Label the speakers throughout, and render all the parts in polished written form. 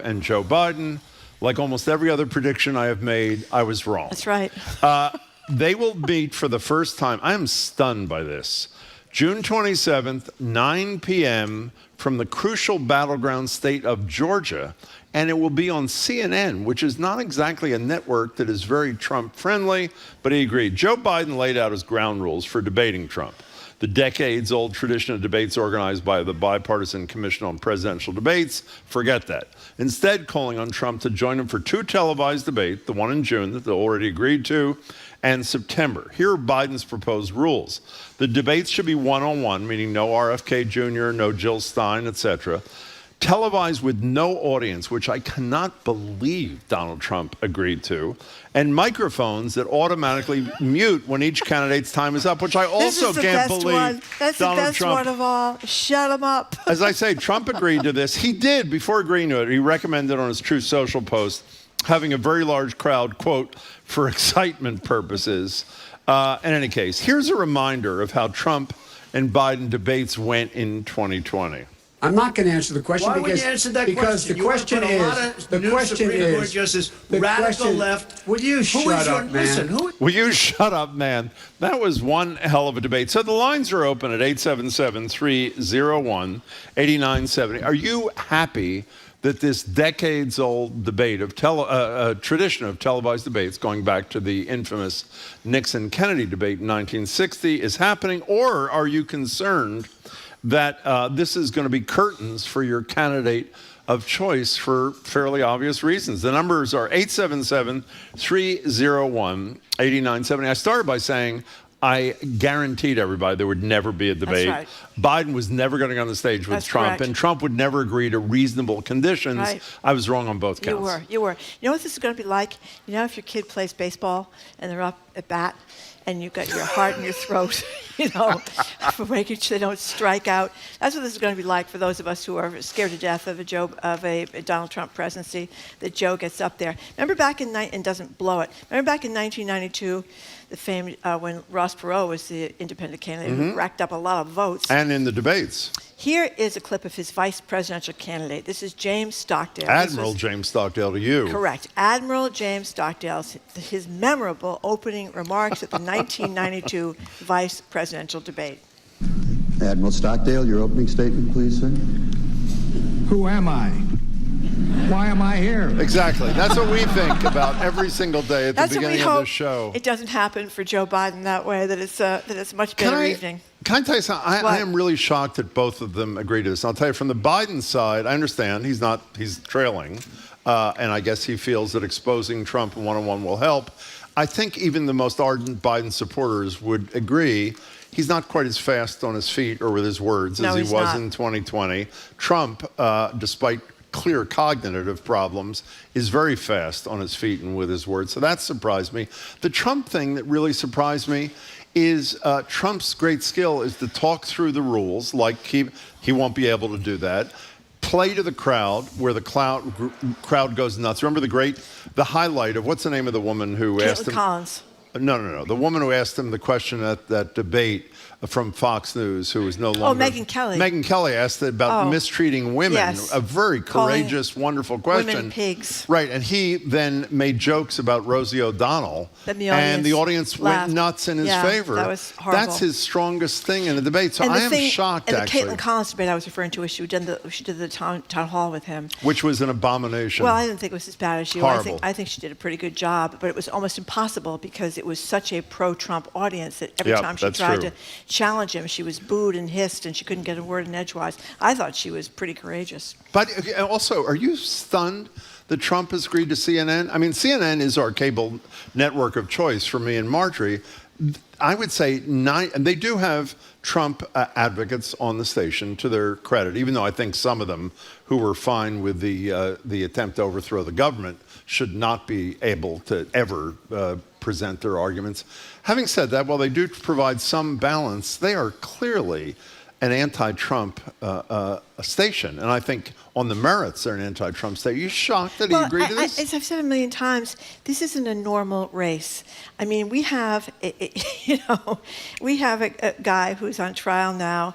Speaker 1: and Joe Biden. Like almost every other prediction I have made, I was wrong.
Speaker 2: That's right.
Speaker 1: They will meet for the first time. I am stunned by this. June 27th, 9 p.m. from the crucial battleground state of Georgia. And it will be on CNN, which is not exactly a network that is very Trump-friendly, but he agreed. Joe Biden laid out his ground rules for debating Trump. The decades-old tradition of debates organized by the Bipartisan Commission on Presidential Debates, forget that. Instead, calling on Trump to join him for 2 televised debates, the one in June that they already agreed to, and September. Here are Biden's proposed rules. The debates should be one-on-one, meaning no RFK Jr., no Jill Stein, etc., televised with no audience, which I cannot believe Donald Trump agreed to, and microphones that automatically mute when each candidate's time is up, which I also can't believe.
Speaker 2: That's the best one of all. Shut him up.
Speaker 1: As I say, Trump agreed to this. He did, before agreeing to it, he recommended on his Truth Social post having a very large crowd, quote, for excitement purposes. In any case, here's a reminder of how Trump and Biden debates went in 2020.
Speaker 3: I'm not going to answer the question.
Speaker 4: Why would you answer that question?
Speaker 3: The question is,
Speaker 4: radical left.
Speaker 3: Will you shut up, man?
Speaker 4: Listen,
Speaker 1: Will you shut up, man? That was one hell of a debate. So the lines are open at 877-301-8970. Are you happy that this decades-old debate of tradition of televised debates, going back to the infamous Nixon-Kennedy debate in 1960, is happening, or are you concerned that this is going to be curtains for your candidate of choice for fairly obvious reasons? The numbers are 877-301-8970. I started by saying I guaranteed everybody there would never be a debate.
Speaker 2: That's
Speaker 1: right. Biden was never going to go on the stage with Trump,
Speaker 2: correct.
Speaker 1: and Trump would never agree to reasonable conditions.
Speaker 2: Right.
Speaker 1: I was wrong on both counts.
Speaker 2: You were. You know what this is going to be like? You know if your kid plays baseball and they're up at bat and you've got your heart in your throat, for making sure they don't strike out. That's what this is going to be like for those of us who are scared to death of a Donald Trump presidency, that Joe gets up there. Remember back and doesn't blow it. Remember back in 1992, the fame when Ross Perot was the independent candidate who racked up a lot of votes.
Speaker 1: And in the debates.
Speaker 2: Here is a clip of his vice presidential candidate. This is James Stockdale.
Speaker 1: Admiral James Stockdale to you.
Speaker 2: Correct. Admiral James Stockdale, his memorable opening remarks at the 1992 vice presidential debate.
Speaker 5: Admiral Stockdale, your opening statement, please, sir.
Speaker 3: Who am I? Why am I here?
Speaker 1: Exactly. That's what we think about every single day at the beginning of the show.
Speaker 2: It doesn't happen for Joe Biden that way, that it's a much better evening.
Speaker 1: Can I tell you something? I am really shocked that both of them agree to this. I'll tell you, from the Biden side, I understand he's trailing, and I guess he feels that exposing Trump in one-on-one will help. I think even the most ardent Biden supporters would agree he's not quite as fast on his feet or with his words as he was in 2020. Trump, despite clear cognitive problems, is very fast on his feet and with his words. So that surprised me. The Trump thing that really surprised me is Trump's great skill is to talk through the rules, like he won't be able to do that. Play to the crowd, where the crowd goes nuts. Remember the highlight of, what's the name of the woman who asked him?
Speaker 2: Collins.
Speaker 1: No. The woman who asked him the question at that debate from Fox News, who is no longer...
Speaker 2: Oh, Megyn Kelly.
Speaker 1: Megyn Kelly asked about mistreating women.
Speaker 2: Yes.
Speaker 1: A very courageous, wonderful question.
Speaker 2: Women pigs.
Speaker 1: Right, and he then made jokes about Rosie O'Donnell, and the audience went nuts in his favor.
Speaker 2: That was horrible.
Speaker 1: That's his strongest thing in a debate, so I am shocked, actually.
Speaker 2: And the Caitlin Collins debate I was referring to, she did the town hall with him.
Speaker 1: Which was an abomination.
Speaker 2: Well, I didn't think it was as bad as you.
Speaker 1: Horrible.
Speaker 2: I think she did a pretty good job, but it was almost impossible because it was such a pro-Trump audience that every time she tried to challenge him, she was booed and hissed, and she couldn't get a word in edgewise. I thought she was pretty courageous.
Speaker 1: But also, are you stunned that Trump has agreed to CNN? I mean, CNN is our cable network of choice for me and Marjorie. I would say and they do have Trump advocates on the station, to their credit, even though I think some of them who were fine with the attempt to overthrow the government should not be able to ever present their arguments. Having said that, while they do provide some balance, they are clearly an anti-Trump station. And I think on the merits, they're an anti-Trump state. Are you shocked that he agreed to this?
Speaker 2: As I've said a million times, this isn't a normal race. I mean, we have, we have a guy who's on trial now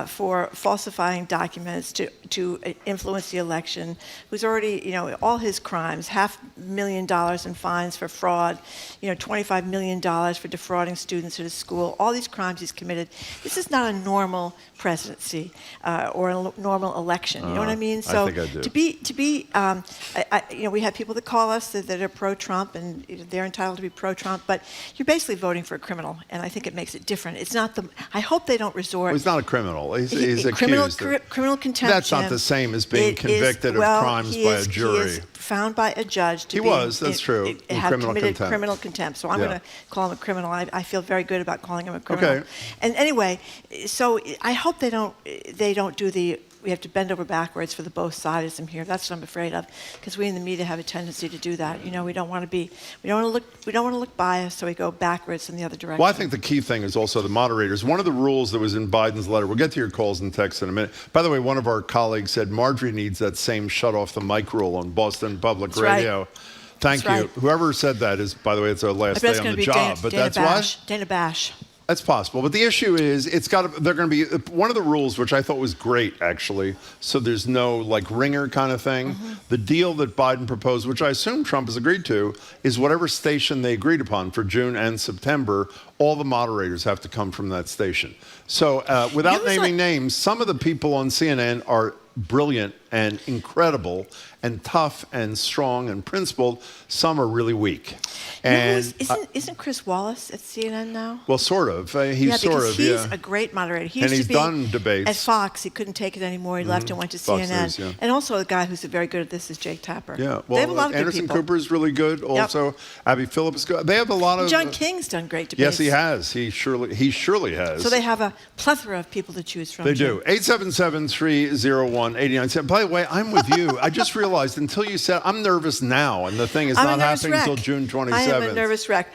Speaker 2: for falsifying documents to influence the election, who's already, all his crimes, $500,000 in fines for fraud, $25 million for defrauding students at his school, all these crimes he's committed. This is not a normal presidency or a normal election. You know what I mean? So
Speaker 1: I think I do.
Speaker 2: to be, we have people that call us that are pro-Trump, and they're entitled to be pro-Trump, but you're basically voting for a criminal, and I think it makes it different. It's not I hope they don't resort.
Speaker 1: Well, he's not a criminal. He's accused.
Speaker 2: Criminal contempt.
Speaker 1: That's not the same as being convicted of crimes by a jury.
Speaker 2: He is found by a judge to
Speaker 1: that's true.
Speaker 2: have committed
Speaker 1: contempt.
Speaker 2: criminal contempt. So I'm
Speaker 1: Yeah.
Speaker 2: going to call him a criminal. I feel very good about calling him a criminal.
Speaker 1: Okay.
Speaker 2: And anyway, so I hope they don't do the. We have to bend over backwards for the both sidism here. That's what I'm afraid of, because we in the media have a tendency to do that. We don't want to look biased, so we go backwards in the other direction.
Speaker 1: Well, I think the key thing is also the moderators. One of the rules that was in Biden's letter, we'll get to your calls and texts in a minute. By the way, one of our colleagues said Marjorie needs that same shut off the mic rule on Boston Public Radio.
Speaker 2: Right.
Speaker 1: Thank
Speaker 2: That's
Speaker 1: you.
Speaker 2: right.
Speaker 1: Whoever said that is, by the way, it's our last day on the job. But that's what?
Speaker 2: Dana Bash.
Speaker 1: That's possible. But the issue is, they're going to be, one of the rules, which I thought was great, actually, so there's no, ringer kind of thing. Mm-hmm. The deal that Biden proposed, which I assume Trump has agreed to, is whatever station they agreed upon for June and September, all the moderators have to come from that station. So without naming names, some of the people on CNN are brilliant and incredible and tough and strong and principled. Some are really weak. And
Speaker 2: isn't Chris Wallace at CNN now?
Speaker 1: Well, sort of. He's
Speaker 2: a great moderator.
Speaker 1: He's done debates
Speaker 2: at Fox. He couldn't take it anymore. He left and went to
Speaker 1: Fox
Speaker 2: CNN.
Speaker 1: News, yeah.
Speaker 2: And also a guy who's very good at this is Jake Tapper.
Speaker 1: Yeah,
Speaker 2: they have a lot of
Speaker 1: Anderson
Speaker 2: good people.
Speaker 1: Cooper is really good. Also, Abby Phillips is good. They have a lot of.
Speaker 2: John King's done great debates.
Speaker 1: Yes, he has. He surely has.
Speaker 2: So they have a plethora of people to choose from.
Speaker 1: They do. 877-301-8970. By the way, I'm with you. I just realized until you said I'm nervous now, and the thing is not happening until June 27th.
Speaker 2: I am a nervous wreck.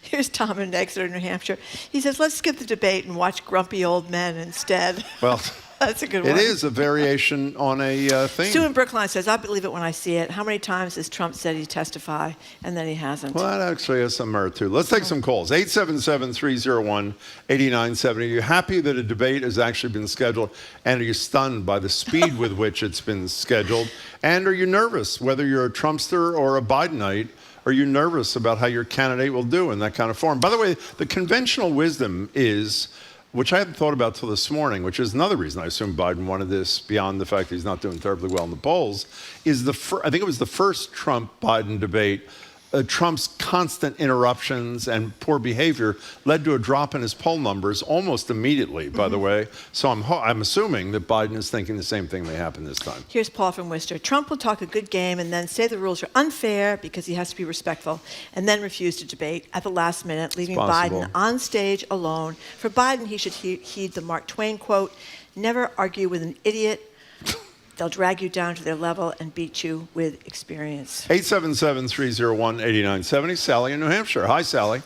Speaker 2: Here's Tom in Exeter, New Hampshire. He says, let's skip the debate and watch grumpy old men instead.
Speaker 1: Well,
Speaker 2: that's a good one.
Speaker 1: It is a variation on a theme.
Speaker 2: Sue in Brookline says, I believe it when I see it. How many times has Trump said he'd testify, and then he hasn't?
Speaker 1: Well, that actually has some merit, too. Let's take some calls. 877-301-8970. Are you happy that a debate has actually been scheduled? And are you stunned by the speed with which it's been scheduled? And are you nervous, whether you're a Trumpster or a Bidenite? Are you nervous about how your candidate will do in that kind of form? By the way, the conventional wisdom is, which I hadn't thought about till this morning, which is another reason I assume Biden wanted this beyond the fact that he's not doing terribly well in the polls, is I think it was the first Trump-Biden debate. Trump's constant interruptions and poor behavior led to a drop in his poll numbers almost immediately, by the way. So I'm assuming that Biden is thinking the same thing may happen this time.
Speaker 2: Here's Paul from Worcester. Trump will talk a good game and then say the rules are unfair because he has to be respectful, and then refuse to debate at the last minute, leaving Biden on stage alone. For Biden, he should heed the Mark Twain quote, never argue with an idiot. They'll drag you down to their level and beat you with experience.
Speaker 1: 877-301-8970. Sally in New Hampshire. Hi, Sally.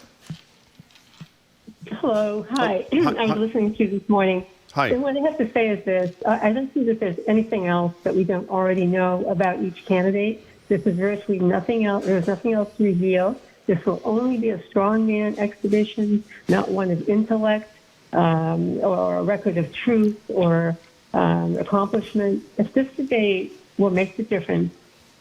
Speaker 6: Hello. Hi. I was listening to you this morning.
Speaker 1: Hi.
Speaker 6: And what I have to say is this. I don't see that there's anything else that we don't already know about each candidate. This is virtually nothing else. There's nothing else to reveal. This will only be a strongman exhibition, not one of intellect or a record of truth or accomplishment. If this debate will make the difference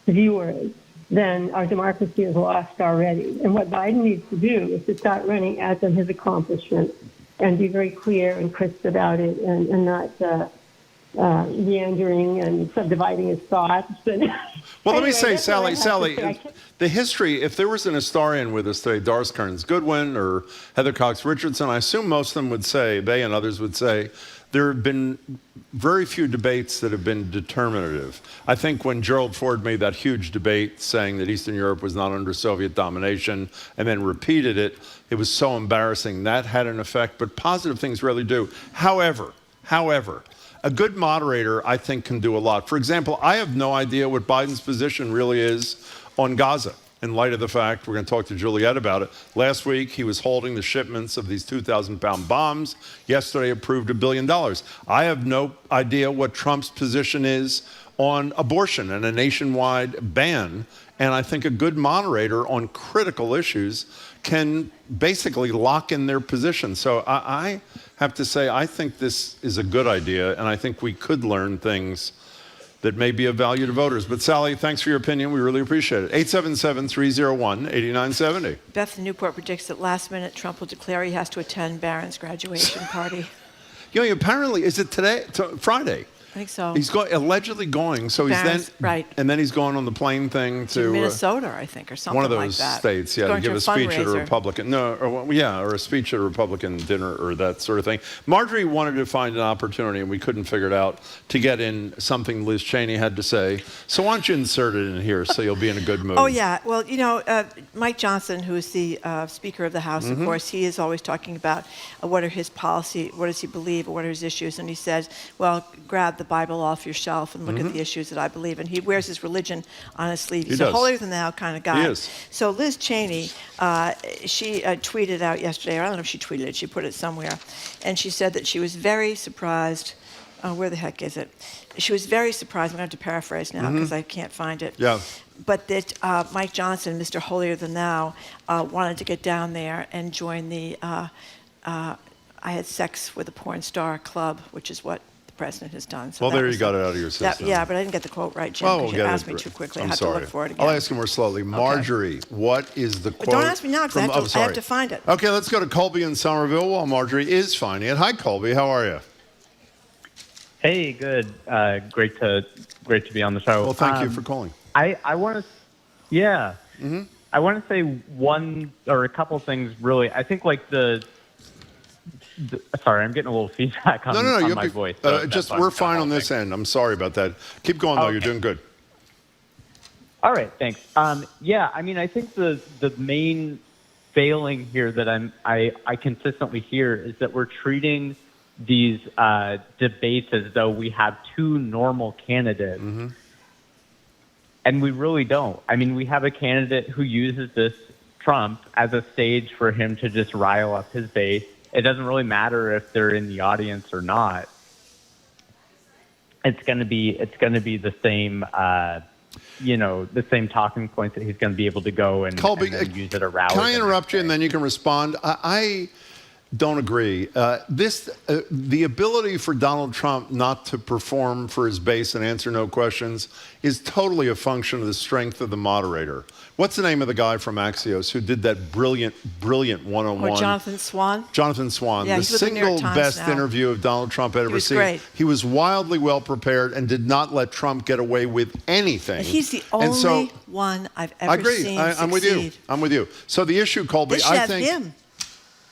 Speaker 6: to viewers, then our democracy is lost already. And what Biden needs to do is to start running ads on his accomplishments and be very clear and crisp about it and not meandering and subdividing his thoughts. But
Speaker 1: well, let me say, Sally, the history, if there was an historian with us today, Doris Kearns Goodwin or Heather Cox Richardson, I assume most of them would say, they and others would say, there have been very few debates that have been determinative. I think when Gerald Ford made that huge debate saying that Eastern Europe was not under Soviet domination and then repeated it, it was so embarrassing. That had an effect, but positive things rarely do. However, a good moderator, I think, can do a lot. For example, I have no idea what Biden's position really is on Gaza. in light of the fact, we're going to talk to Juliette about it. Last week, he was holding the shipments of these 2,000-pound bombs. Yesterday, approved $1 billion. I have no idea what Trump's position is on abortion and a nationwide ban. And I think a good moderator on critical issues can basically lock in their position. So I have to say, I think this is a good idea, and I think we could learn things that may be of value to voters. But Sally, thanks for your opinion. We really appreciate it. 877-301-8970.
Speaker 2: Beth in Newport predicts that last minute Trump will declare he has to attend Barron's graduation party.
Speaker 1: You know, apparently, is it today? Friday.
Speaker 2: I think so.
Speaker 1: He's allegedly going, so he's
Speaker 2: Barron's,
Speaker 1: then
Speaker 2: right.
Speaker 1: And then he's going on the plane thing to
Speaker 2: Minnesota, I think, or something
Speaker 1: one of
Speaker 2: like
Speaker 1: those
Speaker 2: that.
Speaker 1: states,
Speaker 2: He's
Speaker 1: to
Speaker 2: going
Speaker 1: give a speech at a Republican, or a speech at a Republican dinner or that sort of thing. Marjorie wanted to find an opportunity, and we couldn't figure it out, to get in something Liz Cheney had to say. So why don't you insert it in here so you'll be in a good mood?
Speaker 2: Oh, yeah. Well, you know, Mike Johnson, who is the Speaker of the House, of course, he is always talking about what are his policy, what does he believe, or what are his issues. And he says, well, grab the Bible off your shelf and look at the issues that I believe in. He wears his religion on his sleeve. He's a holier-than-thou kind of guy.
Speaker 1: He is.
Speaker 2: So Liz Cheney, she tweeted out yesterday, or I don't know if she tweeted it, she put it somewhere, and she said that she was very surprised. Where the heck is it? She was very surprised. I'm going to have to paraphrase now because I can't find it.
Speaker 1: Yeah.
Speaker 2: But that Mike Johnson, Mr. Holier-than-Thou, wanted to get down there and join the I had sex with a porn star club, which is what the president has done. So
Speaker 1: well, there you got it out of your system.
Speaker 2: Yeah, but I didn't get the quote right, Jim, because you asked me too quickly. I had to look for it again.
Speaker 1: I'll ask you more slowly. Marjorie, what is the quote?
Speaker 2: But don't ask me now, because I have to find it.
Speaker 1: Okay, let's go to Colby in Somerville while Marjorie is finding it. Hi, Colby. How are you?
Speaker 7: Hey, good. Great to be on the show.
Speaker 1: Well, thank you for calling.
Speaker 7: I want to, I want to say one or a couple things really. I think like sorry, I'm getting a little feedback on, on my voice. So
Speaker 1: we're fine on this end. I'm sorry about that. Keep going though. Okay. You're doing good.
Speaker 7: All right, thanks. Yeah, I mean, I think the main failing here that I consistently hear is that we're treating these debates as though we have two normal candidates. And we really don't. I mean, we have a candidate who uses this Trump as a stage for him to just rile up his base. It doesn't really matter if they're in the audience or not. It's going to be the same, the same talking points that he's going to be able to go and,
Speaker 1: Colby,
Speaker 7: and then use it around.
Speaker 1: Can I interrupt you and then you can respond? I don't agree. The ability for Donald Trump not to perform for his base and answer no questions is totally a function of the strength of the moderator. What's the name of the guy from Axios who did that brilliant one-on-one?
Speaker 2: Jonathan Swan?
Speaker 1: Jonathan Swan.
Speaker 2: Yeah,
Speaker 1: the single best interview of Donald Trump I'd ever seen.
Speaker 2: Great.
Speaker 1: He was wildly well prepared and did not let Trump get away with anything.
Speaker 2: And he's the only one I've ever seen succeed.
Speaker 1: I'm with you. I'm with you. So the issue, Colby, I think...
Speaker 2: him.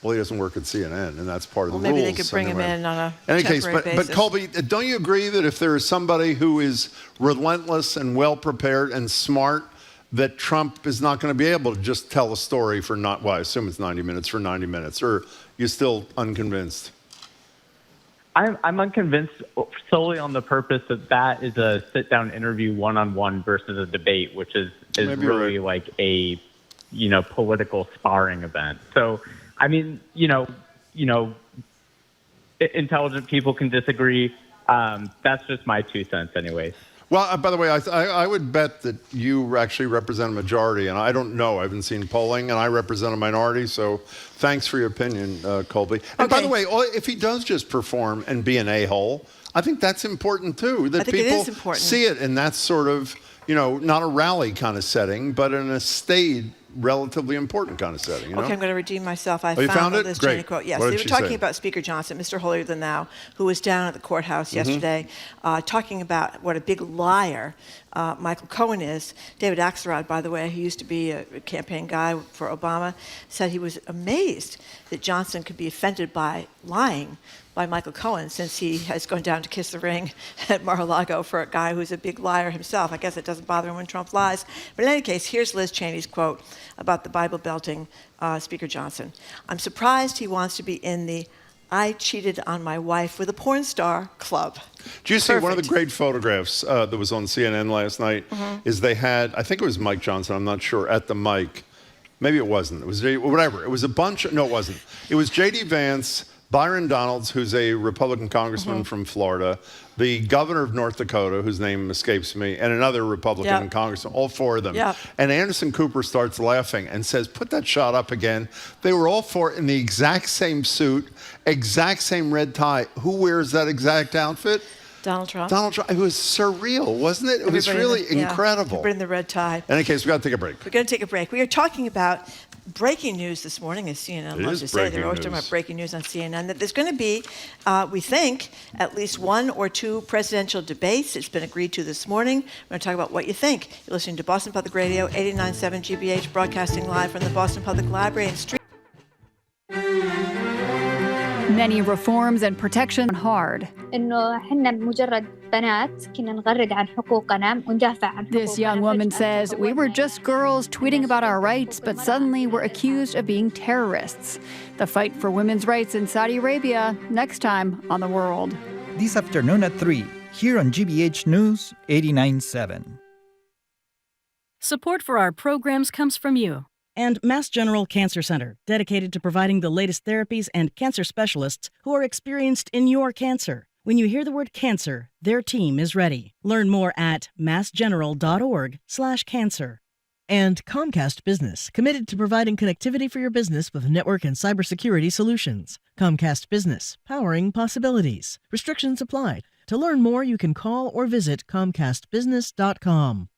Speaker 1: Well, he doesn't work at CNN, and that's part of the
Speaker 2: maybe
Speaker 1: rules.
Speaker 2: Maybe they could bring him in on a
Speaker 1: any
Speaker 2: temporary
Speaker 1: case,
Speaker 2: basis.
Speaker 1: But Colby, don't you agree that if there is somebody who is relentless and well-prepared and smart, that Trump is not going to be able to just tell a story for I assume it's 90 minutes for 90 minutes, or you're still unconvinced?
Speaker 7: I'm unconvinced solely on the purpose that is a sit-down interview one-on-one versus a debate, which is really like a, political sparring event. So, I mean, intelligent people can disagree. That's just my 2 cents anyways.
Speaker 1: Well, by the way, I would bet that you actually represent a majority, and I don't know. I haven't seen polling, and I represent a minority, so thanks for your opinion, Colby. And by the way, if he does just perform and be an a-hole, I think that's important, too, that people see it in that sort of, not a rally kind of setting, but in a staid, relatively important kind of setting.
Speaker 2: Okay, I'm going to redeem myself. I
Speaker 1: found
Speaker 2: the Liz Cheney quote. Yes, they were talking about Speaker Johnson, Mr. Holier-than-Thou, who was down at the courthouse yesterday, talking about what a big liar Michael Cohen is. David Axelrod, by the way, who used to be a campaign guy for Obama, said he was amazed that Johnson could be offended by lying by Michael Cohen, since he has gone down to kiss the ring at Mar-a-Lago for a guy who's a big liar himself. I guess it doesn't bother him when Trump lies. But in any case, here's Liz Cheney's quote about the Bible belting Speaker Johnson. I'm surprised he wants to be in the I cheated on my wife with a porn star club.
Speaker 1: Do you see one of the
Speaker 2: Perfect.
Speaker 1: great photographs that was on CNN last night? Is they had, I think it was Mike Johnson, I'm not sure, at the mic. Maybe it wasn't. It was whatever. It was a bunch. No, it wasn't. It was J.D. Vance, Byron Donalds, who's a Republican congressman from Florida, the governor of North Dakota, whose name escapes me, and another Republican congressman, all four of them.
Speaker 2: Yep.
Speaker 1: And Anderson Cooper starts laughing and says, put that shot up again. They were all four in the exact same suit, exact same red tie. Who wears that exact outfit?
Speaker 2: Donald Trump.
Speaker 1: Donald Trump. It was surreal, wasn't it? It was really incredible.
Speaker 2: Everybody in the red tie.
Speaker 1: In any case, we got to take a break.
Speaker 2: We're going to take a break. We are talking about breaking news this morning, as CNN loves to say. They're always talking about breaking news on CNN. That there's going to be, we think, at least one or two presidential debates. It's been agreed to this morning. We're going to talk about what you think. You're listening to Boston Public Radio, 89.7 GBH, broadcasting live from the Boston Public Library and Street.
Speaker 8: Many reforms and protection hard.
Speaker 9: إنه حنا مجرد بنات كنا نغرد عن حقوقنا وندافع عن حقوقنا.
Speaker 8: This young woman says, we were just girls tweeting about our rights, but suddenly we're accused of being terrorists. The fight for women's rights in Saudi Arabia, next time on The World.
Speaker 10: This afternoon at 3, here on GBH News 89.7.
Speaker 11: Support for our programs comes from you. And Mass General Cancer Center, dedicated to providing the latest therapies and cancer specialists who are experienced in your cancer. When you hear the word cancer, their team is ready. Learn more at massgeneral.org/cancer. And Comcast Business, committed to providing connectivity for your business with network and cybersecurity solutions. Comcast Business, powering possibilities. Restrictions apply. To learn more, you can call or visit comcastbusiness.com.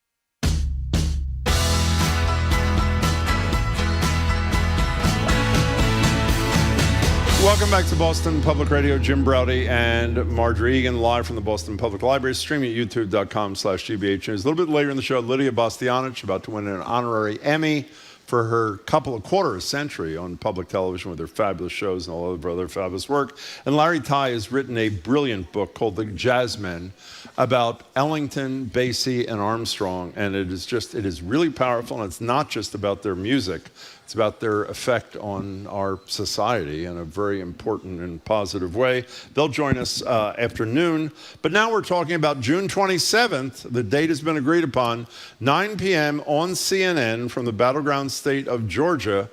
Speaker 1: Welcome back to Boston Public Radio. Jim Browdy and Marjorie Egan live from the Boston Public Library, streaming at youtube.com/GBH News. A little bit later in the show, Lidia Bastianich, about to win an honorary Emmy for her quarter century on public television with her fabulous shows and all of her other fabulous work. And Larry Tye has written a brilliant book called The Jazzmen about Ellington, Basie, and Armstrong. And it is really powerful, and it's not just about their music. It's about their effect on our society in a very important and positive way. They'll join us after noon. But now we're talking about June 27th. The date has been agreed upon, 9 p.m. on CNN from the battleground state of Georgia.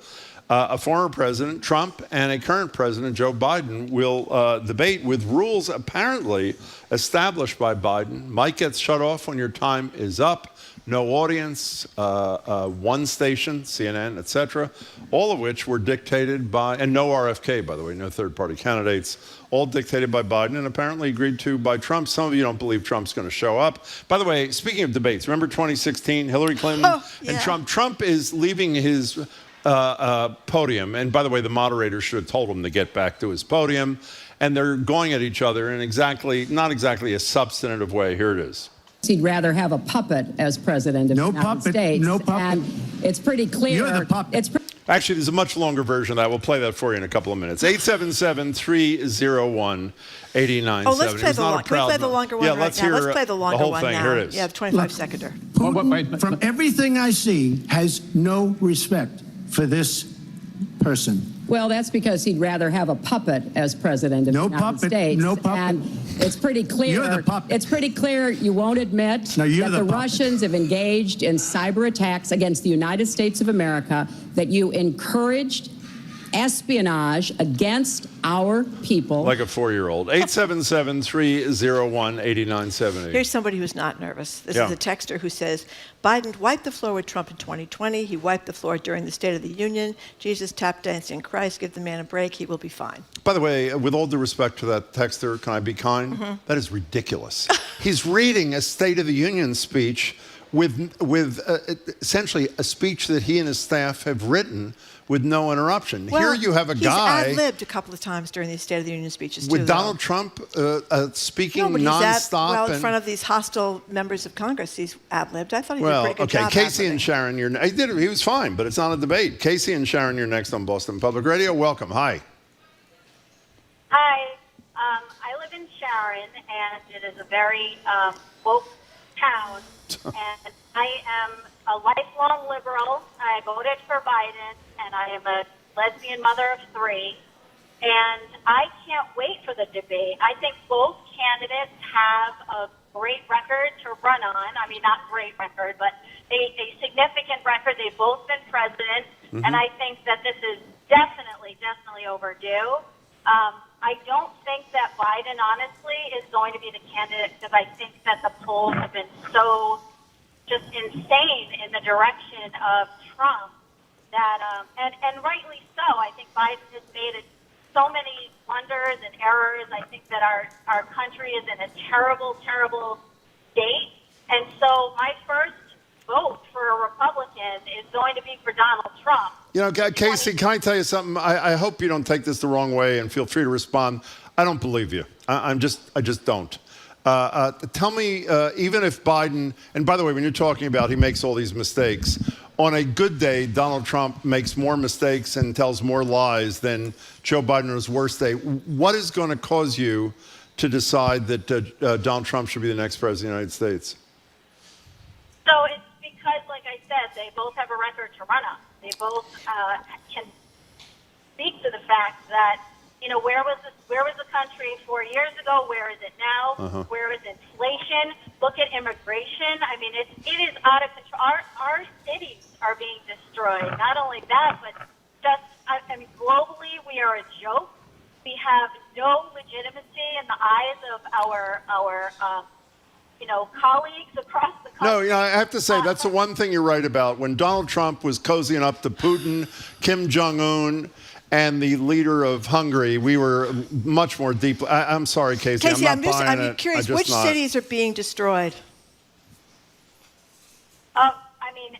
Speaker 1: A former president, Trump, and a current president, Joe Biden, will debate with rules apparently established by Biden. Mic gets shut off when your time is up. No audience, one station, CNN, etc., all of which were dictated by, and no RFK, by the way, no third-party candidates, all dictated by Biden and apparently agreed to by Trump. Some of you don't believe Trump's going to show up. By the way, speaking of debates, remember 2016, Hillary Clinton and Trump? Trump is leaving his podium, and by the way, the moderator should have told him to get back to his podium, and they're going at each other in not exactly a substantive way. Here it is.
Speaker 12: He'd rather have a puppet as president of the United States.
Speaker 3: No puppet.
Speaker 12: And it's pretty clear.
Speaker 3: You're the puppet.
Speaker 1: Actually, there's a much longer version of that. We'll play that for you in a couple of minutes. 877-301-8970.
Speaker 2: Oh, let's play the longer one right now. Let's play the longer one now.
Speaker 1: Here it is.
Speaker 2: You have 25-seconder.
Speaker 4: Putin, from everything I see, has no respect for this person.
Speaker 12: Well, that's because he'd rather have a puppet as president of the United States.
Speaker 3: No puppet.
Speaker 12: And it's pretty clear.
Speaker 3: You're the puppet.
Speaker 12: It's pretty clear you won't admit that the Russians have engaged in cyber attacks against the United States of America, that you encouraged espionage against our people.
Speaker 1: Like a 4-year-old. 877-301-8970.
Speaker 2: Here's somebody who's not nervous. This is a texter who says, Biden wiped the floor with Trump in 2020. He wiped the floor during the State of the Union. Jesus tap dancing Christ. Give the man a break. He will be fine.
Speaker 1: By the way, with all due respect to that texter, can I be kind? That is ridiculous. He's reading a State of the Union speech with essentially a speech that he and his staff have written with no interruption.
Speaker 2: Well,
Speaker 1: here you have a guy...
Speaker 2: He's ad-libbed a couple of times during these State of the Union speeches,
Speaker 1: with Donald Trump speaking nonstop.
Speaker 2: In front of these hostile members of Congress, he's ad-libbed. I thought he did a pretty good job.
Speaker 1: Casey and Sharon, he was fine, but it's not a debate. Casey and Sharon, you're next on Boston Public Radio. Welcome. Hi.
Speaker 13: Hi. I live in Sharon, and it is a very woke town, and I am a lifelong liberal. I voted for Biden, and I am a lesbian mother of 3. And I can't wait for the debate. I think both candidates have a great record to run on. I mean, not great record, but a significant record. They've both been president, and I think that this is definitely overdue. I don't think that Biden, honestly, is going to be the candidate because I think that the polls have been so just insane in the direction of Trump that, and rightly so. I think Biden has made so many blunders and errors. I think that our country is in a terrible, terrible state. And so my first vote for a Republican is going to be for Donald Trump.
Speaker 1: You know, Casey, can I tell you something? I hope you don't take this the wrong way, and feel free to respond. I don't believe you. I just don't. Tell me, even if Biden, and by the way, when you're talking about he makes all these mistakes, on a good day, Donald Trump makes more mistakes and tells more lies than Joe Biden on his worst day. What is going to cause you to decide that Donald Trump should be the next president of the United States?
Speaker 13: So it's because, like I said, they both have a record to run on. They both can speak to the fact that, you know, where was the country 4 years ago? Where is it now? Where is inflation? Look at immigration. I mean, it is out of control. Our cities are being destroyed. Not only that, but just, I mean, globally, we are a joke. We have no legitimacy in the eyes of our colleagues across the country.
Speaker 1: No, I have to say, that's the one thing you're right about. When Donald Trump was cozying up to Putin, Kim Jong-un, and the leader of Hungary, we were much more deeply. I'm sorry, Casey. I'm
Speaker 2: curious, which cities are being destroyed?
Speaker 13: I mean,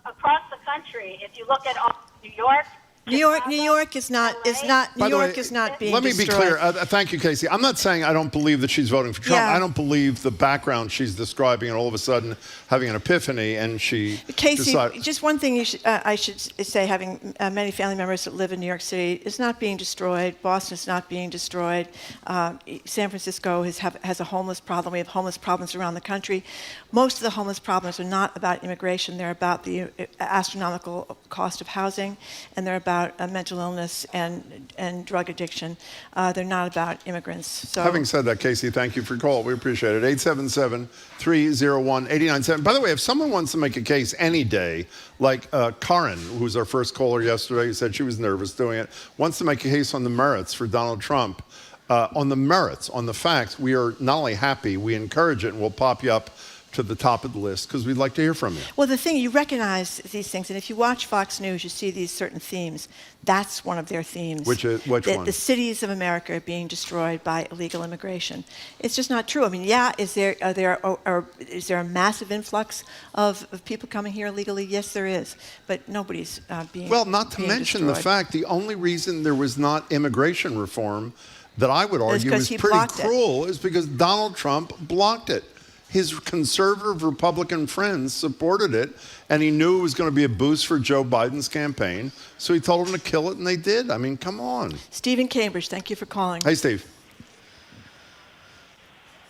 Speaker 13: across the country, if you look at New York.
Speaker 2: New York is not being destroyed.
Speaker 1: Let me be clear. Thank you, Casey. I'm not saying I don't believe that she's voting for Trump.
Speaker 2: Yeah.
Speaker 1: I don't believe the background she's describing and all of a sudden having an epiphany and she
Speaker 2: Casey,
Speaker 1: decided.
Speaker 2: just one thing I should say, having many family members that live in New York City, is not being destroyed. Boston is not being destroyed. San Francisco has a homeless problem. We have homeless problems around the country. Most of the homeless problems are not about immigration. They're about the astronomical cost of housing, and they're about mental illness and drug addiction. They're not about immigrants. So,
Speaker 1: having said that, Casey, thank you for your call. We appreciate it. 877-301-897. By the way, if someone wants to make a case any day, like Karen, who was our first caller yesterday, who said she was nervous doing it, wants to make a case on the merits for Donald Trump, on the merits, on the facts, we are not only happy, we encourage it, and we'll pop you up to the top of the list because we'd like to hear from you.
Speaker 2: Well, the thing, you recognize these things, and if you watch Fox News, you see these certain themes. That's one of their themes.
Speaker 1: Which one?
Speaker 2: The cities of America are being destroyed by illegal immigration. It's just not true. I mean, yeah, is there a massive influx of people coming here illegally? Yes, there is, but nobody's being
Speaker 1: Well, not to mention
Speaker 2: destroyed.
Speaker 1: the fact the only reason there was not immigration reform that I would argue is pretty cruel is because Donald Trump blocked it. His conservative Republican friends supported it, and he knew it was going to be a boost for Joe Biden's campaign, so he told them to kill it, and they did. I mean, come on.
Speaker 2: Steve in Cambridge, thank you for calling.
Speaker 1: Hey, Steve.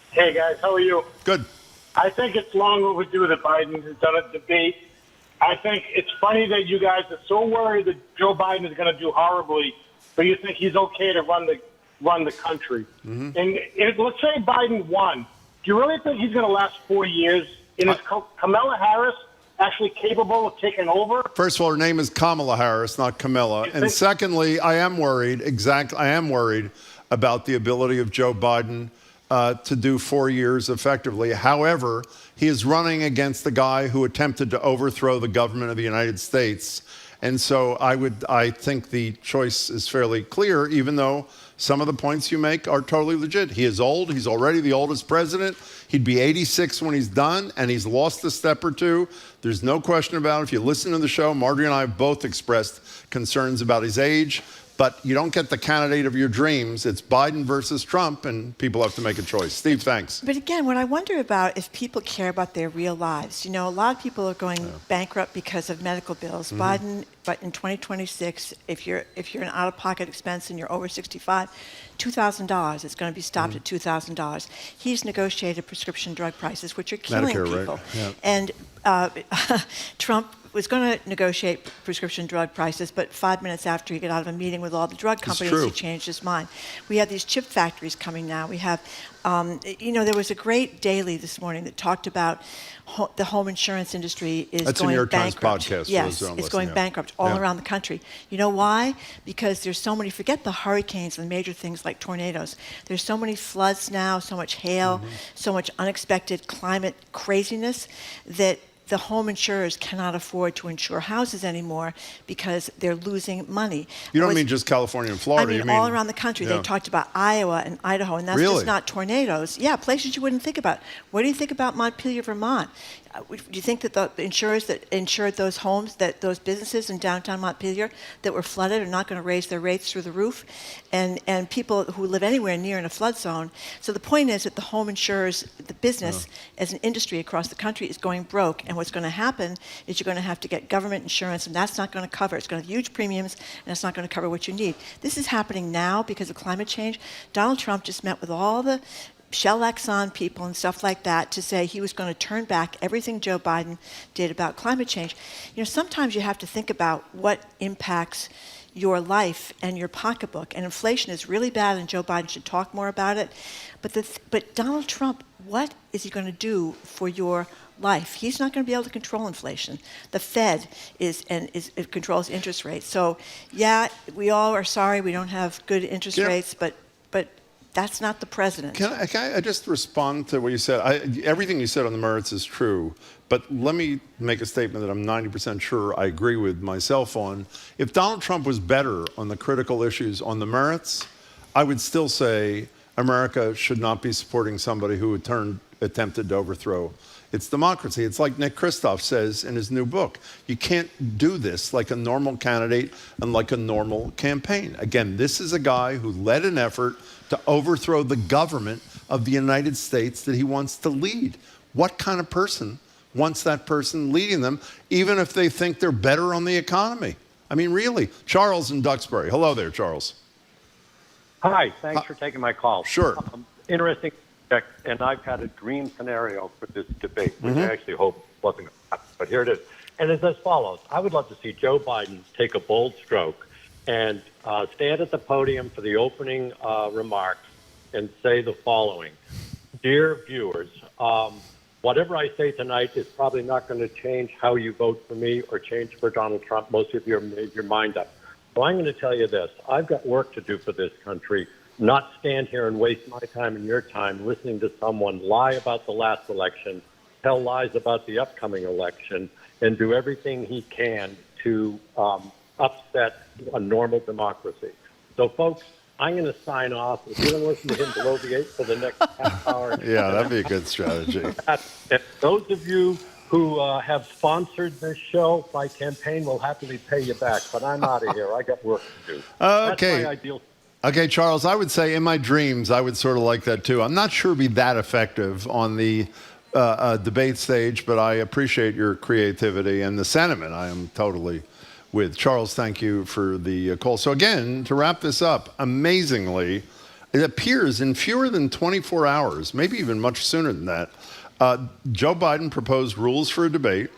Speaker 14: Hey, guys, how are you?
Speaker 1: Good.
Speaker 14: I think it's long overdue that Biden has done a debate. I think it's funny that you guys are so worried that Joe Biden is going to do horribly, but you think he's okay to run the country. And let's say Biden won. Do you really think he's going to last 4 years? And is Kamala Harris actually capable of taking over?
Speaker 1: First of all, her name is Kamala Harris, not Camilla. And secondly, I am worried about the ability of Joe Biden to do 4 years effectively. However, he is running against the guy who attempted to overthrow the government of the United States. And so I think the choice is fairly clear, even though some of the points you make are totally legit. He is old. He's already the oldest president. He'd be 86 when he's done, and he's lost a step or two. There's no question about it. If you listen to the show, Marjorie and I have both expressed concerns about his age, but you don't get the candidate of your dreams. It's Biden versus Trump, and people have to make a choice. Steve, thanks.
Speaker 2: But again, what I wonder about if people care about their real lives. You know, a lot of people are going bankrupt because of medical bills. Biden, but in 2026, if you're an out-of-pocket expense and you're over 65, $2,000. It's going to be stopped at $2,000. He's negotiated prescription drug prices, which are killing
Speaker 1: Medicare,
Speaker 2: people.
Speaker 1: Right? Yeah.
Speaker 2: And Trump was going to negotiate prescription drug prices, but 5 minutes after he got out of a meeting with all the drug companies, he changed his mind. We have these chip factories coming now. We have, there was a great daily this morning that talked about the home insurance industry is
Speaker 1: That's
Speaker 2: going
Speaker 1: a New York
Speaker 2: bankrupt.
Speaker 1: Times podcast.
Speaker 2: Yes, it's going bankrupt all around the country. You know why? Because there's so many, forget the hurricanes and major things like tornadoes. There's so many floods now, so much hail, so much unexpected climate craziness that the home insurers cannot afford to insure houses anymore because they're losing money.
Speaker 1: You don't mean just California and Florida.
Speaker 2: I mean, all around the country.
Speaker 1: Yeah.
Speaker 2: They talked about Iowa and Idaho, and that's just not tornadoes. Yeah, places you wouldn't think about. What do you think about Montpelier, Vermont? Do you think that the insurers that insured those homes, that those businesses in downtown Montpelier that were flooded are not going to raise their rates through the roof? And people who live anywhere near in a flood zone. So the point is that the home insurers, the business as an industry across the country is going broke. And what's going to happen is you're going to have to get government insurance, and that's not going to cover. It's going to have huge premiums, and it's not going to cover what you need. This is happening now because of climate change. Donald Trump just met with all the Shell Exxon people and stuff like that to say he was going to turn back everything Joe Biden did about climate change. Sometimes you have to think about what impacts your life and your pocketbook. And inflation is really bad, and Joe Biden should talk more about it. But Donald Trump, what is he going to do for your life? He's not going to be able to control inflation. The Fed it controls interest rates. So, yeah, we all are sorry we don't have good interest rates, but that's not the president.
Speaker 1: Can I just respond to what you said? Everything you said on the merits is true, but let me make a statement that I'm 90% sure I agree with myself on. If Donald Trump was better on the critical issues on the merits, I would still say America should not be supporting somebody who attempted to overthrow its democracy. It's like Nick Kristof says in his new book. You can't do this like a normal candidate and like a normal campaign. Again, this is a guy who led an effort to overthrow the government of the United States that he wants to lead. What kind of person wants that person leading them, even if they think they're better on the economy? I mean, really. Charles in Duxbury. Hello there, Charles.
Speaker 15: Hi, thanks for taking my call.
Speaker 1: Sure.
Speaker 15: Interesting subject, and I've had a dream scenario for this debate, which I actually hope wasn't going to happen, but here it is. And it's as follows. I would love to see Joe Biden take a bold stroke and stand at the podium for the opening remarks and say the following. Dear viewers, whatever I say tonight is probably not going to change how you vote for me or change for Donald Trump. Most of you have made your mind up. So I'm going to tell you this. I've got work to do for this country, not stand here and waste my time and your time listening to someone lie about the last election, tell lies about the upcoming election, and do everything he can to upset a normal democracy. So, folks, I'm going to sign off. If you're going to listen to him below the 8 for the next half hour.
Speaker 1: Yeah, that'd be a good strategy.
Speaker 15: And those of you who have sponsored this show, my campaign will happily pay you back. But I'm out of here. I got work to do.
Speaker 1: Okay.
Speaker 15: That's my ideal.
Speaker 1: Okay, Charles, I would say in my dreams, I would sort of like that too. I'm not sure it'd be that effective on the debate stage, but I appreciate your creativity and the sentiment. I am totally with. Charles, thank you for the call. So again, to wrap this up, amazingly, it appears in fewer than 24 hours, maybe even much sooner than that, Joe Biden proposed rules for a debate,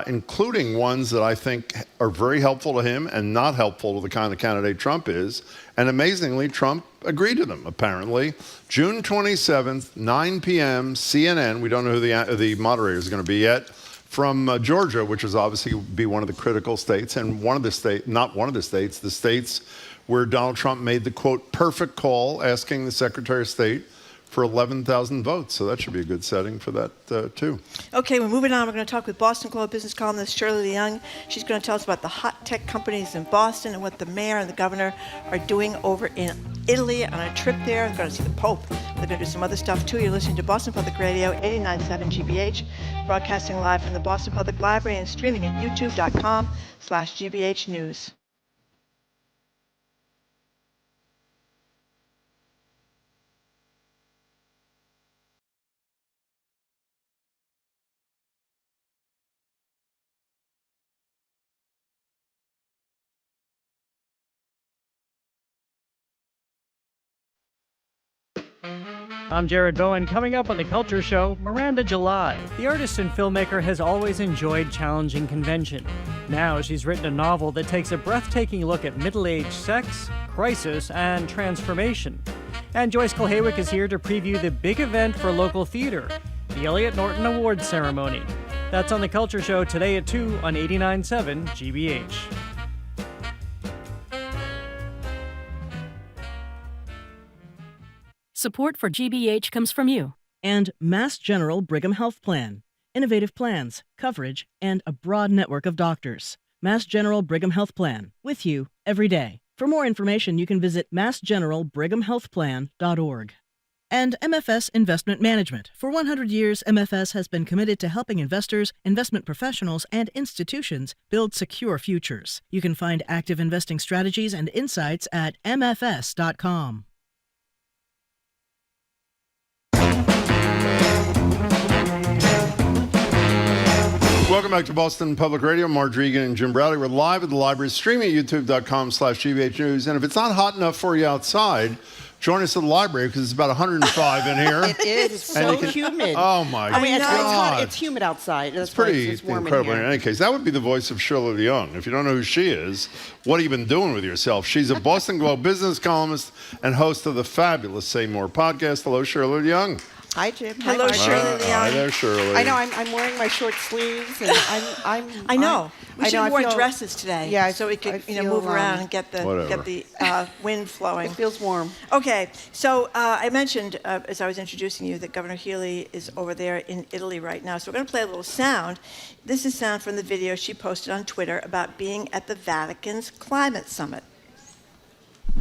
Speaker 1: including ones that I think are very helpful to him and not helpful to the kind of candidate Trump is. And amazingly, Trump agreed to them, apparently. June 27th, 9 p.m., CNN, we don't know who the moderator is going to be yet, from Georgia, which is obviously be one of the critical states, and the states where Donald Trump made the, quote, perfect call, asking the Secretary of State for 11,000 votes. So that should be a good setting for that, too.
Speaker 2: Okay, we're moving on. We're going to talk with Boston Globe business columnist Shirley Leung. She's going to tell us about the hot tech companies in Boston and what the mayor and the governor are doing over in Italy on a trip there. They're going to see the Pope. They're going to do some other stuff, too. You're listening to Boston Public Radio, 89.7 GBH, broadcasting live from the Boston Public Library and streaming at youtube.com/GBH News.
Speaker 16: I'm Jared Bowen. Coming up on The Culture Show, Miranda July. The artist and filmmaker has always enjoyed challenging convention. Now she's written a novel that takes a breathtaking look at middle-aged sex, crisis, and transformation. And Joyce Kulhaywick is here to preview the big event for local theater, the Elliot Norton Awards ceremony. That's on The Culture Show today at 2 on 89.7 GBH.
Speaker 17: Support for GBH comes from you.
Speaker 11: And Mass General Brigham Health Plan. Innovative plans, coverage, and a broad network of doctors. Mass General Brigham Health Plan. With you every day. For more information, you can visit massgeneralbrighamhealthplan.org. And MFS Investment Management. For 100 years, MFS has been committed to helping investors, investment professionals, and institutions build secure futures. You can find active investing strategies and insights at mfs.com.
Speaker 1: Welcome back to Boston Public Radio. Marge Regan and Jim Bradley. We're live at the library, streaming at youtube.com/GBH News. And if it's not hot enough for you outside, join us at the library because it's about 105 in here.
Speaker 18: It is. It's so humid.
Speaker 1: Oh, my
Speaker 18: I mean,
Speaker 1: God.
Speaker 18: it's humid outside.
Speaker 1: It's pretty incredible. In any case, that would be the voice of Shirley Leung. If you don't know who she is, what have you been doing with yourself? She's a Boston Globe business columnist and host of the fabulous Say More podcast. Hello, Shirley Leung.
Speaker 18: Hi, Jim.
Speaker 2: Hello,
Speaker 18: Hi,
Speaker 2: Shirley Leung.
Speaker 1: Hi there, Shirley.
Speaker 18: I know. I'm wearing my short sleeves, and
Speaker 2: I know. We should have worn
Speaker 18: feel-
Speaker 2: dresses today,
Speaker 18: Yeah,
Speaker 2: so we could
Speaker 18: I
Speaker 2: move
Speaker 18: feel,
Speaker 2: around and get the wind flowing.
Speaker 18: It feels warm.
Speaker 2: Okay, so I mentioned as I was introducing you that Governor Healy is over there in Italy right now. So we're going to play a little sound. This is sound from the video she posted on Twitter about being at the Vatican's climate summit.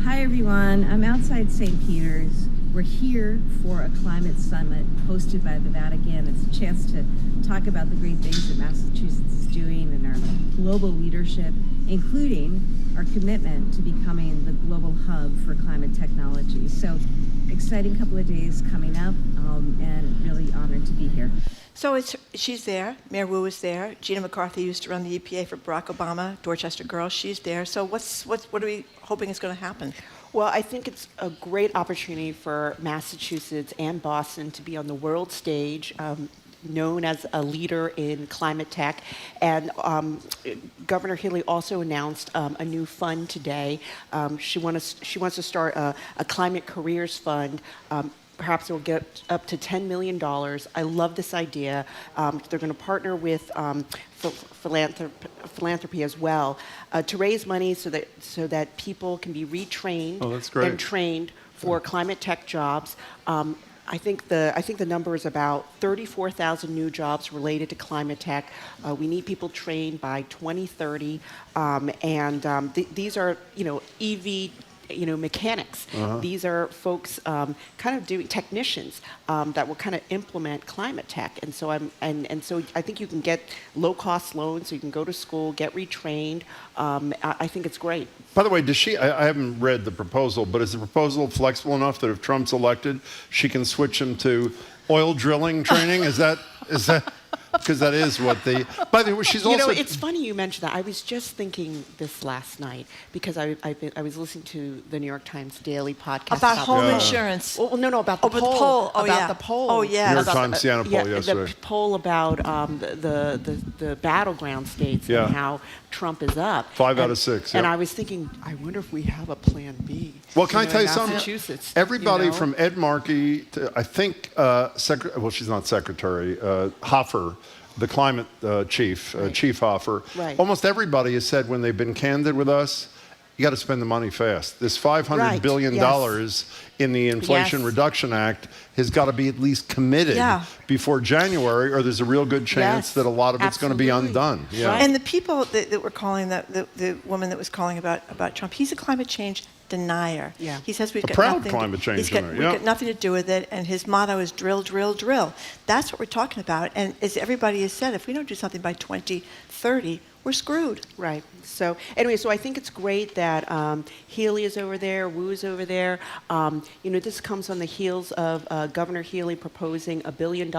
Speaker 19: Hi everyone, I'm outside St. Peter's. We're here for a climate summit hosted by the Vatican. It's a chance to talk about the great things that Massachusetts is doing and our global leadership, including our commitment to becoming the global hub for climate technology. So exciting couple of days coming up, and really honored to be here.
Speaker 2: So she's there. Mayor Wu is there. Gina McCarthy used to run the EPA for Barack Obama. Dorchester Girls, she's there. So what are we hoping is going to happen?
Speaker 18: Well, I think it's a great opportunity for Massachusetts and Boston to be on the world stage, known as a leader in climate tech. And Governor Healy also announced a new fund today. She wants to start a climate careers fund. Perhaps it will get up to $10 million. I love this idea. They're going to partner with philanthropy as well to raise money so that people can be retrained and trained for climate tech jobs. I think the number is about 34,000 new jobs related to climate tech. We need people trained by 2030, these are EV. Mechanics. These are folks kind of doing technicians that will kind of implement climate tech. And so so I think you can get low-cost loans, so you can go to school, get retrained. I think it's great.
Speaker 1: By the way, I haven't read the proposal, but is the proposal flexible enough that if Trump's elected, she can switch him to oil drilling training? Is that because that is what by the way, she's also...
Speaker 18: it's funny you mentioned that. I was just thinking this last night because I was listening to the New York Times Daily podcast.
Speaker 2: About home insurance.
Speaker 18: Well, no, about the poll. The poll.
Speaker 2: Oh, yeah.
Speaker 1: New York Times Siena poll yesterday.
Speaker 18: The poll about the battleground states and how Trump is up.
Speaker 1: 5 out of 6.
Speaker 18: And I was thinking, I wonder if we have a plan B.
Speaker 1: Well, can I tell you something?
Speaker 18: Massachusetts.
Speaker 1: Everybody from Ed Markey to, I think, she's not secretary, Hoffer, the climate chief, Chief Hoffer.
Speaker 18: Right.
Speaker 1: Almost everybody has said when they've been candid with us, you got to spend the money fast. This $500 billion in the Inflation Reduction Act has got to be at least committed before January, or there's a real good chance that a lot of it's going to be undone. Yeah.
Speaker 2: And the people that were calling, the woman that was calling about Trump, he's a climate change denier.
Speaker 18: Yeah.
Speaker 2: He says we've got
Speaker 1: proud
Speaker 2: nothing
Speaker 1: climate change denier.
Speaker 2: We've got nothing to do with it, and his motto is drill, drill, drill. That's what we're talking about. And as everybody has said, if we don't do something by 2030, we're screwed.
Speaker 18: Right. So anyway, so I think it's great that Healy is over there, Wu is over there. This comes on the heels of Governor Healy proposing $1 billion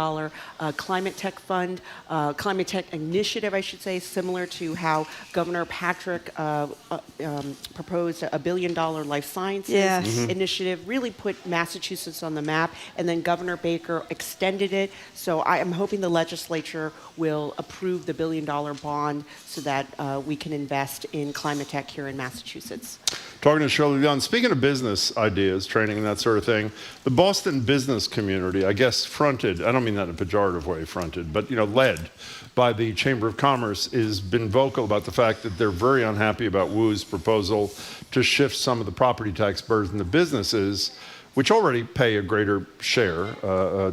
Speaker 18: climate tech fund, climate tech initiative, I should say, similar to how Governor Patrick proposed $1 billion life sciences initiative, really put Massachusetts on the map, and then Governor Baker extended it. So I am hoping the legislature will approve the $1 billion bond so that we can invest in climate tech here in Massachusetts.
Speaker 1: Talking to Shirley Leung, speaking of business ideas, training and that sort of thing, the Boston business community, I guess fronted, I don't mean that in a pejorative way, fronted, but led by the Chamber of Commerce, has been vocal about the fact that they're very unhappy about Wu's proposal to shift some of the property tax burden to businesses, which already pay a greater share,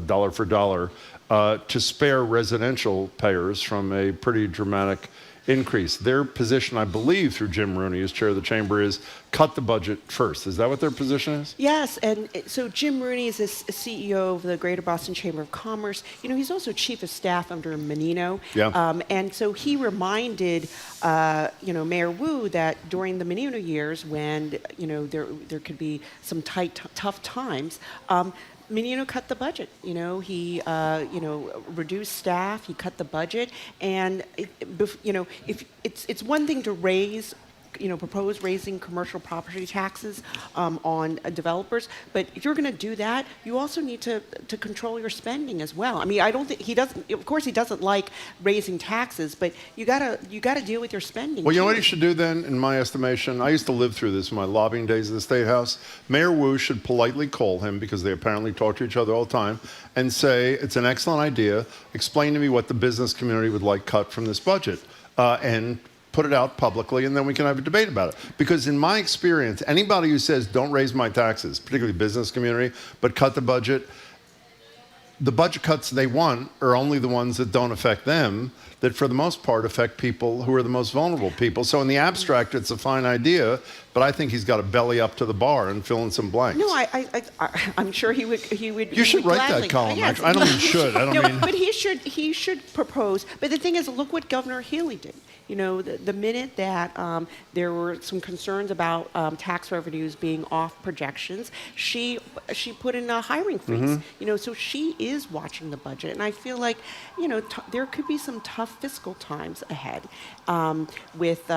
Speaker 1: dollar for dollar, to spare residential payers from a pretty dramatic increase. Their position, I believe, through Jim Rooney, as chair of the chamber, is cut the budget first. Is that what their position is?
Speaker 18: Yes, and so Jim Rooney is the CEO of the Greater Boston Chamber of Commerce. He's also chief of staff under Menino.
Speaker 1: Yeah.
Speaker 18: And so he reminded, Mayor Wu that during the Menino years, when there could be some tough times. Menino cut the budget. He reduced staff. He cut the budget, and if it's one thing to propose raising commercial property taxes on developers, but if you're going to do that, you also need to control your spending as well. I mean, I don't think he doesn't. Of course, he doesn't like raising taxes, but you gotta deal with your spending.
Speaker 1: Well, you know what he should do then, in my estimation? I used to live through this in my lobbying days at the State House. Mayor Wu should politely call him, because they apparently talk to each other all the time, and say, it's an excellent idea. Explain to me what the business community would like cut from this budget, and put it out publicly, and then we can have a debate about it. Because in my experience, anybody who says, don't raise my taxes, particularly business community, but cut the budget cuts they want are only the ones that don't affect them, that for the most part affect people who are the most vulnerable people. So in the abstract, it's a fine idea, but I think he's got to belly up to the bar and fill in some blanks.
Speaker 18: No, I'm sure he would.
Speaker 1: You should write
Speaker 18: gladly.
Speaker 1: that column.
Speaker 18: Yes.
Speaker 1: I don't mean should. I don't mean.
Speaker 18: But he should propose. But the thing is, look what Governor Healy did. The minute that there were some concerns about tax revenues being off projections, she put in a hiring freeze. So she is watching the budget, and I feel like there could be some tough fiscal times ahead with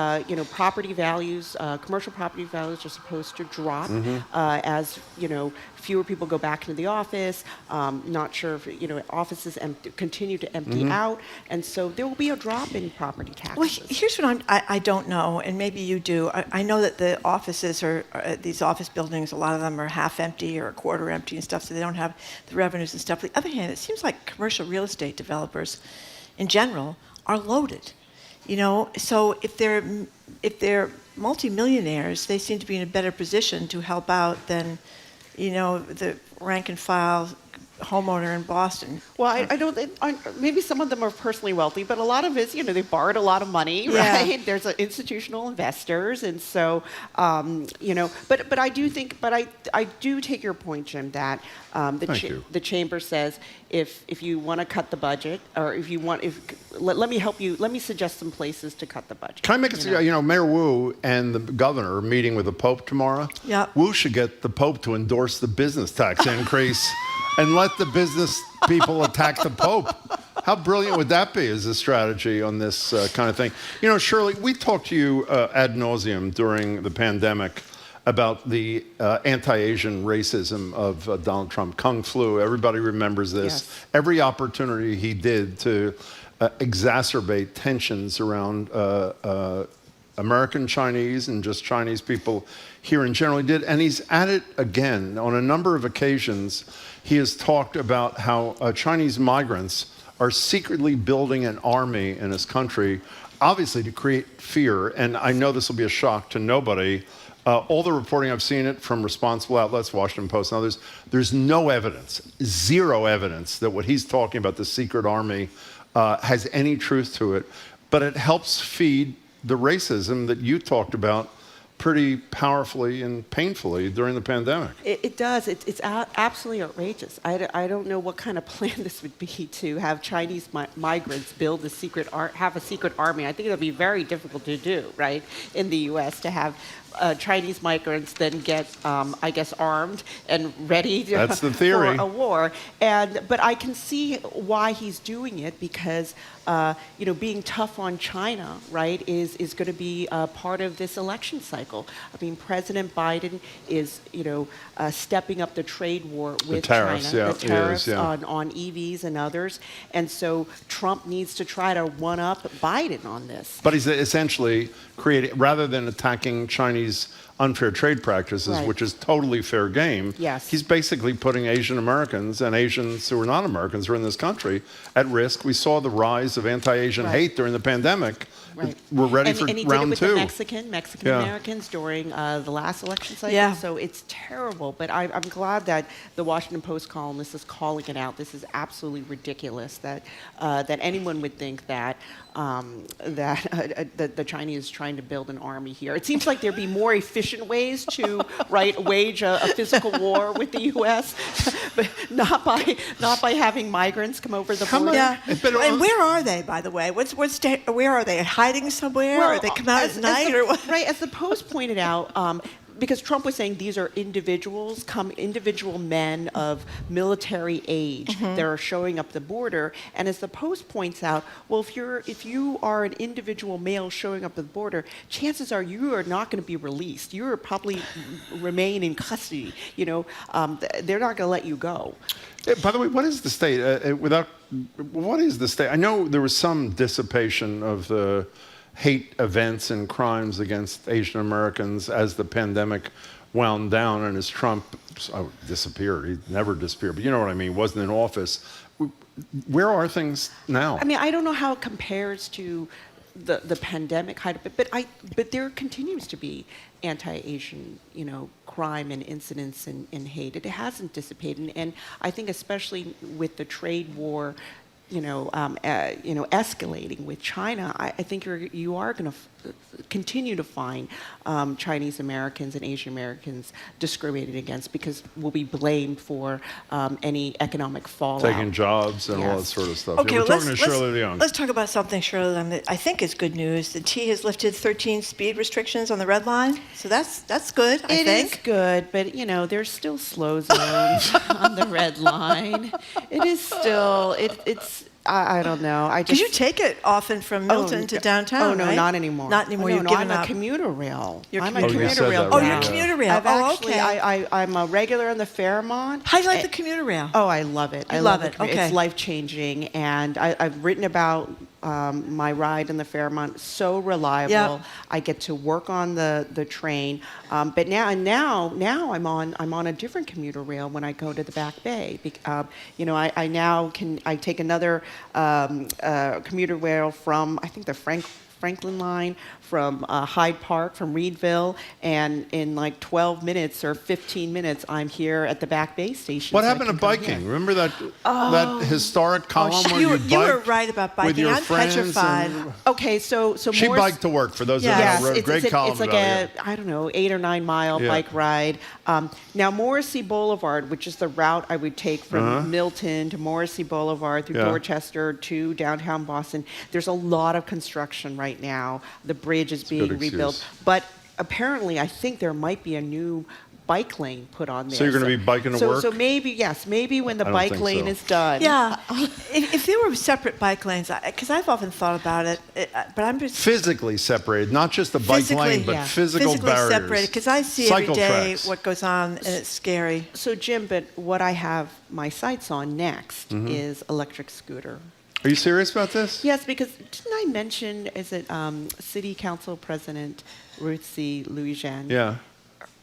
Speaker 18: property values, commercial property values are supposed to drop as fewer people go back into the office. Not sure if offices continue to empty out, and so there will be a drop in property taxes.
Speaker 2: Well, here's what I don't know, and maybe you do. I know that the offices are these office buildings. A lot of them are half empty or a quarter empty and stuff, so they don't have the revenues and stuff. On the other hand, it seems like commercial real estate developers, in general, are loaded. So if they're multimillionaires, they seem to be in a better position to help out than the rank and file homeowner in Boston.
Speaker 18: Well, I don't. Maybe some of them are personally wealthy, but a lot of it, they borrowed a lot of money, right? There's institutional investors, and so, But I do think. But I do take your point, Jim, that the chamber says if you want to cut the budget, or if you want, let me help you. Let me suggest some places to cut the budget.
Speaker 1: Can I make it? Mayor Wu and the governor are meeting with the Pope tomorrow.
Speaker 2: Yeah.
Speaker 1: Wu should get the Pope to endorse the business tax increase. And let the business people attack the Pope. How brilliant would that be as a strategy on this kind of thing? Shirley, we talked to you ad nauseum during the pandemic about the anti-Asian racism of Donald Trump. Kung flu, everybody remembers this.
Speaker 18: Yes.
Speaker 1: Every opportunity he did to exacerbate tensions around American Chinese and just Chinese people here in general, he did. And he's at it again. On a number of occasions, he has talked about how Chinese migrants are secretly building an army in his country, obviously to create fear. And I know this will be a shock to nobody. All the reporting I've seen it from responsible outlets, Washington Post and others, there's no evidence, zero evidence that what he's talking about, the secret army, has any truth to it. But it helps feed the racism that you talked about pretty powerfully and painfully during the pandemic.
Speaker 18: It does. It's absolutely outrageous. I don't know what kind of plan this would be to have Chinese migrants build have a secret army. I think it would be very difficult to do, right, in the U.S. to have Chinese migrants then get, armed and ready
Speaker 1: That's the theory.
Speaker 18: for a war. But I can see why he's doing it, because being tough on China, right, is going to be part of this election cycle. hypocritical. I mean, President Biden is, stepping up the trade war with
Speaker 1: tariffs,
Speaker 18: China, the tariffs
Speaker 1: yeah.
Speaker 18: on EVs and others. And so Trump needs to try to one-up Biden on this.
Speaker 1: But he's essentially creating, rather than attacking Chinese unfair trade practices,
Speaker 18: Right.
Speaker 1: which is totally fair game,
Speaker 18: Yes.
Speaker 1: he's basically putting Asian Americans and Asians who are not Americans who are in this country at risk. We saw the rise of anti-Asian
Speaker 18: Right.
Speaker 1: hate during the pandemic.
Speaker 18: Right.
Speaker 1: We're ready for
Speaker 18: and he
Speaker 1: round
Speaker 18: did it with
Speaker 1: two.
Speaker 18: the Mexican
Speaker 1: Yeah.
Speaker 18: Americans during the last election cycle.
Speaker 2: Yeah.
Speaker 18: So it's terrible. But I'm glad that the Washington Post columnist is calling it out. This is absolutely ridiculous that anyone would think that the Chinese is trying to build an army here. It seems like there'd be more efficient ways to wage a physical war with the U.S., but not by having migrants come over the border.
Speaker 2: Yeah. And where are they, by the way? Where are they? Hiding somewhere? Or they come out at night? Or what?
Speaker 18: Right, as the Post pointed out, because Trump was saying these are individual men of military age that are showing up the border. And as the Post points out, well, if you are an individual male showing up at the border, chances are you are not going to be released. You are probably remain in custody. They're not going to let you go.
Speaker 1: By the way, what is the state? What is the state? I know there was some dissipation of the hate events and crimes against Asian Americans as the pandemic wound down and as Trump disappeared. He never disappeared, but you know what I mean, wasn't in office. Where are things now?
Speaker 18: I mean, I don't know how it compares to the pandemic height of it, but there continues to be anti-Asian, crime and incidents and hate. It hasn't dissipated, and I think especially with the trade war, escalating with China, I think you are going to continue to find Chinese Americans and Asian Americans discriminated against because we'll be blamed for any economic fallout.
Speaker 1: Taking jobs and all that sort of stuff.
Speaker 2: Okay,
Speaker 1: We're talking to Shirley Leung.
Speaker 2: Let's talk about something, Shirley Leung, that I think is good news. The T has lifted 13 speed restrictions on the red line, so that's good, I think.
Speaker 18: It is good, but there's still slow zones on the red line. It is still it's. I don't know.
Speaker 2: Because you take it often from Milton to downtown,
Speaker 18: Oh, no,
Speaker 2: right?
Speaker 18: not anymore.
Speaker 2: Not anymore.
Speaker 18: No,
Speaker 2: You've
Speaker 18: no,
Speaker 2: given
Speaker 18: I'm
Speaker 2: up.
Speaker 18: a commuter rail.
Speaker 2: I'm
Speaker 18: a commuter rail.
Speaker 2: Oh, you're a commuter rail.
Speaker 18: I'm a regular on the Fairmont.
Speaker 2: How do you like the commuter rail?
Speaker 18: Oh, I love it.
Speaker 2: I love it. Okay.
Speaker 18: It's life-changing, and I've written about my ride in the Fairmont. So reliable.
Speaker 2: Yep.
Speaker 18: I get to work on the train, but now I'm on a different commuter rail when I go to the Back Bay. I now can take another commuter rail from I think the Franklin line from Hyde Park, from Reedville, and in like 12 minutes or 15 minutes, I'm here at the Back Bay station.
Speaker 1: What happened to biking? Remember that historic column where
Speaker 2: you were right about biking.
Speaker 1: with your
Speaker 2: I'm
Speaker 1: friends?
Speaker 2: petrified.
Speaker 18: Okay, so
Speaker 1: she biked to work. For those
Speaker 18: yes,
Speaker 1: who don't know, great column.
Speaker 18: It's like I don't know, 8 or 9 mile bike ride. Now Morrissey Boulevard, which is the route I would take from Milton to Morrissey Boulevard through Dorchester to downtown Boston. There's a lot of construction right now. The bridge is being rebuilt, but apparently I think there might be a new bike lane put on there.
Speaker 1: So you're going to be biking to work?
Speaker 18: So maybe when the bike lane is done.
Speaker 2: Yeah. If there were separate bike lanes, because I've often thought about it, but I'm just
Speaker 1: physically separated, not just the bike lane, but physical barriers.
Speaker 2: Separated, because I see
Speaker 1: Cycle
Speaker 2: every day
Speaker 1: tracks.
Speaker 2: what goes on, and it's scary.
Speaker 18: So Jim, but what I have my sights on next is electric scooter.
Speaker 1: Are you serious about this?
Speaker 18: Yes, because didn't I mention, is it City Council President Ruth C. Louijean?
Speaker 1: Yeah.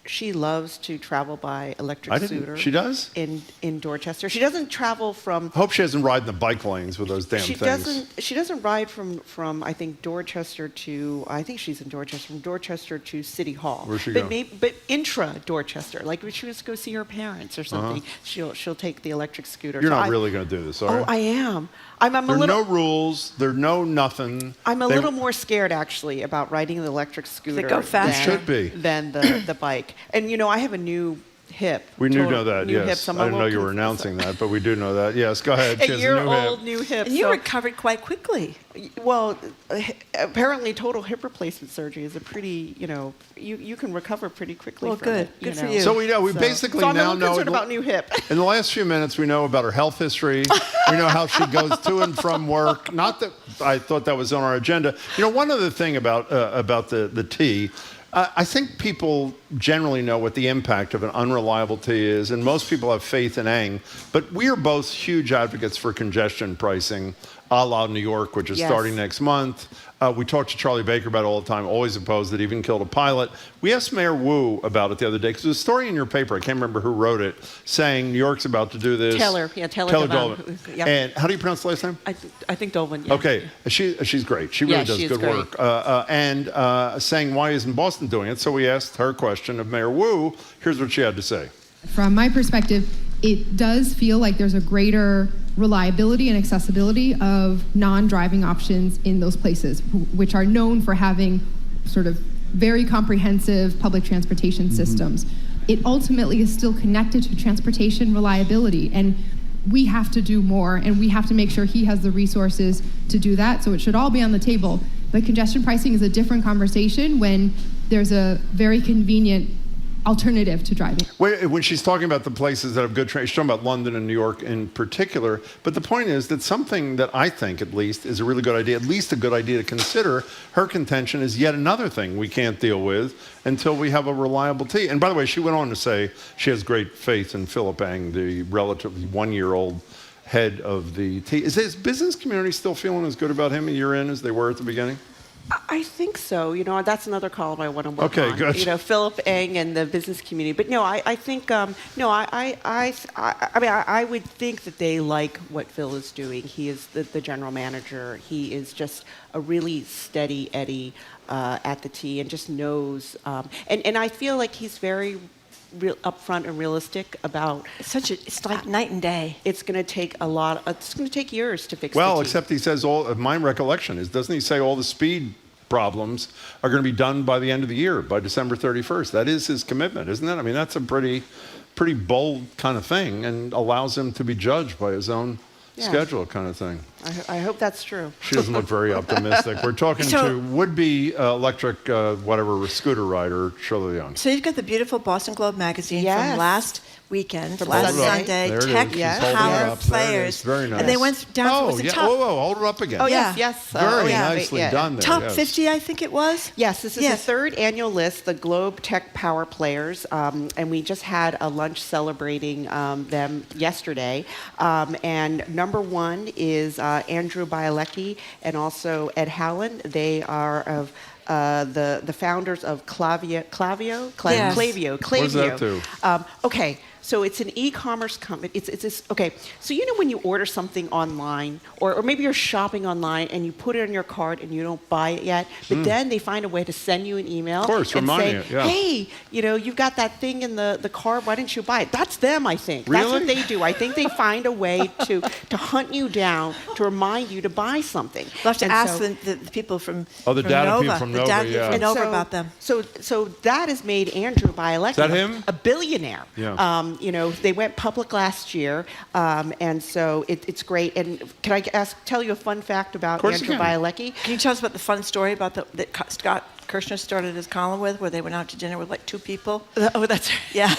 Speaker 18: She loves to travel by electric scooter.
Speaker 1: She does?
Speaker 18: In Dorchester. She doesn't travel from...
Speaker 1: I hope she doesn't ride in the bike lanes with those damn things.
Speaker 18: She doesn't ride from I think, Dorchester to... I think she's in Dorchester. From Dorchester to City Hall.
Speaker 1: Where's she go?
Speaker 18: But intra-Dorchester. Like if she was to go see her parents or something, she'll take the electric scooter.
Speaker 1: You're not really going to do this, are you?
Speaker 18: Oh, I am.
Speaker 1: There are no rules. There are no nothing.
Speaker 18: I'm a little more scared, actually, about riding the electric scooter
Speaker 2: go faster.
Speaker 1: You should be.
Speaker 18: Than the bike. And, I have a new hip.
Speaker 1: We do know that, yes.
Speaker 18: Hips.
Speaker 1: I didn't know you were announcing that, but we do know that. Yes, go ahead.
Speaker 18: A year-old new hip.
Speaker 2: And you recovered quite quickly.
Speaker 18: Well, apparently total hip replacement surgery is a pretty, you can recover pretty quickly from
Speaker 2: good.
Speaker 18: it.
Speaker 2: Good for you.
Speaker 1: So we basically
Speaker 18: I'm
Speaker 1: now
Speaker 18: a little concerned about new hip.
Speaker 1: In the last few minutes, we know about her health history. We know how she goes to and from work. Not that I thought that was on our agenda. One other thing about the T, I think people generally know what the impact of an unreliable T is, and most people have faith in Eng. But we are both huge advocates for congestion pricing, a la New York, which is starting next month. We talk to Charlie Baker about it all the time, always opposed it, even killed a pilot. We asked Mayor Wu about it the other day, because there's a story in your paper, I can't remember who wrote it, saying New York's about to do this.
Speaker 18: Taylor
Speaker 1: Dolvin.
Speaker 18: Yep.
Speaker 1: And how do you pronounce the last name?
Speaker 18: I think Dolvin, yeah.
Speaker 1: Okay, she's great. She really does good work. And saying, why isn't Boston doing it? So we asked her question of Mayor Wu. Here's what she had to say.
Speaker 20: From my perspective, it does feel like there's a greater reliability and accessibility of non-driving options in those places, which are known for having sort of very comprehensive public transportation systems. It ultimately is still connected to transportation reliability, and we have to do more, and we have to make sure he has the resources to do that, so it should all be on the table. But congestion pricing is a different conversation when there's a very convenient alternative to driving.
Speaker 1: When she's talking about the places that have good trains, she's talking about London and New York in particular. But the point is that something that I think, at least, is a really good idea, at least a good idea to consider, her contention is yet another thing we can't deal with until we have a reliable T. And by the way, she went on to say she has great faith in Philip Eng, the relatively one-year-old head of the T. Is this business community still feeling as good about him a year in as they were at the beginning?
Speaker 18: I think so. You know, that's another column I want to work on.
Speaker 1: Okay, good.
Speaker 18: You know, Philip Eng and the business community. But no, I think I mean, I would think that they like what Phil is doing. He is the general manager. He is just a really steady Eddie at the T, and just knows. And I feel like he's very upfront and realistic about.
Speaker 2: It's like night and day.
Speaker 18: It's going to take it's going to take years to fix.
Speaker 1: Well,
Speaker 18: the T.
Speaker 1: except he says my recollection is, doesn't he say all the speed problems are going to be done by the end of the year, by December 31st? That is his commitment, isn't it? I mean, that's a pretty bold kind of thing, and allows him to be judged by his own schedule kind of thing.
Speaker 18: I hope that's true.
Speaker 1: She doesn't look very optimistic. We're talking to would-be electric scooter rider Shirley Leung.
Speaker 2: So you've got the beautiful Boston Globe magazine from last weekend,
Speaker 18: From
Speaker 2: last
Speaker 18: Sunday.
Speaker 2: Sunday, Tech Power Players.
Speaker 1: Very nice.
Speaker 2: And they went down to the top.
Speaker 1: Hold it up again.
Speaker 18: Oh, yes.
Speaker 1: Very nicely done there.
Speaker 2: Top 50, I think it was.
Speaker 18: Yes, this is the third annual list, the Globe Tech Power Players, and we just had a lunch celebrating them yesterday. And number one is Andrew Bielecki and also Ed Howland. They are of the founders of Clavio.
Speaker 1: What does that do?
Speaker 18: Okay. So it's an e-commerce company. It's okay. So you know when you order something online, or maybe you're shopping online and you put it on your cart and you don't buy it yet, but then they find a way to send you an email and say, hey, you know, you've got that thing in the cart. Why didn't you buy it? That's them, I think.
Speaker 1: Really?
Speaker 18: That's what they do. I think they find a way to hunt you down, to remind you to buy something.
Speaker 2: We'll have to ask the people from
Speaker 1: the data
Speaker 2: Nova,
Speaker 1: people from Nova,
Speaker 2: and Nova about them.
Speaker 18: So that has made Andrew Bielecki
Speaker 1: Is that him?
Speaker 18: a billionaire.
Speaker 1: Yeah.
Speaker 18: You know, they went public last year, and so it's great. And can I tell you a fun fact about Andrew Bielecki?
Speaker 2: Can you tell us about the fun story about that Scott Kirshner started his column with, where they went out to dinner with like 2 people?
Speaker 18: Oh, that's
Speaker 2: yeah.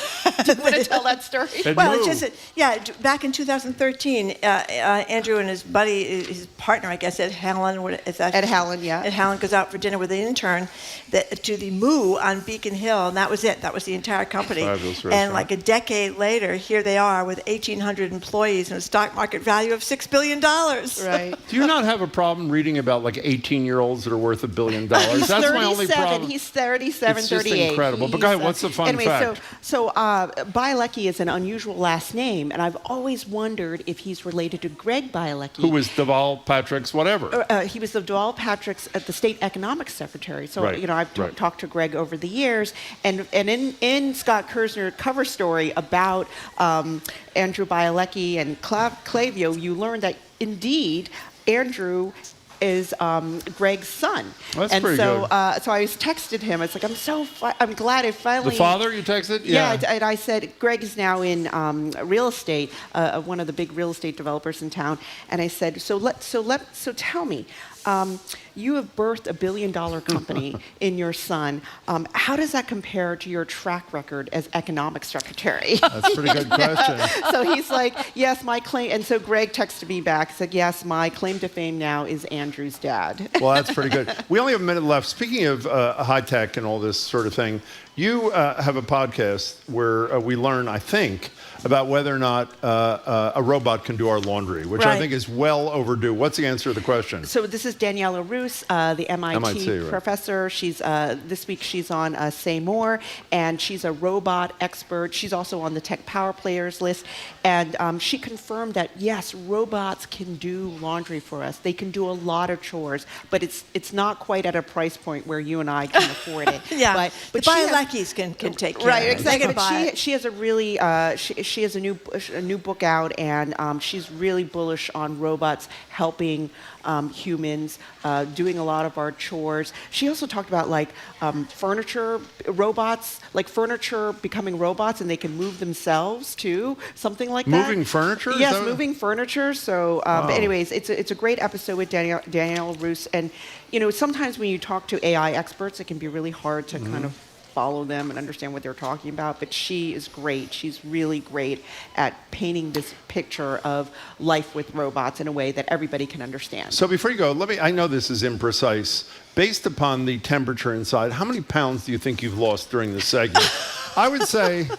Speaker 18: Do you want to tell that story?
Speaker 2: Well, it's just back in 2013, Andrew and his buddy, his partner, I guess, Ed Howland.
Speaker 18: Ed Howland, yeah.
Speaker 2: Ed Howland goes out for dinner with an intern to the Moo on Beacon Hill, and that was it. That was the entire company. And like a decade later, here they are with 1,800 employees and a stock market value of $6 billion.
Speaker 18: Right.
Speaker 1: Do you not have a problem reading about like 18-year-olds that are worth $1 billion? That's my only problem.
Speaker 18: He's 37,
Speaker 1: it's
Speaker 18: 38.
Speaker 1: Just incredible. But go ahead, what's the fun fact?
Speaker 18: So Bielecki is an unusual last name, and I've always wondered if he's related to Greg Bielecki.
Speaker 1: Who was Deval Patrick's whatever.
Speaker 18: He was the Deval Patrick's at the State Economic Secretary. So, you know, I've talked to Greg over the years, and in Scott Kirshner's cover story about Andrew Bielecki and Clavio, you learn that indeed Andrew is Greg's son.
Speaker 1: Well, that's
Speaker 18: and
Speaker 1: pretty
Speaker 18: so,
Speaker 1: good.
Speaker 18: so I texted him. It's like, I'm glad I finally.
Speaker 1: The father you texted?
Speaker 18: Yeah. And I said, Greg is now in real estate, one of the big real estate developers in town. And I said, so tell me, you have birthed a billion-dollar company in your son. How does that compare to your track record as economic secretary?
Speaker 1: That's a pretty good question.
Speaker 18: So he's like, yes, my claim. And so Greg texted me back, said, yes, my claim to fame now is Andrew's dad.
Speaker 1: Well, that's pretty good. We only have a minute left. Speaking of high tech and all this sort of thing, you have a podcast where we learn, I think, about whether or not a robot can do our laundry, which I think is well overdue. What's the answer to the question?
Speaker 18: So this is Daniela Roos, the MIT professor. She's this week she's on Say More, and she's a robot expert. She's also on the Tech Power Players list, and she confirmed that yes, robots can do laundry for us. They can do a lot of chores, but it's not quite at a price point where you and I can afford it.
Speaker 2: Yeah,
Speaker 18: but
Speaker 2: the Bioleckies can take care of it.
Speaker 18: Right, exactly. But she has a really she has a new book out, and she's really bullish on robots helping humans, doing a lot of our chores. She also talked about like furniture robots, like furniture becoming robots, and they can move themselves too, something like that.
Speaker 1: Moving furniture?
Speaker 18: Yes, moving furniture. So, but anyways, it's a great episode with Danielle Roos, and you know sometimes when you talk to AI experts, it can be really hard to kind of follow them and understand what they're talking about, but she is great. She's really great at painting this picture of life with robots in a way that everybody can understand.
Speaker 1: So before you go, I know this is imprecise. Based upon the temperature inside, how many pounds do you think you've lost during this segment? I would say,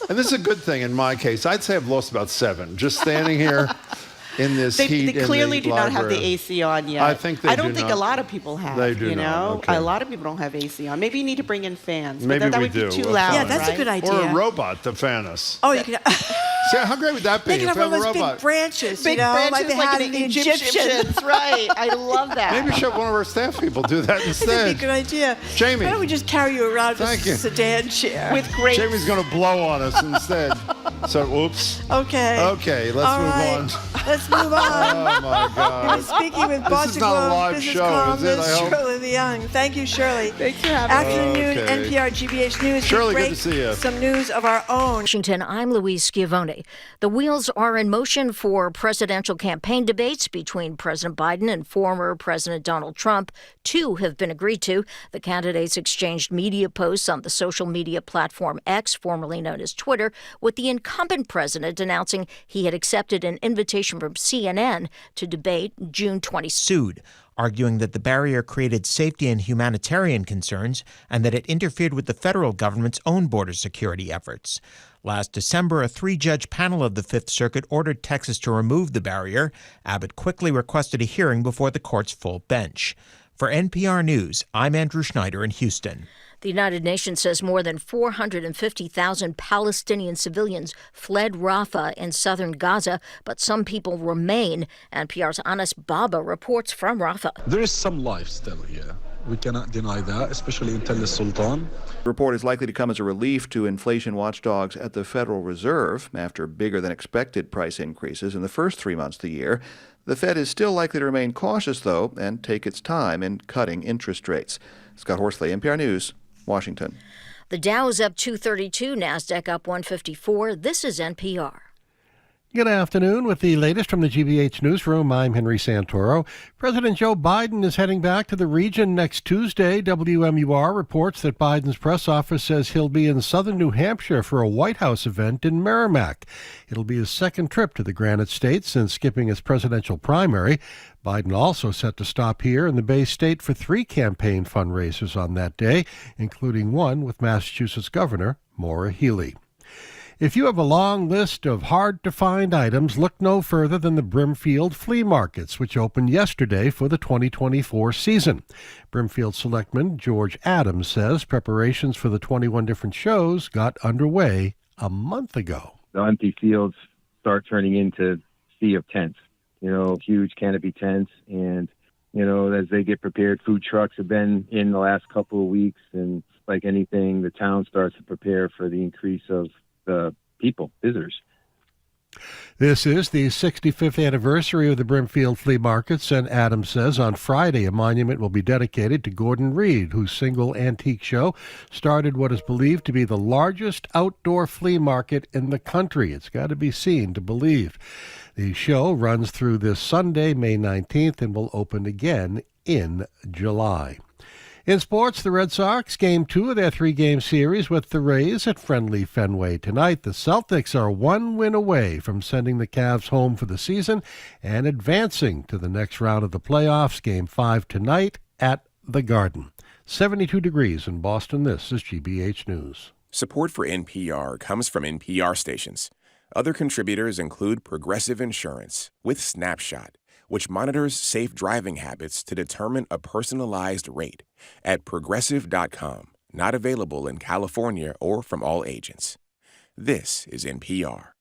Speaker 1: and this is a good thing in my case, I'd say I've lost about 7, just standing here in this heat.
Speaker 18: They clearly
Speaker 1: in the
Speaker 18: do not have the
Speaker 1: library.
Speaker 18: AC on yet.
Speaker 1: I think they
Speaker 18: I don't
Speaker 1: do
Speaker 18: think
Speaker 1: not.
Speaker 18: a lot of people have.
Speaker 1: They do
Speaker 18: you know,
Speaker 1: not. Okay.
Speaker 18: a lot of people don't have AC on. Maybe you need to bring in fans.
Speaker 1: Maybe
Speaker 18: but that
Speaker 1: we
Speaker 18: would
Speaker 1: do.
Speaker 18: be too loud.
Speaker 2: Yeah, that's a good idea.
Speaker 1: Or a robot to fan us.
Speaker 2: Oh, you can.
Speaker 1: See, how great would that be
Speaker 2: They can
Speaker 1: if
Speaker 2: have
Speaker 1: we
Speaker 2: one
Speaker 1: have
Speaker 2: of
Speaker 1: a
Speaker 2: those
Speaker 1: robot?
Speaker 2: big branches,
Speaker 18: Big
Speaker 2: you know,
Speaker 18: branches
Speaker 2: like they
Speaker 18: like
Speaker 2: had
Speaker 18: in
Speaker 2: the
Speaker 18: the
Speaker 2: Egyptians.
Speaker 18: Egyptians, right? I love that.
Speaker 1: Maybe we should have one of our staff people do that instead.
Speaker 2: That'd be a good idea.
Speaker 1: Jamie.
Speaker 2: Why don't we just carry you around in
Speaker 1: Thank
Speaker 2: a
Speaker 1: you.
Speaker 2: sedan chair?
Speaker 18: With great.
Speaker 1: Jamie's going to blow on us instead. So, oops.
Speaker 2: Okay.
Speaker 1: Okay, let's
Speaker 2: All
Speaker 1: move
Speaker 2: right.
Speaker 1: on.
Speaker 2: Let's move on.
Speaker 1: Oh, my God.
Speaker 2: We've been speaking with
Speaker 1: This
Speaker 2: Boston
Speaker 1: is not a
Speaker 2: Globe
Speaker 1: live
Speaker 2: business
Speaker 1: show, is it? I
Speaker 2: columnist
Speaker 1: hope.
Speaker 2: Shirley Leung. Thank you, Shirley.
Speaker 18: Thanks for having
Speaker 2: me. Afternoon,
Speaker 1: Okay.
Speaker 2: NPR GBH News.
Speaker 1: Shirley,
Speaker 2: We
Speaker 1: good
Speaker 2: break
Speaker 1: to see you.
Speaker 2: Some news of our own.
Speaker 21: Washington, I'm Louise Schiavone. The wheels are in motion for presidential campaign debates between President Biden and former President Donald Trump. 2 have been agreed to. The candidates exchanged media posts on the social media platform X, formerly known as Twitter, with the incumbent president announcing he had accepted an invitation from CNN to debate June 20.
Speaker 22: Sued, arguing that the barrier created safety and humanitarian concerns and that it interfered with the federal government's own border security efforts. Last December, a 3-judge panel of the Fifth Circuit ordered Texas to remove the barrier. Abbott quickly requested a hearing before the court's full bench. For NPR News, I'm Andrew Schneider in Houston.
Speaker 21: The United Nations says more than 450,000 Palestinian civilians fled Rafah in southern Gaza, but some people remain. NPR's Anas Baba reports from Rafah.
Speaker 23: There is some life still here. We cannot deny that, especially in Tel Sultan.
Speaker 24: The report is likely to come as a relief to inflation watchdogs at the Federal Reserve after bigger than expected price increases in the first 3 months of the year. The Fed is still likely to remain cautious, though, and take its time in cutting interest rates. Scott Horsley, NPR News, Washington.
Speaker 21: The Dow is up 232, NASDAQ up 154. This is NPR.
Speaker 25: Good afternoon. With the latest from the GBH Newsroom, I'm Henry Santoro. President Joe Biden is heading back to the region next Tuesday. WMUR reports that Biden's press office says he'll be in southern New Hampshire for a White House event in Merrimack. It'll be his second trip to the Granite State since skipping his presidential primary. Biden also set to stop here in the Bay State for 3 campaign fundraisers on that day, including one with Massachusetts Governor Maura Healey. If you have a long list of hard-to-find items, look no further than the Brimfield flea markets, which opened yesterday for the 2024 season. Brimfield Selectman George Adams says preparations for the 21 different shows got underway a month ago.
Speaker 26: The empty fields start turning into sea of tents, huge canopy tents. And, as they get prepared, food trucks have been in the last couple of weeks. And like anything, the town starts to prepare for the increase of the people, visitors.
Speaker 25: This is the 65th anniversary of the Brimfield flea markets, and Adams says on Friday a monument will be dedicated to Gordon Reed, whose single antique show started what is believed to be the largest outdoor flea market in the country. It's got to be seen to believe. The show runs through this Sunday, May 19th, and will open again in July. In sports, the Red Sox Game 2 of their 3-game series with the Rays at friendly Fenway tonight. The Celtics are 1 win away from sending the Cavs home for the season and advancing to the next round of the playoffs. Game 5 tonight at the Garden. 72 degrees in Boston. This is GBH News.
Speaker 5: Support for NPR comes from NPR stations. Other contributors include Progressive Insurance with Snapshot, which monitors safe driving habits to determine a personalized rate at Progressive.com. Not available in California or from all agents. This is NPR.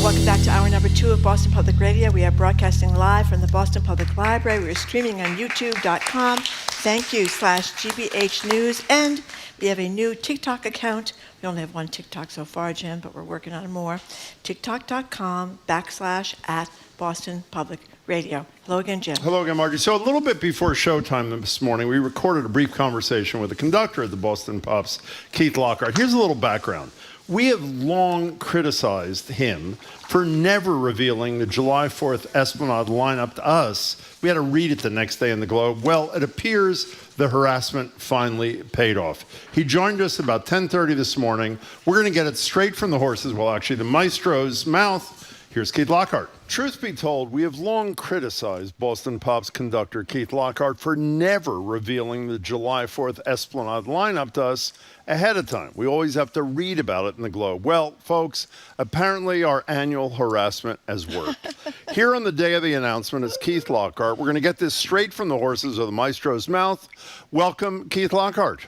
Speaker 2: Welcome back to hour number 2 of Boston Public Radio. We are broadcasting live from the Boston Public Library. We are streaming on youtube.com. Thank you /GBH News. And we have a new TikTok account. We only have one TikTok so far, Jim, but we're working on more. TikTok.com /@Boston Public Radio. Hello again, Jim.
Speaker 1: Hello again, Margie. So a little bit before showtime this morning, we recorded a brief conversation with the conductor at the Boston Pops, Keith Lockhart. Here's a little background. We have long criticized him for never revealing the July 4th Esplanade lineup to us. We had to read it the next day in the Globe. Well, it appears the harassment finally paid off. He joined us about 10:30 this morning. We're going to get it straight from the horse's, well, actually, the maestro's mouth. Here's Keith Lockhart. Truth be told, we have long criticized Boston Pops conductor Keith Lockhart for never revealing the July 4th Esplanade lineup to us ahead of time. We always have to read about it in the Globe. Well, folks, apparently our annual harassment has worked. Here on the day of the announcement is Keith Lockhart. We're going to get this straight from the horse's or the maestro's mouth. Welcome, Keith Lockhart.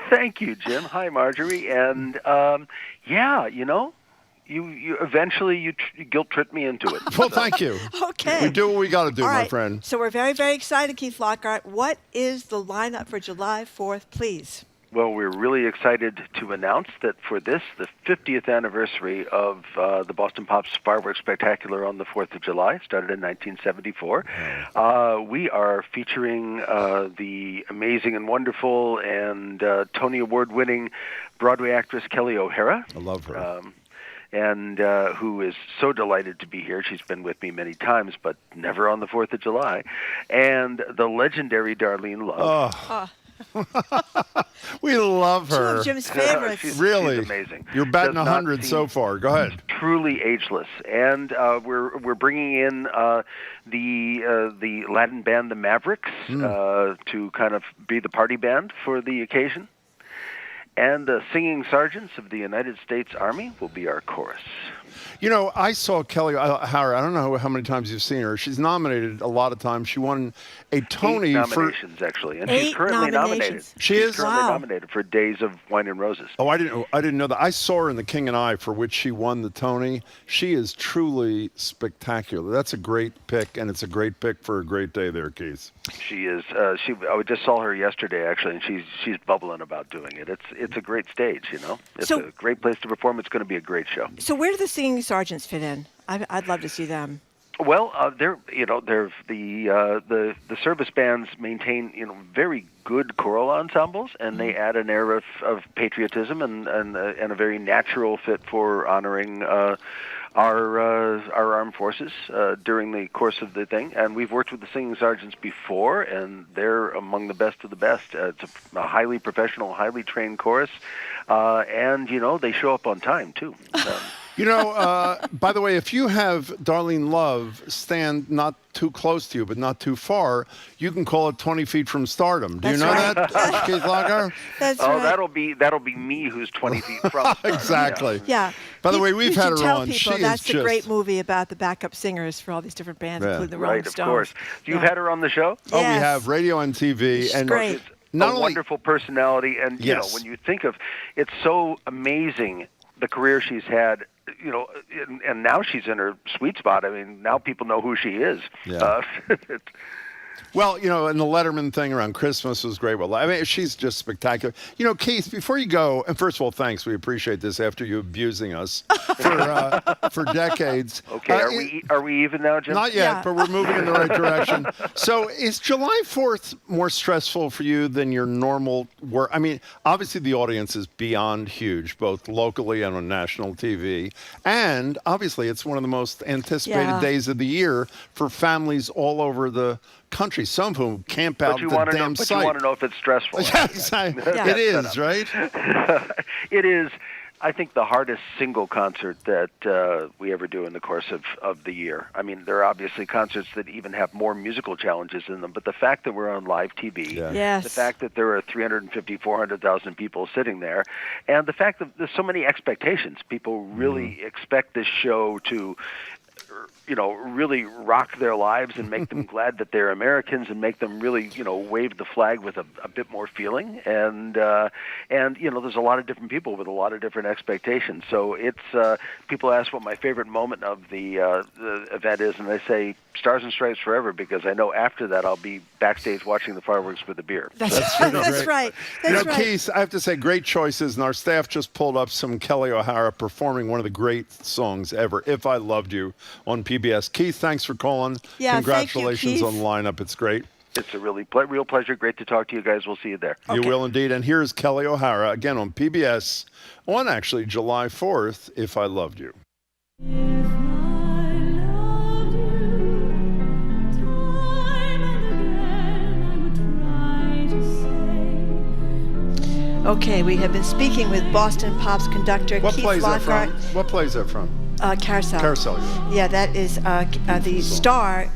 Speaker 6: Thank you, Jim. Hi, Marjorie. And, yeah, you know, you eventually guilt tripped me into it.
Speaker 1: Well, thank you.
Speaker 2: Okay.
Speaker 1: We do what we got to do,
Speaker 2: All
Speaker 1: my
Speaker 2: right.
Speaker 1: friend.
Speaker 2: So we're very, very excited, Keith Lockhart. What is the lineup for July 4th, please?
Speaker 6: Well, we're really excited to announce that for this, the 50th anniversary of the Boston Pops Fireworks Spectacular on the 4th of July, started in 1974, we are featuring the amazing and wonderful and Tony Award-winning Broadway actress Kelly O'Hara.
Speaker 1: I love her.
Speaker 6: And who is so delighted to be here. She's been with me many times, but never on the 4th of July. And the legendary Darlene Love.
Speaker 1: Oh. We love her.
Speaker 2: Two of Jim's favorites.
Speaker 6: She's amazing.
Speaker 1: You're batting 100 so far. Go ahead.
Speaker 6: Truly ageless, and we're bringing in the Latin band the Mavericks to kind of be the party band for the occasion, and the Singing Sergeants of the United States Army will be our chorus.
Speaker 1: You know, I saw Kelly O'Hara. I don't know how many times you've seen her. She's nominated a lot of times. She won a Tony
Speaker 6: 8 nominations, actually, and she's
Speaker 2: 8
Speaker 6: currently nominated.
Speaker 2: nominations.
Speaker 6: She's currently nominated for Days of Wine and Roses.
Speaker 1: Oh, I didn't know that. I saw her in The King and I, for which she won the Tony. She is truly spectacular. That's a great pick, and it's a great pick for a great day there, Keith.
Speaker 6: She is. I just saw her yesterday, actually, and she's bubbling about doing it. It's a great stage, you know. It's a great place to perform. It's going to be a great show.
Speaker 2: So where do the Singing Sergeants fit in? I'd love to see them.
Speaker 6: Well, they're the service bands maintain very good choral ensembles, and they add an air of patriotism and a very natural fit for honoring our armed forces during the course of the thing. And we've worked with the Singing Sergeants before, and they're among the best of the best. It's a highly professional, highly trained chorus, and they show up on time too.
Speaker 1: By the way, if you have Darlene Love stand not too close to you, but not too far, you can call it 20 feet from stardom. Do you know that, Keith Lockhart?
Speaker 2: That's right.
Speaker 6: That'll be me who's 20 feet from stardom.
Speaker 1: Exactly.
Speaker 2: Yeah.
Speaker 1: By the way, we've had her
Speaker 2: tell
Speaker 1: on.
Speaker 2: People, that's the great movie about the backup singers for all these different bands, including the Rolling Stones.
Speaker 6: Right, of course. You've had her on the show?
Speaker 1: Oh, we have radio and TV.
Speaker 2: She's
Speaker 1: and
Speaker 2: great.
Speaker 6: Not a wonderful personality, and when you think of, it's so amazing the career she's had. And now she's in her sweet spot. I mean, now people know who she is.
Speaker 1: Yeah. Well, and the Letterman thing around Christmas was great. Well, I mean, she's just spectacular. Keith, before you go, and first of all, thanks. We appreciate this after you abusing us for decades.
Speaker 6: Okay, are we even now, Jim?
Speaker 1: Not yet, but we're moving in the right direction. So is July 4th more stressful for you than your normal work? I mean, obviously the audience is beyond huge, both locally and on national TV. And obviously it's one of the most anticipated days of the year for families all over the country, some of whom camp out the damn site.
Speaker 6: But you want to know if it's stressful.
Speaker 1: Yes, it is, right?
Speaker 6: It is. I think the hardest single concert that we ever do in the course of the year. I mean, there are obviously concerts that even have more musical challenges in them, but the fact that we're on live TV, the fact that there are 350, 400,000 people sitting there, and the fact that there's so many expectations. People really expect this show to really rock their lives and make them glad that they're Americans and make them really, wave the flag with a bit more feeling. And there's a lot of different people with a lot of different expectations. So it's people ask what my favorite moment of the event is, and I say Stars and Stripes Forever, because I know after that I'll be backstage watching the fireworks with a beer.
Speaker 1: That's right. Keith, I have to say, great choices, and our staff just pulled up some Kelly O'Hara performing one of the great songs ever, If I Loved You, on PBS. Keith, thanks for calling.
Speaker 2: Yeah,
Speaker 1: congratulations
Speaker 2: thank you,
Speaker 1: on the lineup. It's great.
Speaker 6: It's a real pleasure. Great to talk to you guys. We'll see you there.
Speaker 1: You will indeed. And here's Kelly O'Hara, again on PBS, on actually July 4th, If I Loved You.
Speaker 2: Okay, we have been speaking with Boston Pop's conductor,
Speaker 1: What
Speaker 2: Keith
Speaker 1: plays that
Speaker 2: Lockhart.
Speaker 1: from? What plays that from?
Speaker 2: Carousel.
Speaker 1: Carousel,
Speaker 2: yeah. That is the star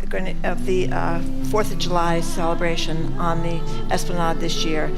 Speaker 2: of the 4th of July celebration on the Esplanade this year.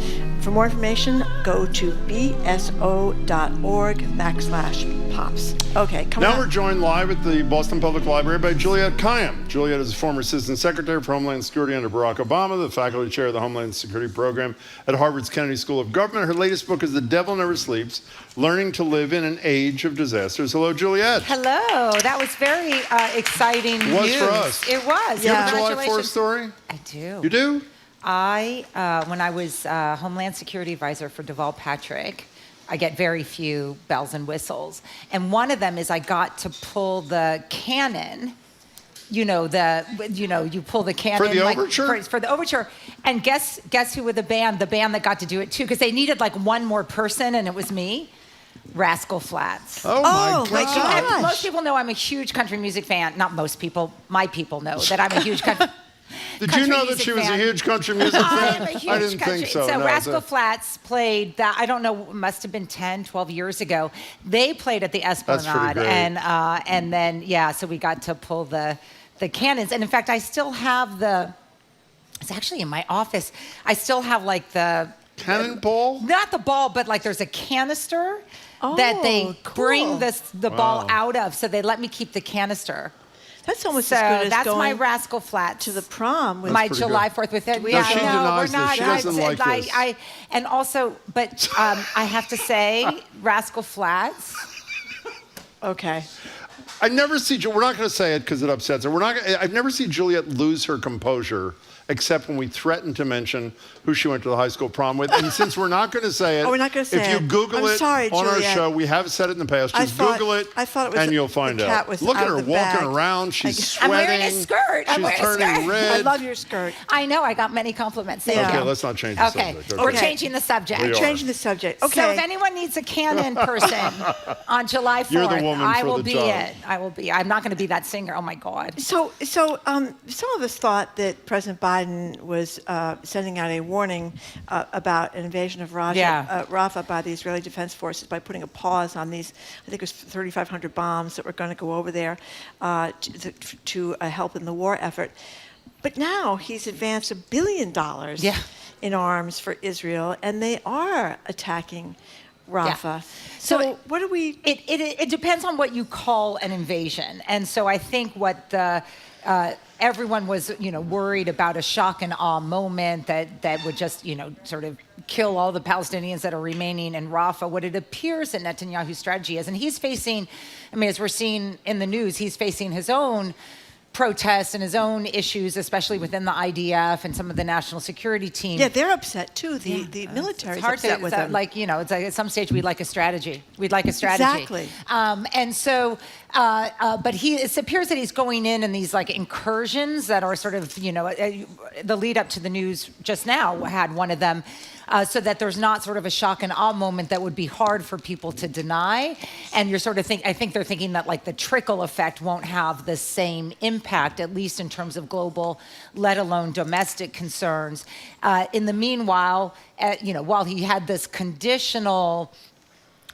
Speaker 2: For more information, go to bso.org/pops. Okay, come on.
Speaker 1: Now we're joined live at the Boston Public Library by Juliette Kayyem. Juliette is a former Assistant Secretary for Homeland Security under Barack Obama, the faculty chair of the Homeland Security Program at Harvard's Kennedy School of Government. Her latest book is The Devil Never Sleeps, Learning to Live in an Age of Disasters. Hello, Juliette.
Speaker 3: Hello. That was very exciting news.
Speaker 1: It was for us.
Speaker 3: It was.
Speaker 1: You have a July 4th story?
Speaker 3: I do.
Speaker 1: You do?
Speaker 3: When I was Homeland Security Advisor for Deval Patrick, I get very few bells and whistles. And one of them is I got to pull the cannon. You pull the cannon.
Speaker 1: For the overture?
Speaker 3: For the overture. And guess who were the band that got to do it too? Because they needed like one more person, and it was me. Rascal Flatts.
Speaker 1: Oh my gosh.
Speaker 3: Most people know I'm a huge country music fan. Not most people. My people know that I'm a huge country.
Speaker 1: Did you know that she was a huge country music fan? I didn't think so.
Speaker 3: So
Speaker 1: no,
Speaker 3: Rascal Flatts played that, I don't know, it must have been 10, 12 years ago. They played at the Esplanade. And then, so we got to pull the cannons. And in fact, I still have it's actually in my office. I still have like the...
Speaker 1: Cannonball?
Speaker 3: Not the ball, but like there's a canister that they bring the ball out of. So they let me keep the canister.
Speaker 2: That's almost as good as
Speaker 3: that's
Speaker 2: going
Speaker 3: my Rascal Flatts
Speaker 2: to the prom.
Speaker 3: With my July 4th with it.
Speaker 1: No, she denies this. She doesn't like this.
Speaker 3: And also, but I have to say, Rascal Flatts.
Speaker 2: Okay.
Speaker 1: I never see. We're not going to say it because it upsets her. I've never seen Juliette lose her composure, except when we threaten to mention who she went to the high school prom with. And since we're not going to say it,
Speaker 2: we're not going to say
Speaker 1: if you Google it on our show, we have said it in the past. Just Google it, and you'll find out. Look at her walking around. She's sweating.
Speaker 3: I'm wearing a skirt.
Speaker 1: She's turning red.
Speaker 2: I love your skirt.
Speaker 3: I know. I got many compliments.
Speaker 1: Okay, let's not change the subject.
Speaker 3: We're changing the subject.
Speaker 2: We're changing the subject. Okay.
Speaker 3: So if anyone needs a canon person on July 4th,
Speaker 1: you're the woman
Speaker 3: I
Speaker 1: for
Speaker 3: will
Speaker 1: the
Speaker 3: be
Speaker 1: job.
Speaker 3: it. I will be. I'm not going to be that singer. Oh my God.
Speaker 2: So some of us thought that President Biden was sending out a warning about an invasion of Rafah by the Israeli Defense Forces by putting a pause on these, I think it was 3,500 bombs that were going to go over there to help in the war effort. But now he's advanced $1 billion in arms for Israel, and they are attacking Rafah.
Speaker 3: Yeah.
Speaker 2: So what do we...
Speaker 3: It depends on what you call an invasion. And so I think what the... everyone was, worried about a shock and awe moment that would just, sort of kill all the Palestinians that are remaining in Rafah. What it appears that Netanyahu's strategy is, and he's facing, as we're seeing in the news, he's facing his own protests and his own issues, especially within the IDF and some of the national security team.
Speaker 2: Yeah, they're upset too. The military is upset with them.
Speaker 3: Like, it's like at some stage we'd like a strategy. We'd like a strategy.
Speaker 2: Exactly.
Speaker 3: And so, but it appears that he's going in these like incursions that are sort of, the lead up to the news just now had one of them. So that there's not sort of a shock and awe moment that would be hard for people to deny. And you're sort of I think they're thinking that like the trickle effect won't have the same impact, at least in terms of global, let alone domestic concerns. In the meanwhile, while he had this conditional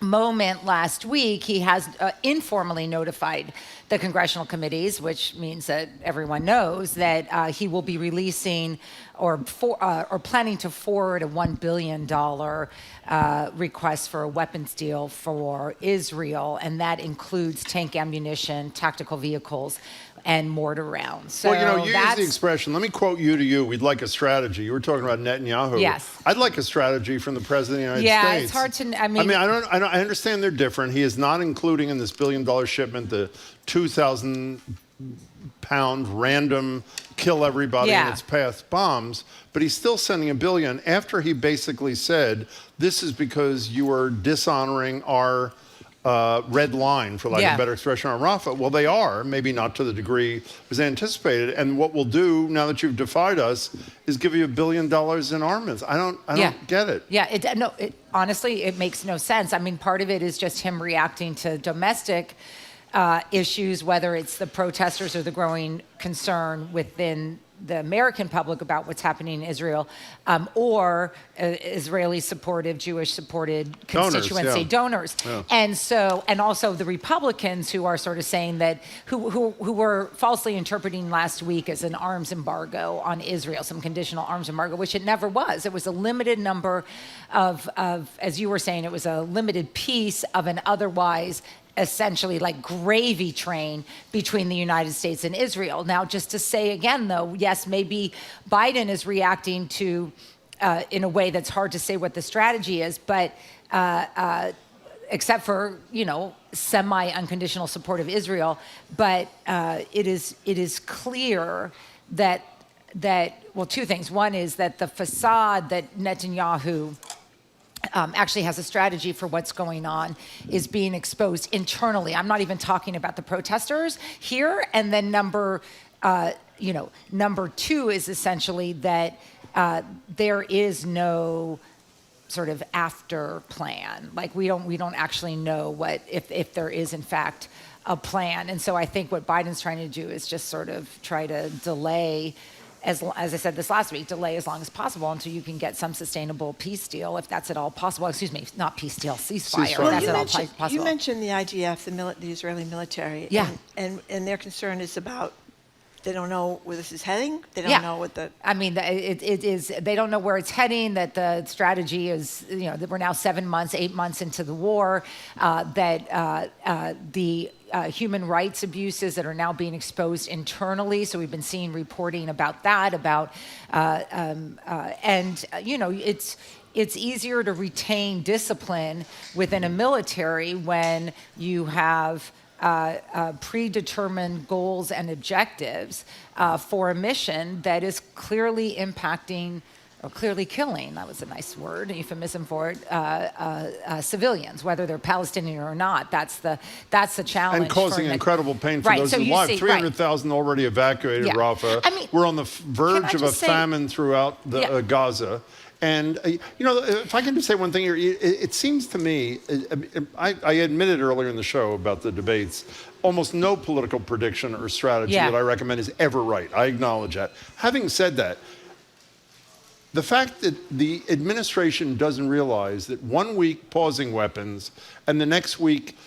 Speaker 3: moment last week, he has informally notified the congressional committees, which means that everyone knows that he will be releasing or planning to forward a $1 billion request for a weapons deal for Israel, and that includes tank ammunition, tactical vehicles, and mortar rounds. So
Speaker 1: well, you use the expression, let me quote you to you, we'd like a strategy. You were talking about Netanyahu.
Speaker 3: Yes.
Speaker 1: I'd like a strategy from the President of the United States.
Speaker 3: Yeah, it's hard to,
Speaker 1: I understand they're different. He is not including in this $1 billion shipment the 2,000 pound random kill everybody in its path bombs, but he's still sending $1 billion after he basically said, this is because you are dishonoring our red line, for lack of a better expression, on Rafah. Well, they are, maybe not to the degree was anticipated. And what we'll do now that you've defied us is give you $1 billion in armaments. I don't get it.
Speaker 3: Yeah, honestly, it makes no sense. I mean, part of it is just him reacting to domestic issues, whether it's the protesters or the growing concern within the American public about what's happening in Israel, or Israeli-supported, Jewish-supported constituency donors.
Speaker 1: Yeah.
Speaker 3: And also the Republicans who are sort of saying that, who were falsely interpreting last week as an arms embargo on Israel, some conditional arms embargo, which it never was. It was a limited number of as you were saying, it was a limited piece of an otherwise essentially like gravy train between the United States and Israel. Now, just to say again, though, yes, maybe Biden is reacting to, in a way that's hard to say what the strategy is, but except for, semi-unconditional support of Israel, but it is clear that, well, two things. One is that the facade that Netanyahu actually has a strategy for what's going on is being exposed internally. I'm not even talking about the protesters here. And then number two is essentially that there is no sort of after plan. Like we don't actually know what if there is in fact a plan. And so I think what Biden's trying to do is just sort of try to delay, as I said this last week, delay as long as possible until you can get some sustainable peace deal, if that's at all possible. Excuse me, not peace deal, ceasefire.
Speaker 2: Well,
Speaker 3: if that's at all possible.
Speaker 2: You mentioned the IDF, the Israeli military.
Speaker 3: Yeah.
Speaker 2: And their concern is about, they don't know where this is heading. They don't know what the...
Speaker 3: I mean, it is, they don't know where it's heading, that the strategy is, that we're now 8 months into the war, that the human rights abuses that are now being exposed internally. So we've been seeing reporting about that, it's easier to retain discipline within a military when you have predetermined goals and objectives for a mission that is clearly impacting or clearly killing, that was a nice word, euphemism for it, civilians, whether they're Palestinian or not. That's the challenge.
Speaker 1: And causing incredible pain for those alive. 300,000 already evacuated Rafah.
Speaker 3: I mean,
Speaker 1: we're on the verge of a famine throughout Gaza. And, if I can just say one thing here, it seems to me, I admitted earlier in the show about the debates, almost no political prediction or strategy that I recommend is ever right. I acknowledge that. Having said that, the fact that the administration doesn't realize that 1 week pausing weapons and the next week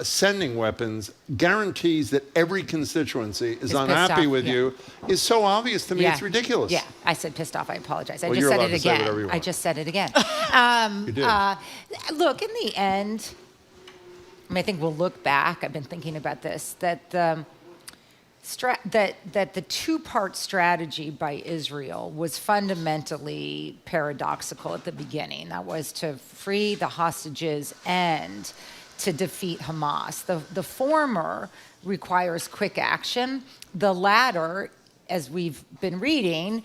Speaker 1: sending weapons guarantees that every constituency is unhappy with you is so obvious to me, it's ridiculous.
Speaker 3: Yeah, I said pissed off, I apologize. I
Speaker 1: Well,
Speaker 3: just
Speaker 1: you're
Speaker 3: said
Speaker 1: allowed
Speaker 3: it
Speaker 1: to say
Speaker 3: again.
Speaker 1: whatever you want.
Speaker 3: I just said it again.
Speaker 1: You did.
Speaker 3: Look, in the end, I think we'll look back. I've been thinking about this, that that the two-part strategy by Israel was fundamentally paradoxical at the beginning. That was to free the hostages and to defeat Hamas. The former requires quick action. The latter, as we've been reading,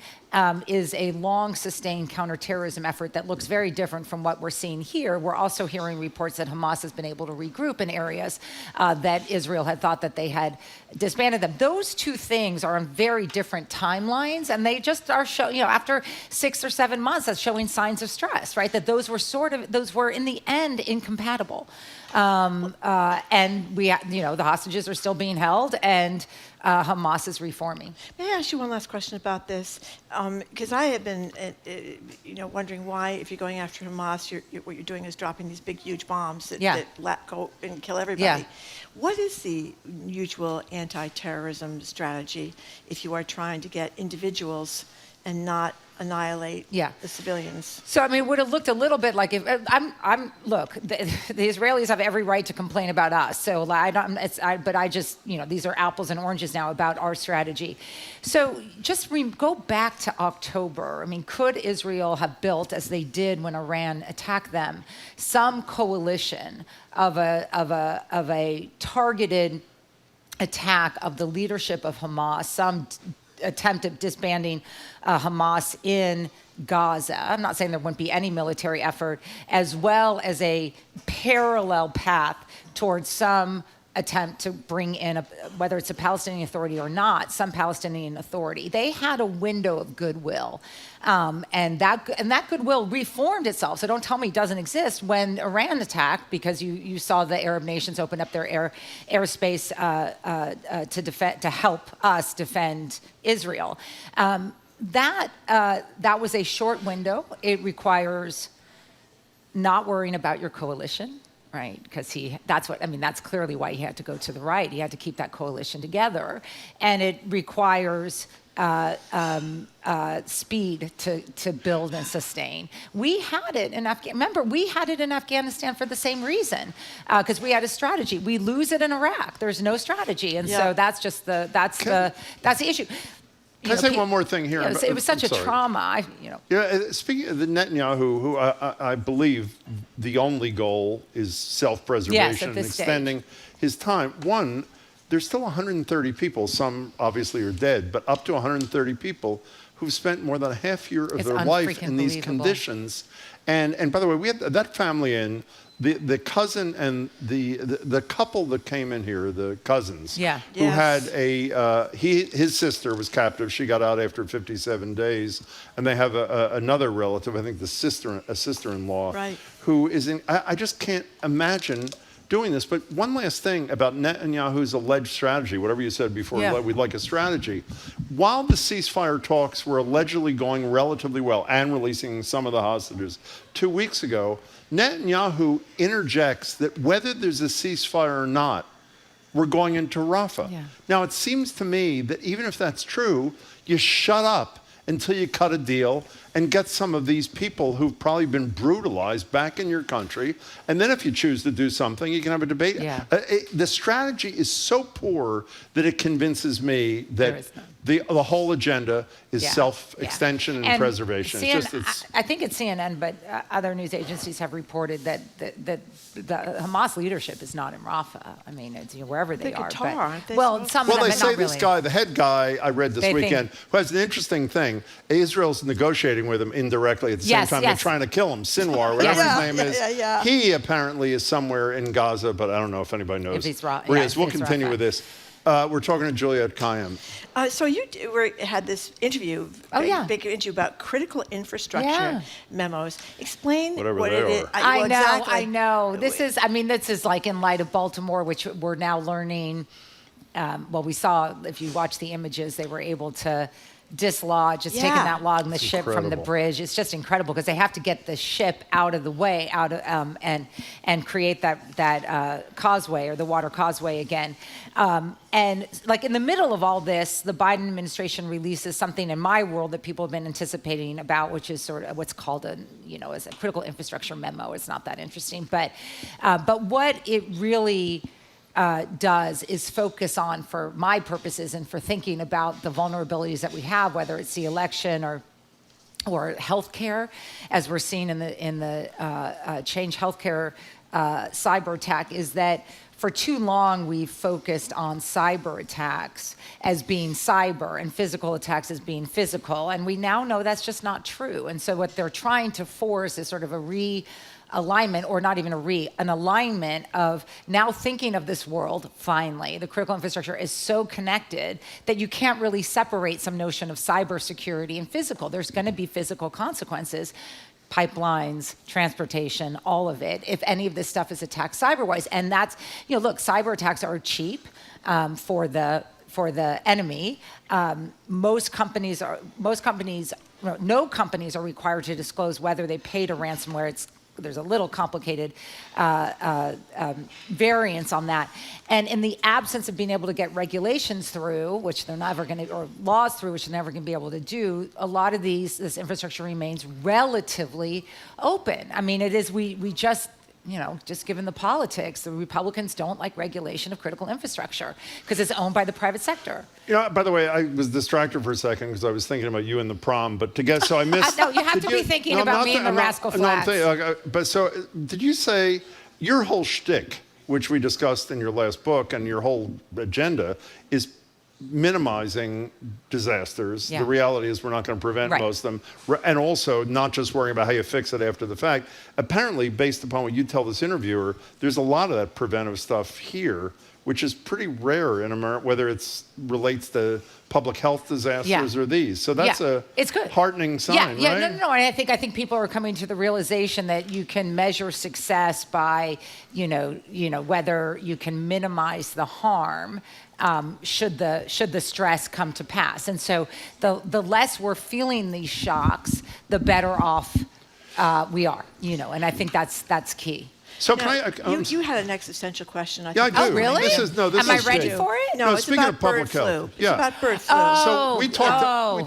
Speaker 3: is a long sustained counterterrorism effort that looks very different from what we're seeing here. We're also hearing reports that Hamas has been able to regroup in areas that Israel had thought that they had disbanded them. Those two things are on very different timelines, and they just are after 6 or 7 months, that's showing signs of stress, right? That those were in the end incompatible. And the hostages are still being held, and Hamas is reforming.
Speaker 2: May I ask you one last question about this? Because I have been, wondering why, if you're going after Hamas, what you're doing is dropping these big, huge bombs that go and kill everybody.
Speaker 3: Yeah.
Speaker 2: What is the usual anti-terrorism strategy if you are trying to get individuals and not annihilate the civilians?
Speaker 3: So, I mean, it would have looked a little bit like if look, the Israelis have every right to complain about us. So these are apples and oranges now about our strategy. So just go back to October. I mean, could Israel have built, as they did when Iran attacked them, some coalition of a targeted attack of the leadership of Hamas, some attempt at disbanding Hamas in Gaza? I'm not saying there wouldn't be any military effort, as well as a parallel path towards some attempt to bring in, whether it's a Palestinian Authority or not, some Palestinian Authority. They had a window of goodwill, and that goodwill reformed itself. So don't tell me it doesn't exist when Iran attacked, because you saw the Arab nations open up their airspace to help us defend Israel. That was a short window. It requires not worrying about your coalition. Right, because that's clearly why he had to go to the right. He had to keep that coalition together, and it requires speed to build and sustain. We had it in Afghanistan for the same reason, because we had a strategy. We lose it in Iraq. There's no strategy, and so that's the issue.
Speaker 1: Can I say one more thing here?
Speaker 3: It was such a trauma.
Speaker 1: Speaking of the Netanyahu, who I believe the only goal is self-preservation and extending his time. One, there's still 130 people. Some obviously are dead, but up to 130 people who've spent more than a half year of their life in these conditions. And by the way, we had that family in. The cousin and the couple that came in here, the cousins, who had his sister was captive. She got out after 57 days, and they have another relative, I think a sister-in-law, who is in. I just can't imagine doing this. But one last thing about Netanyahu's alleged strategy, whatever you said before, we'd like a strategy. While the ceasefire talks were allegedly going relatively well and releasing some of the hostages 2 weeks ago, Netanyahu interjects that whether there's a ceasefire or not, we're going into Rafah. Now, it seems to me that even if that's true, you shut up until you cut a deal and get some of these people who've probably been brutalized back in your country. And then if you choose to do something, you can have a debate. The strategy is so poor that it convinces me that the whole agenda is self-extension and preservation.
Speaker 3: I think it's CNN, but other news agencies have reported that the Hamas leadership is not in Rafah. I mean, it's wherever they are. Well,
Speaker 1: they say this guy, the head guy, I read this weekend, who has an interesting thing. Israel's negotiating with him indirectly at the same time. They're trying to kill him. Sinwar, whatever his name is. He apparently is somewhere in Gaza, but I don't know if anybody knows where he is. We'll continue with this. We're talking to Juliette Kayyem.
Speaker 2: So you had this interview, big interview about critical infrastructure memos. Explain what it is.
Speaker 3: I know. This is like in light of Baltimore, which we're now learning. We saw, if you watch the images, they were able to dislodge. It's taking that log and the ship from the bridge. It's just incredible because they have to get the ship out of the way, and create that causeway or the water causeway again. And like in the middle of all this, the Biden administration releases something in my world that people have been anticipating about, which is sort of what's called as a critical infrastructure memo. It's not that interesting, but what it really does is focus on, for my purposes and for thinking about the vulnerabilities that we have, whether it's the election or healthcare, as we're seeing in the Change Healthcare cyber attack is that for too long we've focused on cyber attacks as being cyber and physical attacks as being physical, and we now know that's just not true. And so what they're trying to force is sort of a realignment, or not even an alignment of now thinking of this world, finally, the critical infrastructure is so connected that you can't really separate some notion of cybersecurity and physical. There's going to be physical consequences. Pipelines, transportation, all of it, if any of this stuff is attacked cyber-wise. And that's, look, cyber attacks are cheap for the enemy. No companies are required to disclose whether they paid a ransomware. There's a little complicated variance on that. And in the absence of being able to get regulations through, which they're never going to, or laws through, which they're never going to be able to do, a lot of this infrastructure remains relatively open. I mean, it is, we just, just given the politics, the Republicans don't like regulation of critical infrastructure because it's owned by the private sector.
Speaker 1: By the way, I was distracted for a second because I was thinking about you and the prom, but so I missed.
Speaker 3: No, you have to be thinking about me and the Rascal Flatts.
Speaker 1: But so, did you say your whole shtick, which we discussed in your last book, and your whole agenda is minimizing disasters?
Speaker 3: Yeah.
Speaker 1: The reality is we're not going to prevent most of them. And also not just worrying about how you fix it after the fact. Apparently, based upon what you tell this interviewer, there's a lot of that preventive stuff here, which is pretty rare in America, whether it relates to public health disasters or these. So that's
Speaker 3: it's good.
Speaker 1: Heartening sign, right?
Speaker 3: No. And I think people are coming to the realization that you can measure success by, whether you can minimize the harm should the stress come to pass. And so the less we're feeling these shocks, the better off we are, and I think that's key.
Speaker 1: So
Speaker 2: you had an existential question. I
Speaker 1: do.
Speaker 3: Oh, really? Am I ready
Speaker 1: Jay.
Speaker 3: for it?
Speaker 2: No, it's
Speaker 1: speaking
Speaker 2: about
Speaker 1: of public
Speaker 2: bird flu.
Speaker 1: health.
Speaker 2: It's about bird flu.
Speaker 1: So we talked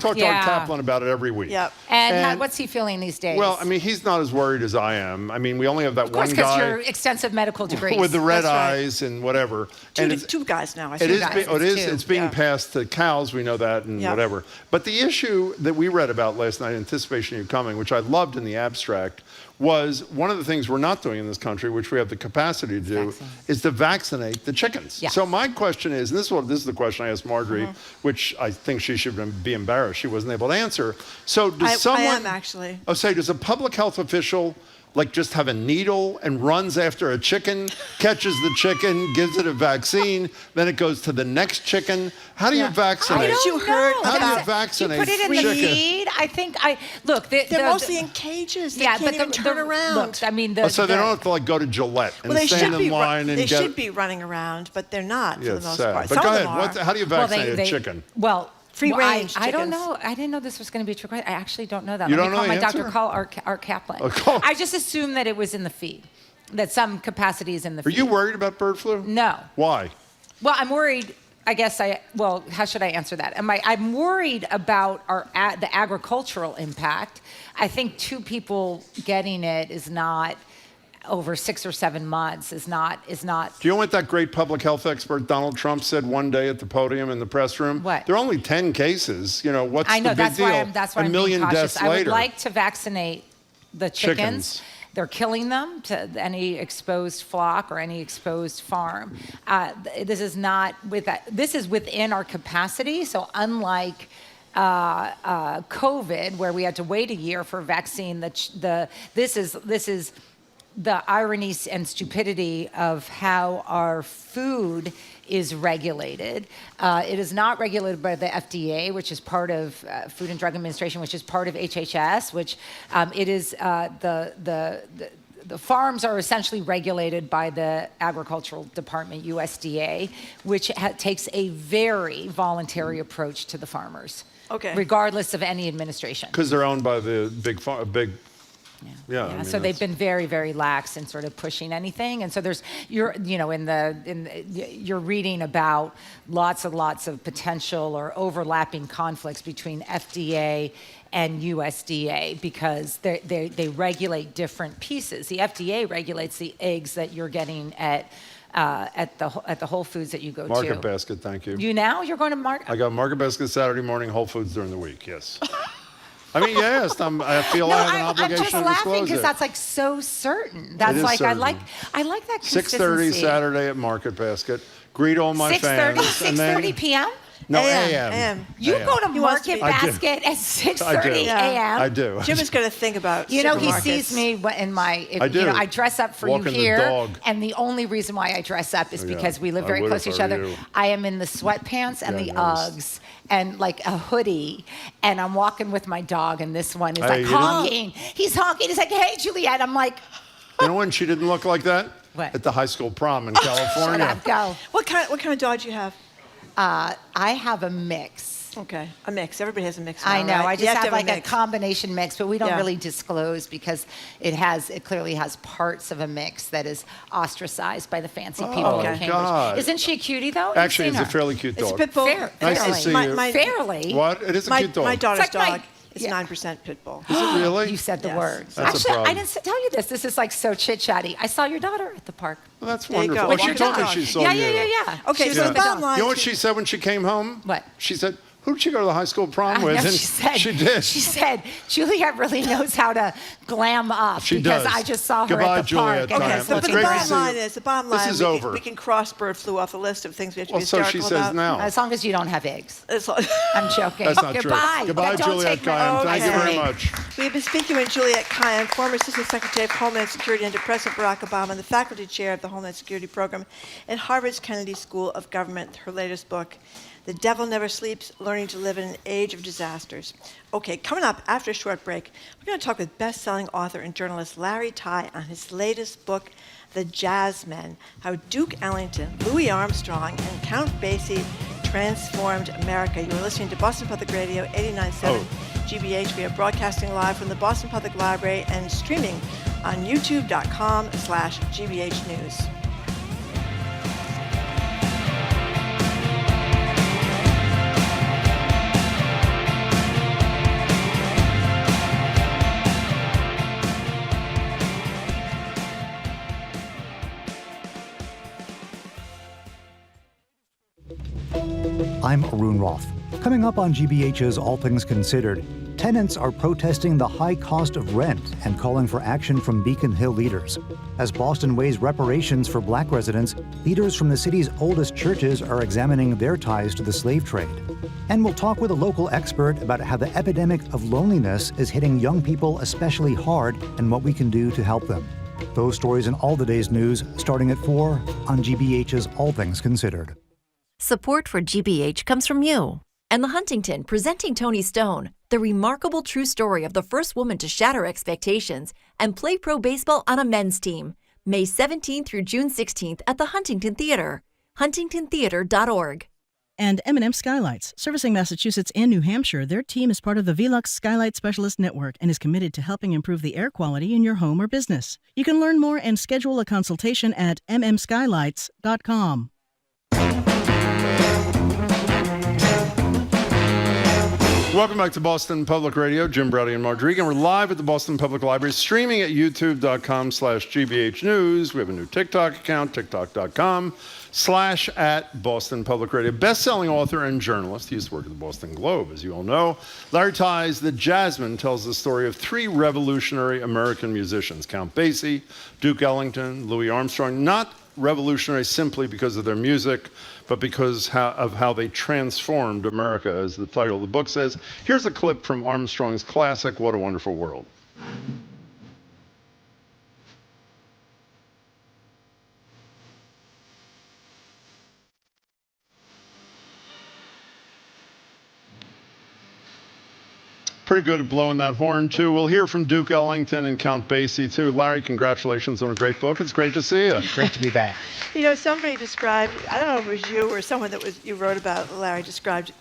Speaker 1: to Art Kaplan about it every week.
Speaker 2: Yep.
Speaker 3: And what's he feeling these days?
Speaker 1: Well, I mean, he's not as worried as I am. I mean, we only have that one guy.
Speaker 3: Of course, because your extensive medical degrees.
Speaker 1: With the red eyes and whatever.
Speaker 2: Two guys now.
Speaker 1: It's being passed to cows. We know that and whatever. But the issue that we read about last night, in anticipation of you coming, which I loved in the abstract, was one of the things we're not doing in this country, which we have the capacity to do, is to vaccinate the chickens.
Speaker 3: Yes.
Speaker 1: So my question is, and this is the question I asked Marjorie, which I think she should be embarrassed she wasn't able to answer. So does someone...
Speaker 2: I am, actually.
Speaker 1: Oh, say, does a public health official just have a needle and runs after a chicken, catches the chicken, gives it a vaccine, then it goes to the next chicken? How do you vaccinate?
Speaker 2: Haven't you heard?
Speaker 1: How do you vaccinate?
Speaker 3: You put it in the feed. I think look.
Speaker 2: They're mostly in cages. They can't even turn around.
Speaker 3: Look, I mean,
Speaker 1: so they don't have to go to Gillette and stand in line and
Speaker 2: they should be running around, but they're not for the most part.
Speaker 1: But go ahead. How do you vaccinate a chicken?
Speaker 3: Well.
Speaker 2: Free range.
Speaker 3: I don't know. I didn't know this was going to be a trick. I actually don't know that.
Speaker 1: You
Speaker 3: Let
Speaker 1: don't
Speaker 3: me call
Speaker 1: know
Speaker 3: my
Speaker 1: the answer?
Speaker 3: doctor. Art Kaplan. I just assumed that it was in the feed, that some capacity is in the feed.
Speaker 1: Are you worried about bird flu?
Speaker 3: No.
Speaker 1: Why?
Speaker 3: Well, I'm worried. I guess how should I answer that? I'm worried about the agricultural impact. I think 2 people getting it is not over 6 or 7 months is not.
Speaker 1: Do you know what that great public health expert Donald Trump said one day at the podium in the press room?
Speaker 3: What?
Speaker 1: There are only 10 cases. What's
Speaker 3: I know,
Speaker 1: the big deal?
Speaker 3: That's why
Speaker 1: a
Speaker 3: I'm
Speaker 1: million
Speaker 3: being cautious.
Speaker 1: deaths later.
Speaker 3: I would like to vaccinate the chickens. They're killing them to any exposed flock or any exposed farm. This is not this is within our capacity. So unlike COVID, where we had to wait a year for a vaccine, this is the irony and stupidity of how our food is regulated. It is not regulated by the FDA, which is part of Food and Drug Administration, which is part of HHS, which it is the farms are essentially regulated by the Agricultural Department, USDA, which takes a very voluntary approach to the farmers, regardless of any administration.
Speaker 1: Because they're owned by the big
Speaker 3: Yeah. I mean, so they've been very, very lax in sort of pushing anything, and so you're reading about lots and lots of potential or overlapping conflicts between FDA and USDA because they regulate different pieces. The FDA regulates the eggs that you're getting at the Whole Foods that you go to.
Speaker 1: Market Basket, thank you.
Speaker 3: You're going to Market?
Speaker 1: I got Market Basket Saturday morning, Whole Foods during the week. Yes. I mean, yes, I feel
Speaker 3: No,
Speaker 1: I have an
Speaker 3: I'm
Speaker 1: obligation
Speaker 3: just
Speaker 1: to
Speaker 3: laughing
Speaker 1: disclose
Speaker 3: because
Speaker 1: it.
Speaker 3: that's like so certain. That's
Speaker 1: is
Speaker 3: like
Speaker 1: certain.
Speaker 3: I like that
Speaker 1: 6:30
Speaker 3: consistency.
Speaker 1: Saturday at Market Basket. Greet all my
Speaker 3: 6:30,
Speaker 1: fans. and then-
Speaker 3: 6:30 p.m.
Speaker 1: No,
Speaker 2: AM.
Speaker 1: AM.
Speaker 3: You
Speaker 1: AM.
Speaker 3: go to
Speaker 2: He wants to
Speaker 3: Market
Speaker 2: be-
Speaker 1: I do.
Speaker 3: Basket at 6:30
Speaker 2: Yeah.
Speaker 3: a.m.
Speaker 1: I do.
Speaker 2: Jim is going to think about
Speaker 3: You know, he
Speaker 2: supermarkets.
Speaker 3: sees me in my.
Speaker 1: I do.
Speaker 3: You know, I dress up for
Speaker 1: Walking
Speaker 3: you
Speaker 1: the
Speaker 3: here,
Speaker 1: dog.
Speaker 3: and the only reason why I dress up is
Speaker 1: Yeah,
Speaker 3: because we live
Speaker 1: I
Speaker 3: very
Speaker 1: would
Speaker 3: close to
Speaker 1: if
Speaker 3: each
Speaker 1: I were
Speaker 3: other.
Speaker 1: you.
Speaker 3: I am in the sweatpants and
Speaker 1: Yeah,
Speaker 3: the
Speaker 1: I noticed.
Speaker 3: Uggs and like a hoodie, and I'm walking with my dog, and this one is
Speaker 1: Hey,
Speaker 3: like
Speaker 1: you didn't-
Speaker 3: honking. He's honking. He's like, "Hey, Juliette." I'm like,
Speaker 1: You know when she didn't look like that?
Speaker 3: What?
Speaker 1: At the high school prom in
Speaker 3: "Shut
Speaker 1: California.
Speaker 3: up, go."
Speaker 2: What kind of dog do you have?
Speaker 3: I have a mix.
Speaker 2: Okay, a mix. Everybody has a mix.
Speaker 3: I
Speaker 2: now,
Speaker 3: know.
Speaker 2: right?
Speaker 3: I
Speaker 2: You
Speaker 3: just have
Speaker 2: to
Speaker 3: like a
Speaker 2: mix.
Speaker 3: combination mix, but we don't
Speaker 2: Yeah.
Speaker 3: really disclose because it clearly has parts of a mix that is ostracized by the fancy people
Speaker 1: Oh,
Speaker 3: in Cambridge.
Speaker 1: God.
Speaker 3: Isn't she a cutie though? You've
Speaker 1: Actually,
Speaker 3: seen
Speaker 1: it's a
Speaker 3: her.
Speaker 1: fairly cute
Speaker 2: It's a
Speaker 1: dog.
Speaker 2: pit bull.
Speaker 1: Nice to
Speaker 3: Fairly.
Speaker 1: see
Speaker 2: My-
Speaker 1: you.
Speaker 2: my-
Speaker 3: Fairly.
Speaker 1: What? It is a cute dog.
Speaker 2: My daughter's
Speaker 3: It's like my-
Speaker 2: dog is 9% pit bull.
Speaker 1: Is it really?
Speaker 3: You said the
Speaker 2: Yes.
Speaker 3: words.
Speaker 1: That's a
Speaker 3: Actually, I
Speaker 1: problem.
Speaker 3: didn't tell you this. This is like so chit-chatty. I saw your daughter at the park.
Speaker 1: Well, that's
Speaker 2: There you
Speaker 1: wonderful.
Speaker 2: go.
Speaker 1: Oh,
Speaker 2: What's
Speaker 1: she
Speaker 2: your
Speaker 1: told me
Speaker 2: dog?
Speaker 1: she saw
Speaker 3: Yeah,
Speaker 1: you.
Speaker 3: yeah.
Speaker 2: Okay,
Speaker 3: She was
Speaker 2: so
Speaker 3: with
Speaker 2: the
Speaker 3: the
Speaker 2: bottom
Speaker 3: dog.
Speaker 2: line.
Speaker 1: You know what she said when she came home?
Speaker 3: What?
Speaker 1: She said, "Who did she go to the high school prom
Speaker 3: I
Speaker 1: with?"
Speaker 3: know,
Speaker 1: And
Speaker 3: she
Speaker 1: did.
Speaker 3: said, Juliette really knows how to glam up
Speaker 1: She
Speaker 3: because
Speaker 1: does.
Speaker 3: I just saw her
Speaker 1: Goodbye,
Speaker 3: at the park.
Speaker 1: Juliette
Speaker 3: and
Speaker 1: Kayyem.
Speaker 3: it's
Speaker 2: So,
Speaker 1: It's
Speaker 2: but
Speaker 1: great
Speaker 2: the
Speaker 1: to
Speaker 2: bottom
Speaker 1: see
Speaker 2: line
Speaker 1: you.
Speaker 2: is,
Speaker 1: This is over.
Speaker 2: We can cross bird flu off the list of things we have to
Speaker 1: Well,
Speaker 2: be
Speaker 1: so
Speaker 2: hysterical
Speaker 1: she says
Speaker 2: about.
Speaker 1: now.
Speaker 3: As long as you don't have eggs.
Speaker 2: It's all-
Speaker 3: I'm joking.
Speaker 1: That's not
Speaker 3: Goodbye.
Speaker 1: true. Goodbye,
Speaker 3: Don't
Speaker 1: Juliette
Speaker 3: take my-
Speaker 1: Kayyem. Thank you
Speaker 2: Okay.
Speaker 1: very much.
Speaker 2: We have been speaking with Juliette Kayyem, former Assistant Secretary of Homeland Security under President Barack Obama and the faculty chair of the Homeland Security Program at Harvard's Kennedy School of Government. Her latest book, The Devil Never Sleeps, Learning to Live in an Age of Disasters. Okay, coming up after a short break, we're going to talk with best-selling author and journalist Larry Tye on his latest book, The Jazzmen, How Duke Ellington, Louis Armstrong, and Count Basie Transformed America. You are listening to Boston Public Radio 89.7 GBH. We are broadcasting live from the Boston Public Library and streaming on youtube.com/GBH News.
Speaker 4: I'm Arun Roth. Coming up on GBH's All Things Considered, tenants are protesting the high cost of rent and calling for action from Beacon Hill leaders. As Boston weighs reparations for black residents, leaders from the city's oldest churches are examining their ties to the slave trade. And we'll talk with a local expert about how the epidemic of loneliness is hitting young people especially hard and what we can do to help them. Those stories and all the day's news starting at 4 on GBH's All Things Considered.
Speaker 7: Support for GBH comes from you and the Huntington, presenting Tony Stone, the remarkable true story of the first woman to shatter expectations and play pro baseball on a men's team. May 17th through June 16th at the Huntington Theater, huntingtontheater.org.
Speaker 11: And M&M Skylights, servicing Massachusetts and New Hampshire. Their team is part of the Velux Skylight Specialist Network and is committed to helping improve the air quality in your home or business. You can learn more and schedule a consultation at mmskylights.com.
Speaker 1: Welcome back to Boston Public Radio. Jim Browdy and Mark Regan. We're live at the Boston Public Library, streaming at youtube.com/GBH News. We have a new TikTok account, tiktok.com/@Boston Public Radio. Best-selling author and journalist. He used to work at the Boston Globe, as you all know. Larry Tye's The Jazzmen tells the story of three revolutionary American musicians, Count Basie, Duke Ellington, Louis Armstrong. Not revolutionary simply because of their music, but because of how they transformed America, as the title of the book says. Here's a clip from Armstrong's classic, What a Wonderful World. Pretty good at blowing that horn, too. We'll hear from Duke Ellington and Count Basie, too. Larry, congratulations on a great book. It's great to see you.
Speaker 8: Great to be back.
Speaker 2: You know, somebody described, I don't know if it was you or someone that you wrote about, Larry, described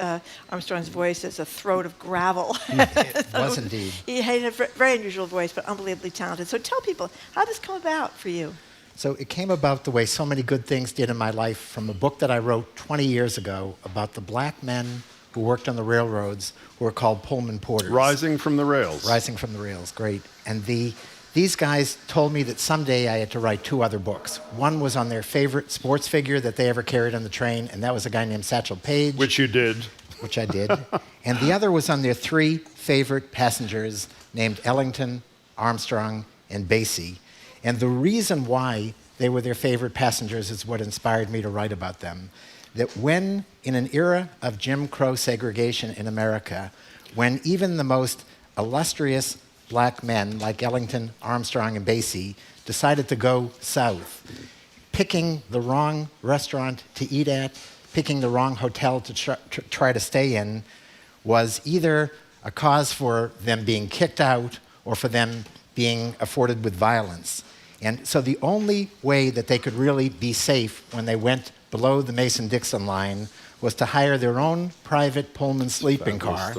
Speaker 2: Armstrong's voice as a throat of gravel.
Speaker 8: It was indeed.
Speaker 2: He had a very unusual voice, but unbelievably talented. So tell people, how did this come about for you?
Speaker 8: So it came about the way so many good things did in my life from a book that I wrote 20 years ago about the black men who worked on the railroads who were called Pullman porters.
Speaker 1: Rising from the Rails.
Speaker 8: Rising from the Rails, great. And these guys told me that someday I had to write two other books. One was on their favorite sports figure that they ever carried on the train, and that was a guy named Satchel Paige.
Speaker 1: Which you did.
Speaker 8: which I did, and the other was on their 3 favorite passengers named Ellington, Armstrong, and Basie. And the reason why they were their favorite passengers is what inspired me to write about them. That when, in an era of Jim Crow segregation in America, when even the most illustrious black men like Ellington, Armstrong, and Basie decided to go south, picking the wrong restaurant to eat at, picking the wrong hotel to try to stay in, was either a cause for them being kicked out or for them being afforded with violence. And so the only way that they could really be safe when they went below the Mason-Dixon line was to hire their own private Pullman sleeping car.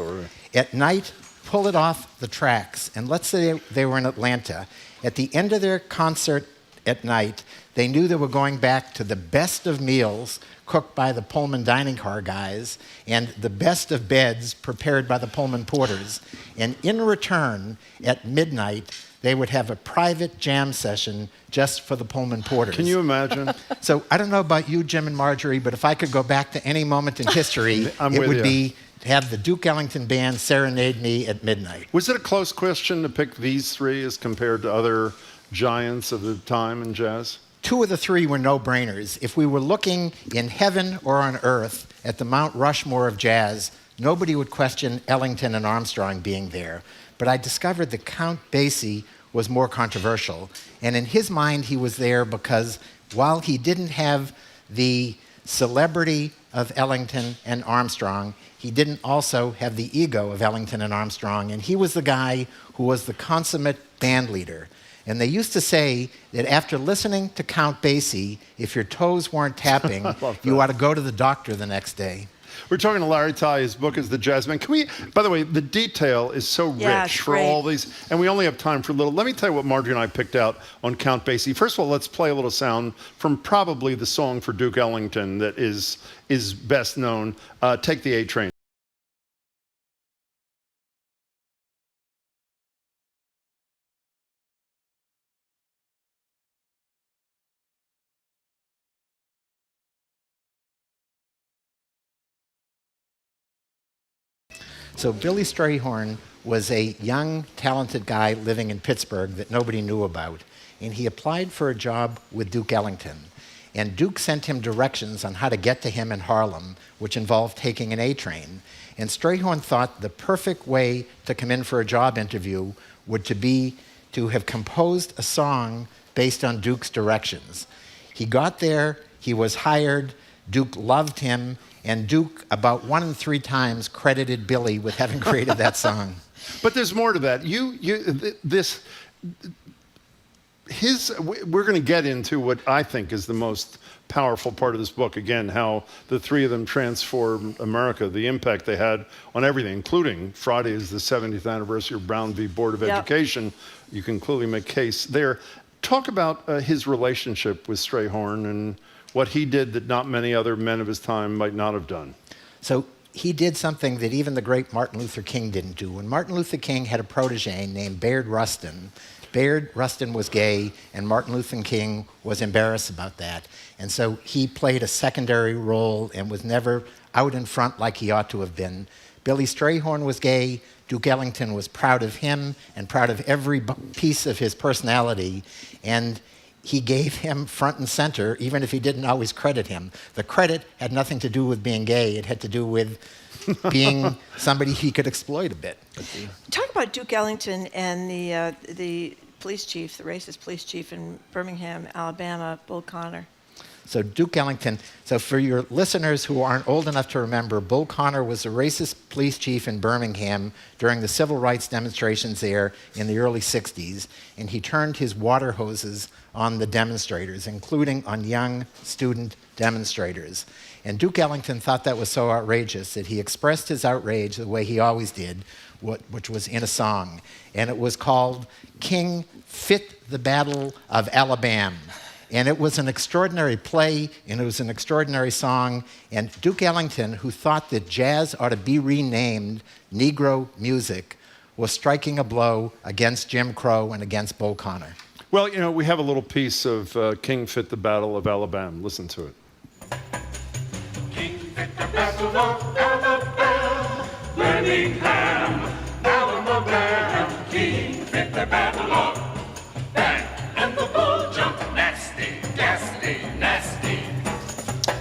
Speaker 8: At night, pull it off the tracks. And let's say they were in Atlanta. At the end of their concert at night, they knew they were going back to the best of meals cooked by the Pullman dining car guys and the best of beds prepared by the Pullman porters. And in return, at midnight, they would have a private jam session just for the Pullman porters.
Speaker 1: Can you imagine?
Speaker 8: So I don't know about you, Jim and Marjorie, but if I could go back to any moment in history, it would be to have the Duke Ellington Band serenade me at midnight.
Speaker 1: Was it a close question to pick these 3 as compared to other giants of the time in jazz?
Speaker 8: 2 of the 3 were no-brainers. If we were looking in heaven or on earth at the Mount Rushmore of jazz, nobody would question Ellington and Armstrong being there. But I discovered that Count Basie was more controversial. And in his mind, he was there because while he didn't have the celebrity of Ellington and Armstrong, he didn't also have the ego of Ellington and Armstrong. And he was the guy who was the consummate band leader. And they used to say that after listening to Count Basie, if your toes weren't tapping, you ought to go to the doctor the next day.
Speaker 1: We're talking to Larry Tye. His book is The Jazzmen. Can we, by the way, the detail is so rich for all these, and we only have time for a little. Let me tell you what Marjorie and I picked out on Count Basie. First of all, let's play a little sound from probably the song for Duke Ellington that is best known, Take the A Train.
Speaker 8: So Billy Strayhorn was a young, talented guy living in Pittsburgh that nobody knew about. And he applied for a job with Duke Ellington. And Duke sent him directions on how to get to him in Harlem, which involved taking an A train. And Strayhorn thought the perfect way to come in for a job interview would be to have composed a song based on Duke's directions. He got there, he was hired, Duke loved him, and Duke, about 1 in 3 times, credited Billy with having created that song.
Speaker 1: But there's more to that. We're going to get into what I think is the most powerful part of this book. Again, how the 3 of them transformed America, the impact they had on everything, including Friday is the 70th anniversary of Brown v. Board of Education. You can clearly make case there. Talk about his relationship with Strayhorn and what he did that not many other men of his time might not have done.
Speaker 8: So he did something that even the great Martin Luther King didn't do. When Martin Luther King had a protege named Bayard Rustin, Bayard Rustin was gay, and Martin Luther King was embarrassed about that. And so he played a secondary role and was never out in front like he ought to have been. Billy Strayhorn was gay. Duke Ellington was proud of him and proud of every piece of his personality. And he gave him front and center, even if he didn't always credit him. The credit had nothing to do with being gay. It had to do with being somebody he could exploit a bit.
Speaker 2: Talk about Duke Ellington and the police chief, the racist police chief in Birmingham, Alabama, Bull Connor.
Speaker 8: So Duke Ellington, so for your listeners who aren't old enough to remember, Bull Connor was a racist police chief in Birmingham during the civil rights demonstrations there in the early 60s, and he turned his water hoses on the demonstrators, including on young student demonstrators. And Duke Ellington thought that was so outrageous that he expressed his outrage the way he always did, which was in a song. And it was called King Fit the Battle of Alabama. And it was an extraordinary play, and it was an extraordinary song. And Duke Ellington, who thought that jazz ought to be renamed Negro music, was striking a blow against Jim Crow and against Bull Connor.
Speaker 1: Well, you know, we have a little piece of King Fit the Battle of Alabama. Listen to it.
Speaker 9: King fit the battle of Alabama. Birmingham, Alabama, King fit their battle of bang, and the bull jumped nasty, ghastly, nasty.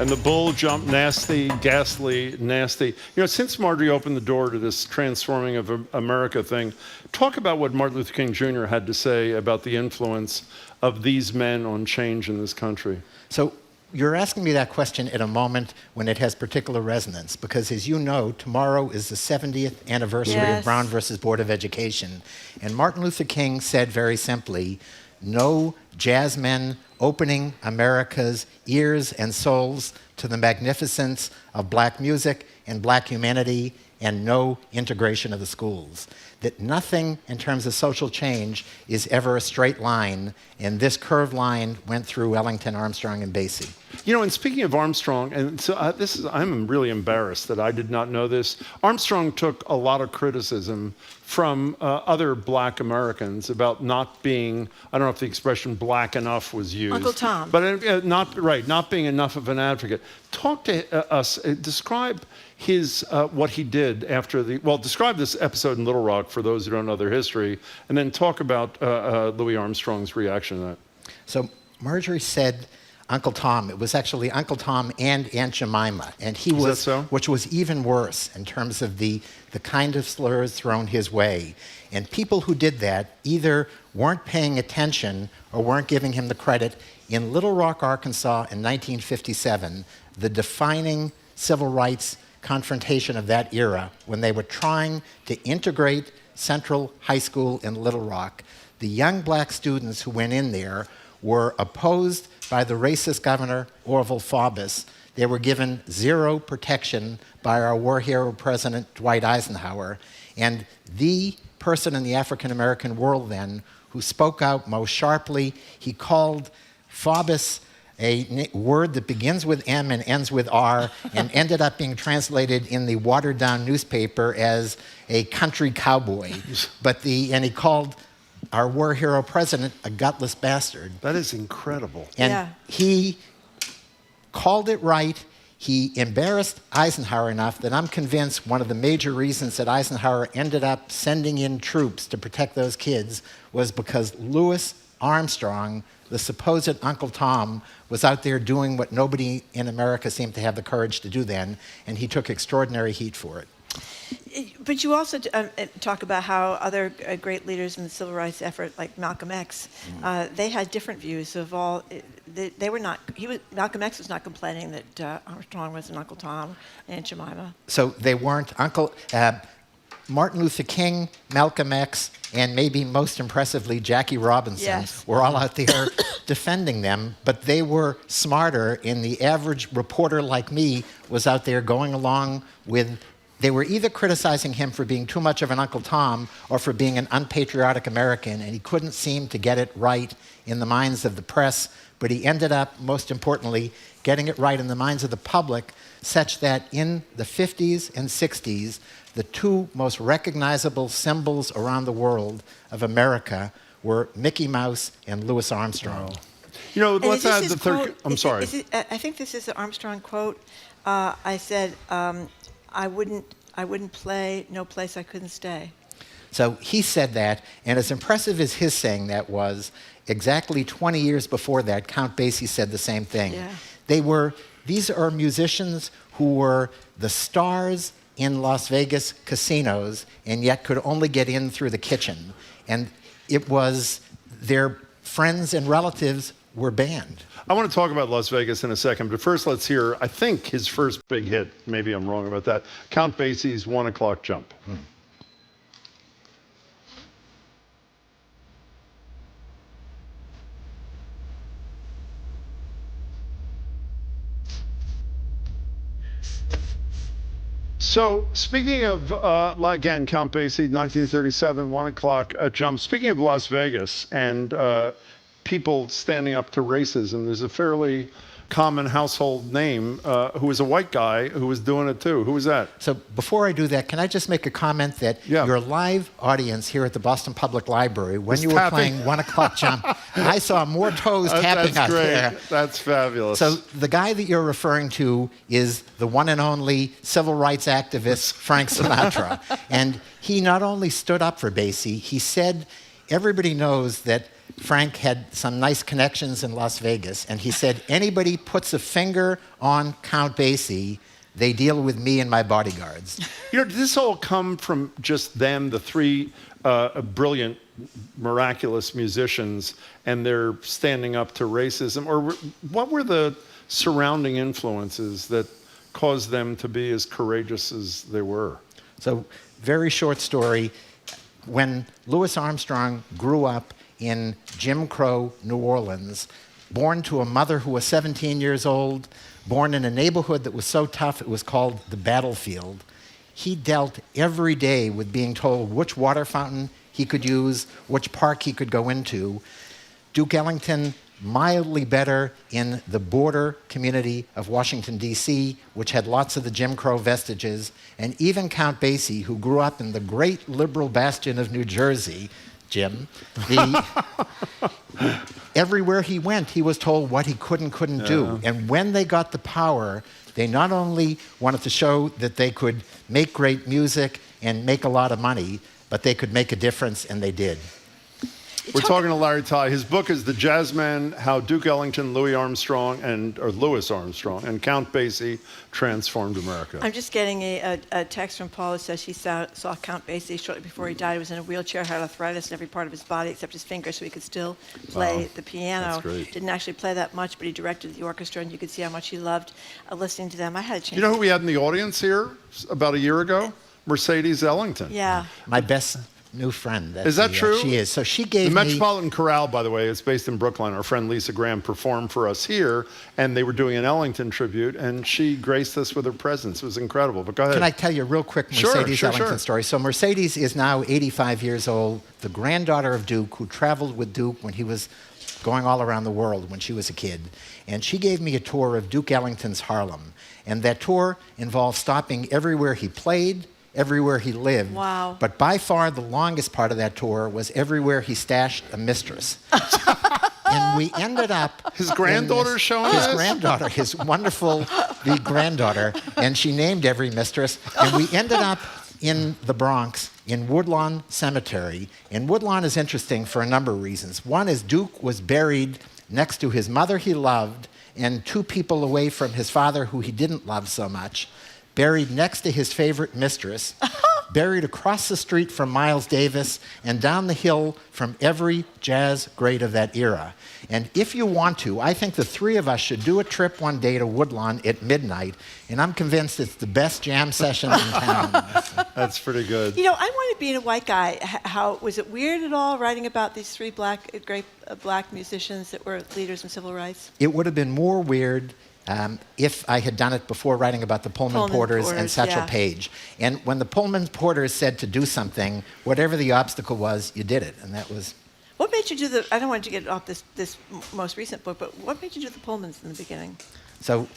Speaker 1: And the bull jumped nasty, ghastly, nasty. You know, since Marjorie opened the door to this transforming of America thing, talk about what Martin Luther King Jr. had to say about the influence of these men on change in this country.
Speaker 8: So you're asking me that question at a moment when it has particular resonance, because as you know, tomorrow is the 70th anniversary of Brown versus Board of Education. And Martin Luther King said very simply, no jazzmen opening America's ears and souls to the magnificence of black music and black humanity, and no integration of the schools. That nothing in terms of social change is ever a straight line, and this curved line went through Ellington, Armstrong, and Basie.
Speaker 1: You know, and speaking of Armstrong, and so I'm really embarrassed that I did not know this. Armstrong took a lot of criticism from other black Americans about not being, I don't know if the expression black enough was used.
Speaker 2: Uncle Tom.
Speaker 1: But not being enough of an advocate. Talk to us, describe his, what he did after describe this episode in Little Rock for those who don't know their history, and then talk about Louis Armstrong's reaction to that.
Speaker 8: So Marjorie said Uncle Tom. It was actually Uncle Tom and Aunt Jemima. And he was,
Speaker 1: that so?
Speaker 8: Which was even worse in terms of the kind of slurs thrown his way. And people who did that either weren't paying attention or weren't giving him the credit. In Little Rock, Arkansas in 1957, the defining civil rights confrontation of that era, when they were trying to integrate Central High School in Little Rock, the young black students who went in there were opposed by the racist governor, Orville Faubus. They were given zero protection by our war hero president, Dwight Eisenhower. And the person in the African-American world then who spoke out most sharply, he called Faubus a word that begins with M and ends with R, and ended up being translated in the watered-down newspaper as a country cowboy. And he called our war hero president a gutless bastard.
Speaker 1: That is incredible.
Speaker 8: And he called it right. He embarrassed Eisenhower enough that I'm convinced one of the major reasons that Eisenhower ended up sending in troops to protect those kids was because Louis Armstrong, the supposed Uncle Tom, was out there doing what nobody in America seemed to have the courage to do then, and he took extraordinary heat for it.
Speaker 2: But you also talk about how other great leaders in the civil rights effort, like Malcolm X, they had different views of all. They were not. Malcolm X was not complaining that Armstrong was an Uncle Tom and Jemima.
Speaker 8: So they weren't Martin Luther King, Malcolm X, and maybe most impressively Jackie Robinson were all out there defending them, but they were smarter, and the average reporter like me was out there going along with. They were either criticizing him for being too much of an Uncle Tom or for being an unpatriotic American, and he couldn't seem to get it right in the minds of the press, but he ended up, most importantly, getting it right in the minds of the public, such that in the 50s and 60s, the two most recognizable symbols around the world of America were Mickey Mouse and Louis Armstrong.
Speaker 1: You know, let's add the third. I'm sorry.
Speaker 2: I think this is the Armstrong quote. I said, I wouldn't play no place I couldn't stay.
Speaker 8: So he said that, and as impressive as his saying that was, exactly 20 years before that, Count Basie said the same thing.
Speaker 2: Yeah.
Speaker 8: These are musicians who were the stars in Las Vegas casinos and yet could only get in through the kitchen. And it was their friends and relatives were banned.
Speaker 1: I want to talk about Las Vegas in a second, but first let's hear, I think, his first big hit. Maybe I'm wrong about that. Count Basie's 1 O'Clock Jump. So, speaking of, again, Count Basie, 1937, 1 O'Clock Jump. Speaking of Las Vegas and people standing up to racism, there's a fairly common household name who was a white guy who was doing it too. Who was that?
Speaker 8: So before I do that, can I just make a comment that your live audience here at the Boston Public Library, when you were playing 1 o'clock jump, I saw more toes tapping out there.
Speaker 1: That's fabulous.
Speaker 8: So the guy that you're referring to is the one and only civil rights activist Frank Sinatra. And he not only stood up for Basie, he said, everybody knows that Frank had some nice connections in Las Vegas, and he said, anybody puts a finger on Count Basie, they deal with me and my bodyguards.
Speaker 1: Did this all come from just them, the three brilliant, miraculous musicians, and they're standing up to racism? Or what were the surrounding influences that caused them to be as courageous as they were?
Speaker 8: So, very short story. When Louis Armstrong grew up in Jim Crow, New Orleans, born to a mother who was 17 years old, born in a neighborhood that was so tough it was called the battlefield, he dealt every day with being told which water fountain he could use, which park he could go into. Duke Ellington, mildly better in the border community of Washington, D.C., which had lots of the Jim Crow vestiges, and even Count Basie, who grew up in the great liberal bastion of New Jersey, Jim, everywhere he went, he was told what he couldn't do. And when they got the power, they not only wanted to show that they could make great music and make a lot of money, but they could make a difference, and they did.
Speaker 1: We're talking to Larry Tye. His book is The Jazzmen, How Duke Ellington, Louis Armstrong, and Count Basie Transformed America.
Speaker 2: I'm just getting a text from Paul that says he saw Count Basie shortly before he died. He was in a wheelchair, had arthritis in every part of his body except his fingers, so he could still play the piano.
Speaker 1: That's great.
Speaker 2: Didn't actually play that much, but he directed the orchestra, and you could see how much he loved listening to them. I had a chance.
Speaker 1: You know who we had in the audience here about a year ago? Mercedes Ellington.
Speaker 2: Yeah.
Speaker 8: My best new friend.
Speaker 1: Is that true?
Speaker 8: She is. So she gave
Speaker 1: the Metropolitan Chorale, by the way, it's based in Brooklyn. Our friend Lisa Graham performed for us here, and they were doing an Ellington tribute, and she graced us with her presence. It was incredible. But go ahead.
Speaker 8: Can I tell you a real quick Mercedes Ellington story? So Mercedes is now 85 years old, the granddaughter of Duke, who traveled with Duke when he was going all around the world when she was a kid. And she gave me a tour of Duke Ellington's Harlem. And that tour involved stopping everywhere he played, everywhere he lived.
Speaker 2: Wow.
Speaker 8: But by far the longest part of that tour was everywhere he stashed a mistress. And we ended up...
Speaker 1: His granddaughter showing
Speaker 8: His
Speaker 1: us?
Speaker 8: granddaughter, his wonderful big granddaughter, and she named every mistress. And we ended up in the Bronx, in Woodlawn Cemetery. And Woodlawn is interesting for a number of reasons. One is Duke was buried next to his mother he loved and two people away from his father who he didn't love so much, buried next to his favorite mistress, buried across the street from Miles Davis, and down the hill from every jazz great of that era. And if you want to, I think the three of us should do a trip one day to Woodlawn at midnight, and I'm convinced it's the best jam session in town.
Speaker 1: That's pretty good.
Speaker 2: You know, I wanted being a white guy. How was it weird at all writing about these three great black musicians that were leaders in civil rights?
Speaker 8: It would have been more weird if I had done it before writing about the Pullman Porters and Satchel Paige. And when the Pullman Porters said to do something, whatever the obstacle was, you did it. And that was...
Speaker 2: What made you do the... I don't want to get off this most recent book, but what made you do the Pullmans in the beginning?
Speaker 8: So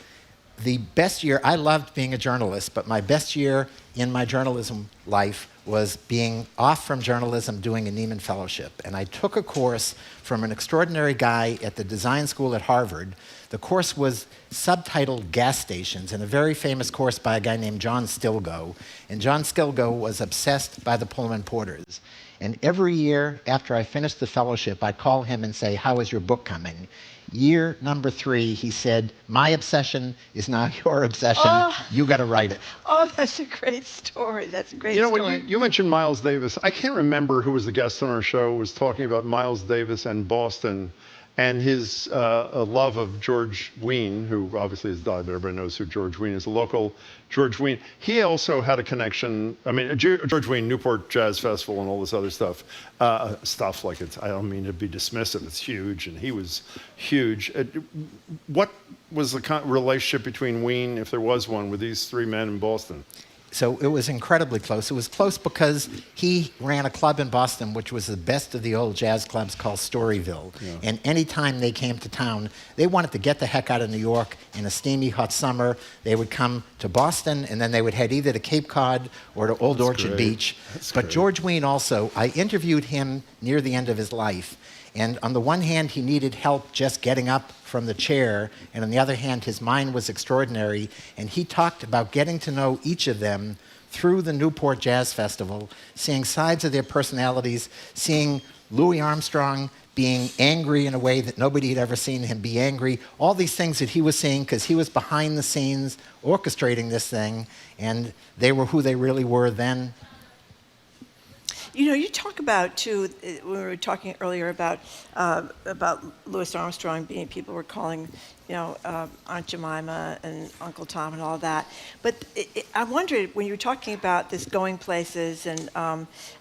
Speaker 8: the best year... I loved being a journalist, but my best year in my journalism life was being off from journalism doing a Nieman Fellowship. And I took a course from an extraordinary guy at the design school at Harvard. The course was subtitled Gas Stations, and a very famous course by a guy named John Stilgoe. And John Stilgoe was obsessed by the Pullman Porters. And every year after I finished the fellowship, I'd call him and say, "How is your book coming?" Year number 3, he said, "My obsession is now your obsession. You got to write it."
Speaker 2: Oh, that's a great story. That's a great story.
Speaker 1: When you mentioned Miles Davis, I can't remember who was the guest on our show was talking about Miles Davis and Boston and his love of George Wein, who obviously has died, but everybody knows who George Wein is, a local George Wein. He also had a connection, I mean, George Wein, Newport Jazz Festival and all this other stuff. Stuff like it's, I don't mean to be dismissive, it's huge, and he was huge. What was the relationship between Wein, if there was one, with these three men in Boston?
Speaker 8: So it was incredibly close. It was close because he ran a club in Boston, which was the best of the old jazz clubs, called Storyville. Yeah. And any time they came to town, they wanted to get the heck out of New York in a steamy, hot summer. They would come to Boston, and then they would head either to Cape Cod or to Old Orchard Beach. But George Wein also, I interviewed him near the end of his life. And on the one hand, he needed help just getting up from the chair, and on the other hand, his mind was extraordinary, and he talked about getting to know each of them through the Newport Jazz Festival, seeing sides of their personalities, seeing Louis Armstrong being angry in a way that nobody had ever seen him be angry, all these things that he was seeing because he was behind the scenes orchestrating this thing, and they were who they really were then.
Speaker 2: You know, you talk about, too, when we were talking earlier about Louis Armstrong being, people were calling, you know, Aunt Jemima and Uncle Tom and all that. But I wondered, when you were talking about this Going Places and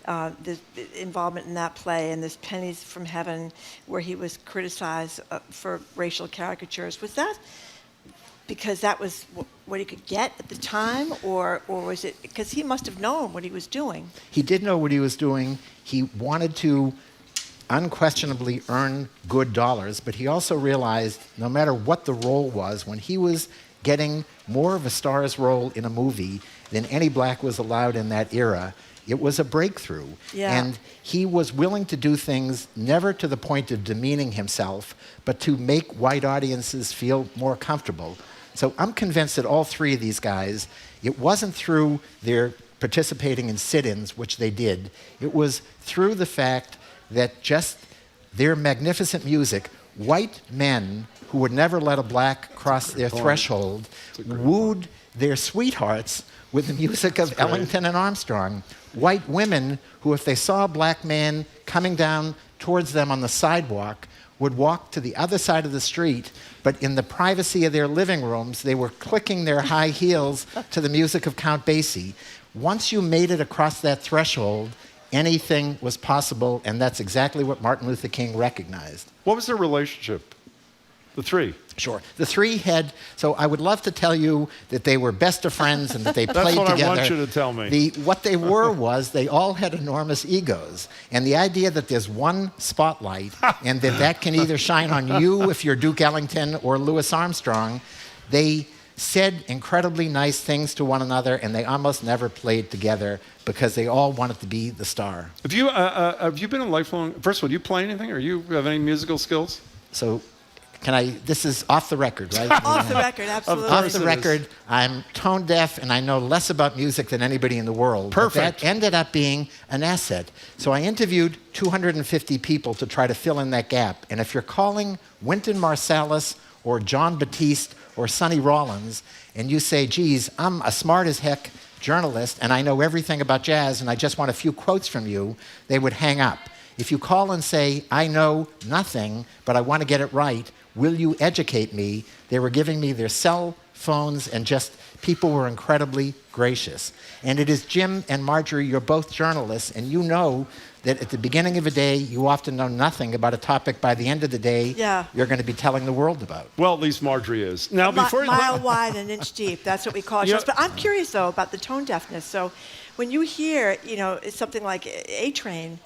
Speaker 2: the involvement in that play and this Pennies from Heaven, where he was criticized for racial caricatures, was that because that was what he could get at the time, or was it because he must have known what he was doing?
Speaker 8: He did know what he was doing. He wanted to unquestionably earn good dollars, but he also realized no matter what the role was, when he was getting more of a star's role in a movie than any black was allowed in that era, it was a breakthrough. Yeah. And he was willing to do things never to the point of demeaning himself, but to make white audiences feel more comfortable. So I'm convinced that all three of these guys, it wasn't through their participating in sit-ins, which they did. It was through the fact that just their magnificent music, white men who would never let a black cross their threshold, wooed their sweethearts with the music of Ellington and Armstrong. White women who, if they saw a black man coming down towards them on the sidewalk, would walk to the other side of the street, but in the privacy of their living rooms, they were clicking their high heels to the music of Count Basie. Once you made it across that threshold, anything was possible, and that's exactly what Martin Luther King recognized.
Speaker 1: What was their relationship, the three?
Speaker 8: Sure. The three had, so I would love to tell you that they were best of friends and that they played together.
Speaker 1: That's what I want you to tell me.
Speaker 8: What they were was they all had enormous egos. And the idea that there's one spotlight and that can either shine on you if you're Duke Ellington or Louis Armstrong, they said incredibly nice things to one another, and they almost never played together because they all wanted to be the star.
Speaker 1: Have you been a lifelong, first of all, do you play anything, or you have any musical skills?
Speaker 8: So, this is off the record, right?
Speaker 2: Off the record, absolutely.
Speaker 8: Off the record, I'm tone deaf and I know less about music than anybody in the world.
Speaker 1: Perfect.
Speaker 8: But that ended up being an asset. So I interviewed 250 people to try to fill in that gap. And if you're calling Wynton Marsalis or John Batiste or Sonny Rollins and you say, geez, I'm a smart as heck journalist and I know everything about jazz and I just want a few quotes from you, they would hang up. If you call and say, I know nothing, but I want to get it right, will you educate me? They were giving me their cell phones, and just people were incredibly gracious. And it is Jim and Marjorie, you're both journalists, and you know that at the beginning of a day, you often know nothing about a topic. By the end of the day, you're going to be telling the world about.
Speaker 1: Well, at least Marjorie is. Now, before
Speaker 2: mile wide and inch deep, that's what we call it. But I'm curious, though, about the tone deafness. So when you hear, something like A-Train,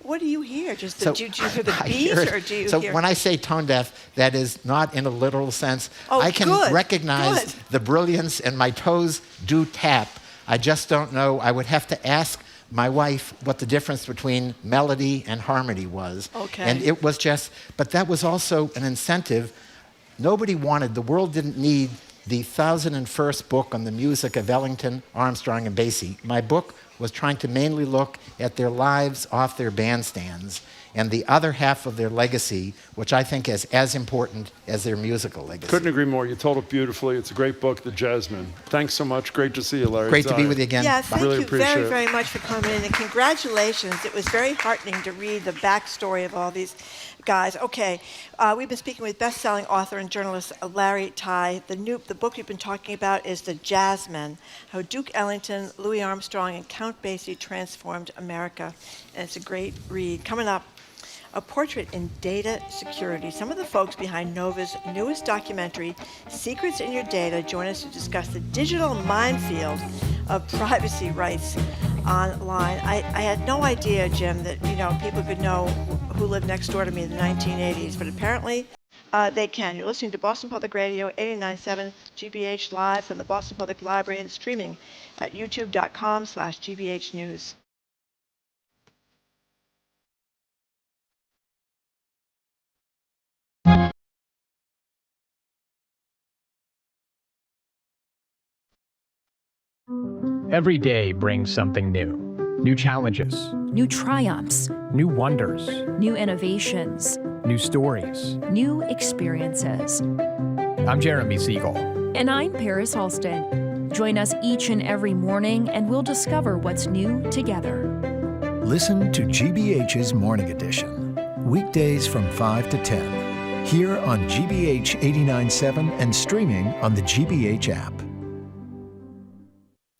Speaker 2: what do you hear? Do you hear the beat, or do you hear?
Speaker 8: So when I say tone deaf, that is not in a literal sense.
Speaker 2: Oh,
Speaker 8: I can recognize the brilliance, and my toes do tap. I just don't know. I would have to ask my wife what the difference between melody and harmony was.
Speaker 2: Okay.
Speaker 8: And it was but that was also an incentive. The world didn't need the 1001st book on the music of Ellington, Armstrong, and Basie. My book was trying to mainly look at their lives off their bandstands and the other half of their legacy, which I think is as important as their musical legacy.
Speaker 1: Couldn't agree more. You told it beautifully. It's a great book, The Jazzmen. Thanks so much. Great to see you, Larry.
Speaker 8: Great to be with you again.
Speaker 2: Yeah, thank you very, very much for coming in, and congratulations. It was very heartening to read the backstory of all these guys. Okay, we've been speaking with best-selling author and journalist Larry Tye. The book we've been talking about is The Jazzmen, How Duke Ellington, Louis Armstrong, and Count Basie Transformed America. And it's a great read. Coming up, a portrait in data security. Some of the folks behind Nova's newest documentary, Secrets in Your Data, join us to discuss the digital minefield of privacy rights online. I had no idea, Jim, that people could know who lived next door to me in the 1980s, but apparently they can. You're listening to Boston Public Radio 89.7 GBH live from the Boston Public Library and streaming at youtube.com/GBH News.
Speaker 10: Every day brings something new. New challenges,
Speaker 17: New triumphs,
Speaker 10: new wonders,
Speaker 17: new innovations,
Speaker 10: new stories.
Speaker 17: new experiences.
Speaker 10: I'm Jeremy Siegel.
Speaker 17: And I'm Paris Halstead. Join us each and every morning and we'll discover what's new together.
Speaker 12: Listen to GBH's Morning Edition, weekdays from 5 to 10, here on GBH 89.7 and streaming on the GBH app.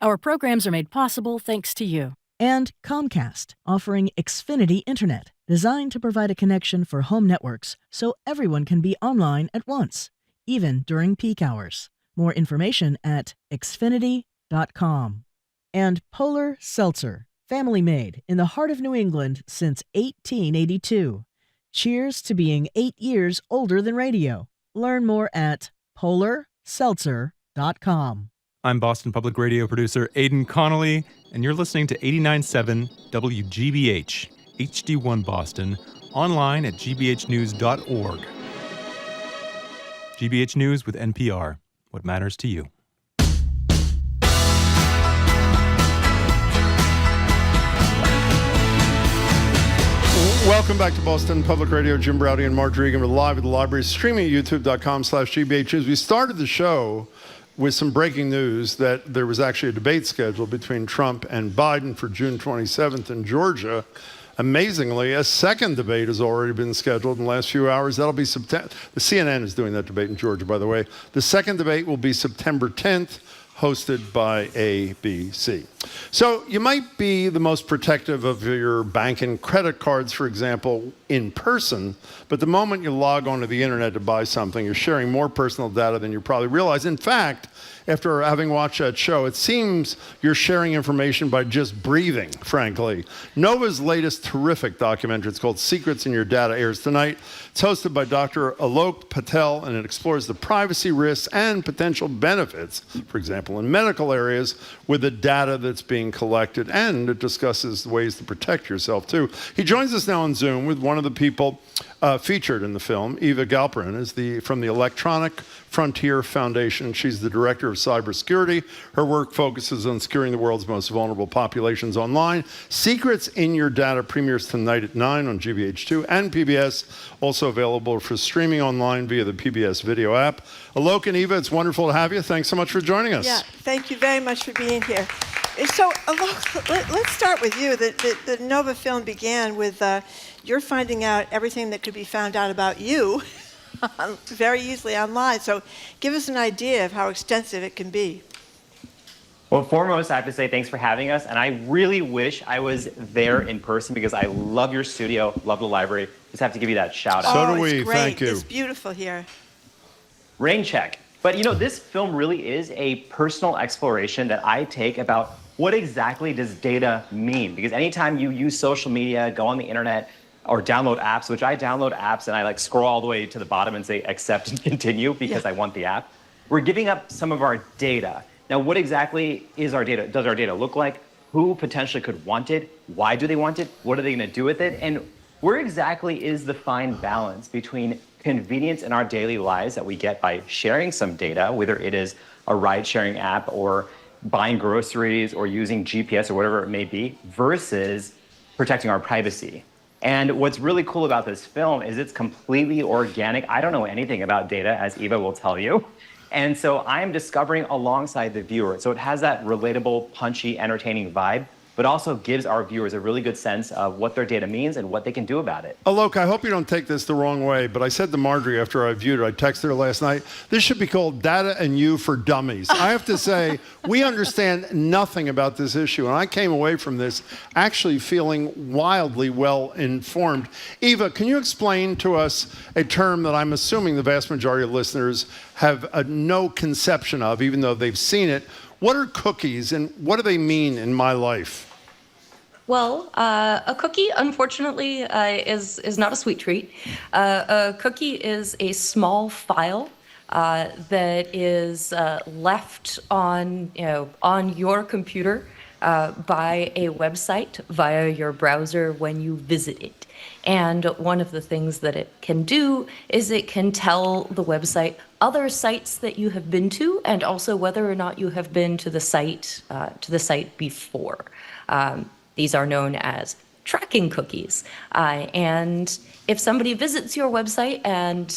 Speaker 17: Our programs are made possible thanks to you.
Speaker 11: And Comcast, offering Xfinity Internet, designed to provide a connection for home networks so everyone can be online at once, even during peak hours. More information at xfinity.com. And Polar Seltzer, family made in the heart of New England since 1882. Cheers to being 8 years older than radio. Learn more at polarseltzer.com.
Speaker 13: I'm Boston Public Radio producer Aidan Connolly, and you're listening to 89.7 WGBH, HD1 Boston, online at gbhnews.org. GBH News with NPR, what matters to you.
Speaker 1: Welcome back to Boston Public Radio. Jim Browdy and Mark Regan. We're live at the library, streaming at youtube.com/GBH News. We started the show with some breaking news that there was actually a debate scheduled between Trump and Biden for June 27th in Georgia. Amazingly, a second debate has already been scheduled in the last few hours. That'll be September. The CNN is doing that debate in Georgia, by the way. The second debate will be September 10th, hosted by ABC. So you might be the most protective of your bank and credit cards, for example, in person, but the moment you log onto the internet to buy something, you're sharing more personal data than you probably realize. In fact, after having watched that show, it seems you're sharing information by just breathing, frankly. Nova's latest terrific documentary, it's called Secrets in Your Data, airs tonight. It's hosted by Dr. Alok Patel, and it explores the privacy risks and potential benefits, for example, in medical areas, with the data that's being collected, and it discusses ways to protect yourself, too. He joins us now on Zoom with one of the people featured in the film. Eva Galperin is from the Electronic Frontier Foundation. She's the director of cybersecurity. Her work focuses on securing the world's most vulnerable populations online. Secrets in Your Data premieres tonight at 9 on GBH2 and PBS, also available for streaming online via the PBS video app. Alok and Eva, it's wonderful to have you. Thanks so much for joining us.
Speaker 2: Yeah, thank you very much for being here. So, Alok, let's start with you. The Nova film began with you're finding out everything that could be found out about you very easily online. So give us an idea of how extensive it can be.
Speaker 14: Well, foremost, I have to say thanks for having us. And I really wish I was there in person because I love your studio, love the library. Just have to give you that shout out.
Speaker 1: So do we.
Speaker 2: It's great.
Speaker 1: Thank you.
Speaker 2: It's beautiful here.
Speaker 14: Rain check. But this film really is a personal exploration that I take about what exactly does data mean? Because anytime you use social media, go on the internet, or download apps, which I download apps and I scroll all the way to the bottom and say accept and continue because I want the app. We're giving up some of our data. Now, what exactly is our data? Does our data look like? Who potentially could want it? Why do they want it? What are they going to do with it? And where exactly is the fine balance between convenience in our daily lives that we get by sharing some data, whether it is a ride-sharing app or buying groceries or using GPS or whatever it may be, versus protecting our privacy? And what's really cool about this film is it's completely organic. I don't know anything about data, as Eva will tell you. And so I'm discovering alongside the viewer. So it has that relatable, punchy, entertaining vibe, but also gives our viewers a really good sense of what their data means and what they can do about it.
Speaker 1: Alok, I hope you don't take this the wrong way, but I said to Marjorie after I viewed it, I texted her last night, this should be called Data and You for Dummies. I have to say, we understand nothing about this issue, and I came away from this actually feeling wildly well informed. Eva, can you explain to us a term that I'm assuming the vast majority of listeners have no conception of, even though they've seen it? What are cookies and what do they mean in my life?
Speaker 15: Well, a cookie, unfortunately, is not a sweet treat. A cookie is a small file that is left on your computer by a website via your browser when you visit it. And one of the things that it can do is it can tell the website other sites that you have been to, and also whether or not you have been to the site before. These are known as tracking cookies. And if somebody visits your website and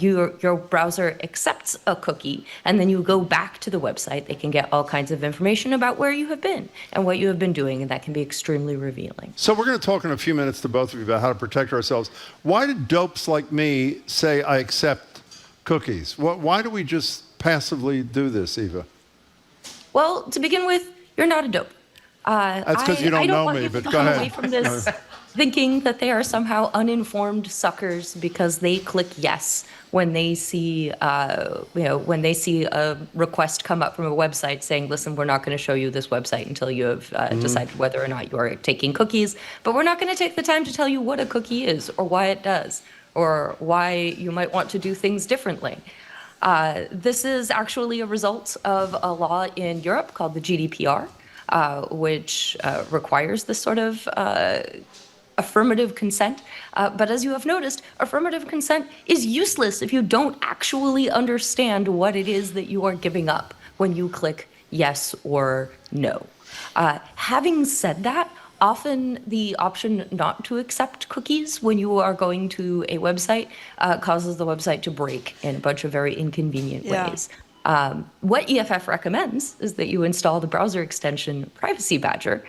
Speaker 15: your browser accepts a cookie, and then you go back to the website, they can get all kinds of information about where you have been and what you have been doing, and that can be extremely revealing.
Speaker 1: So we're going to talk in a few minutes to both of you about how to protect ourselves. Why do dopes like me say I accept cookies? Why do we just passively do this, Eva?
Speaker 15: Well, to begin with, you're not a dope.
Speaker 1: That's because you don't know me, but go ahead.
Speaker 15: Away from this thinking that they are somehow uninformed suckers because they click yes when they see, when they see a request come up from a website saying, "Listen, we're not going to show you this website until you have decided whether or not you are taking cookies, but we're not going to take the time to tell you what a cookie is or why it does or why you might want to do things differently." This is actually a result of a law in Europe called the GDPR. Which requires this sort of affirmative consent. But as you have noticed, affirmative consent is useless if you don't actually understand what it is that you are giving up when you click yes or no. Having said that, often the option not to accept cookies when you are going to a website causes the website to break in a bunch of very inconvenient ways. What EFF recommends is that you install the browser extension Privacy Badger,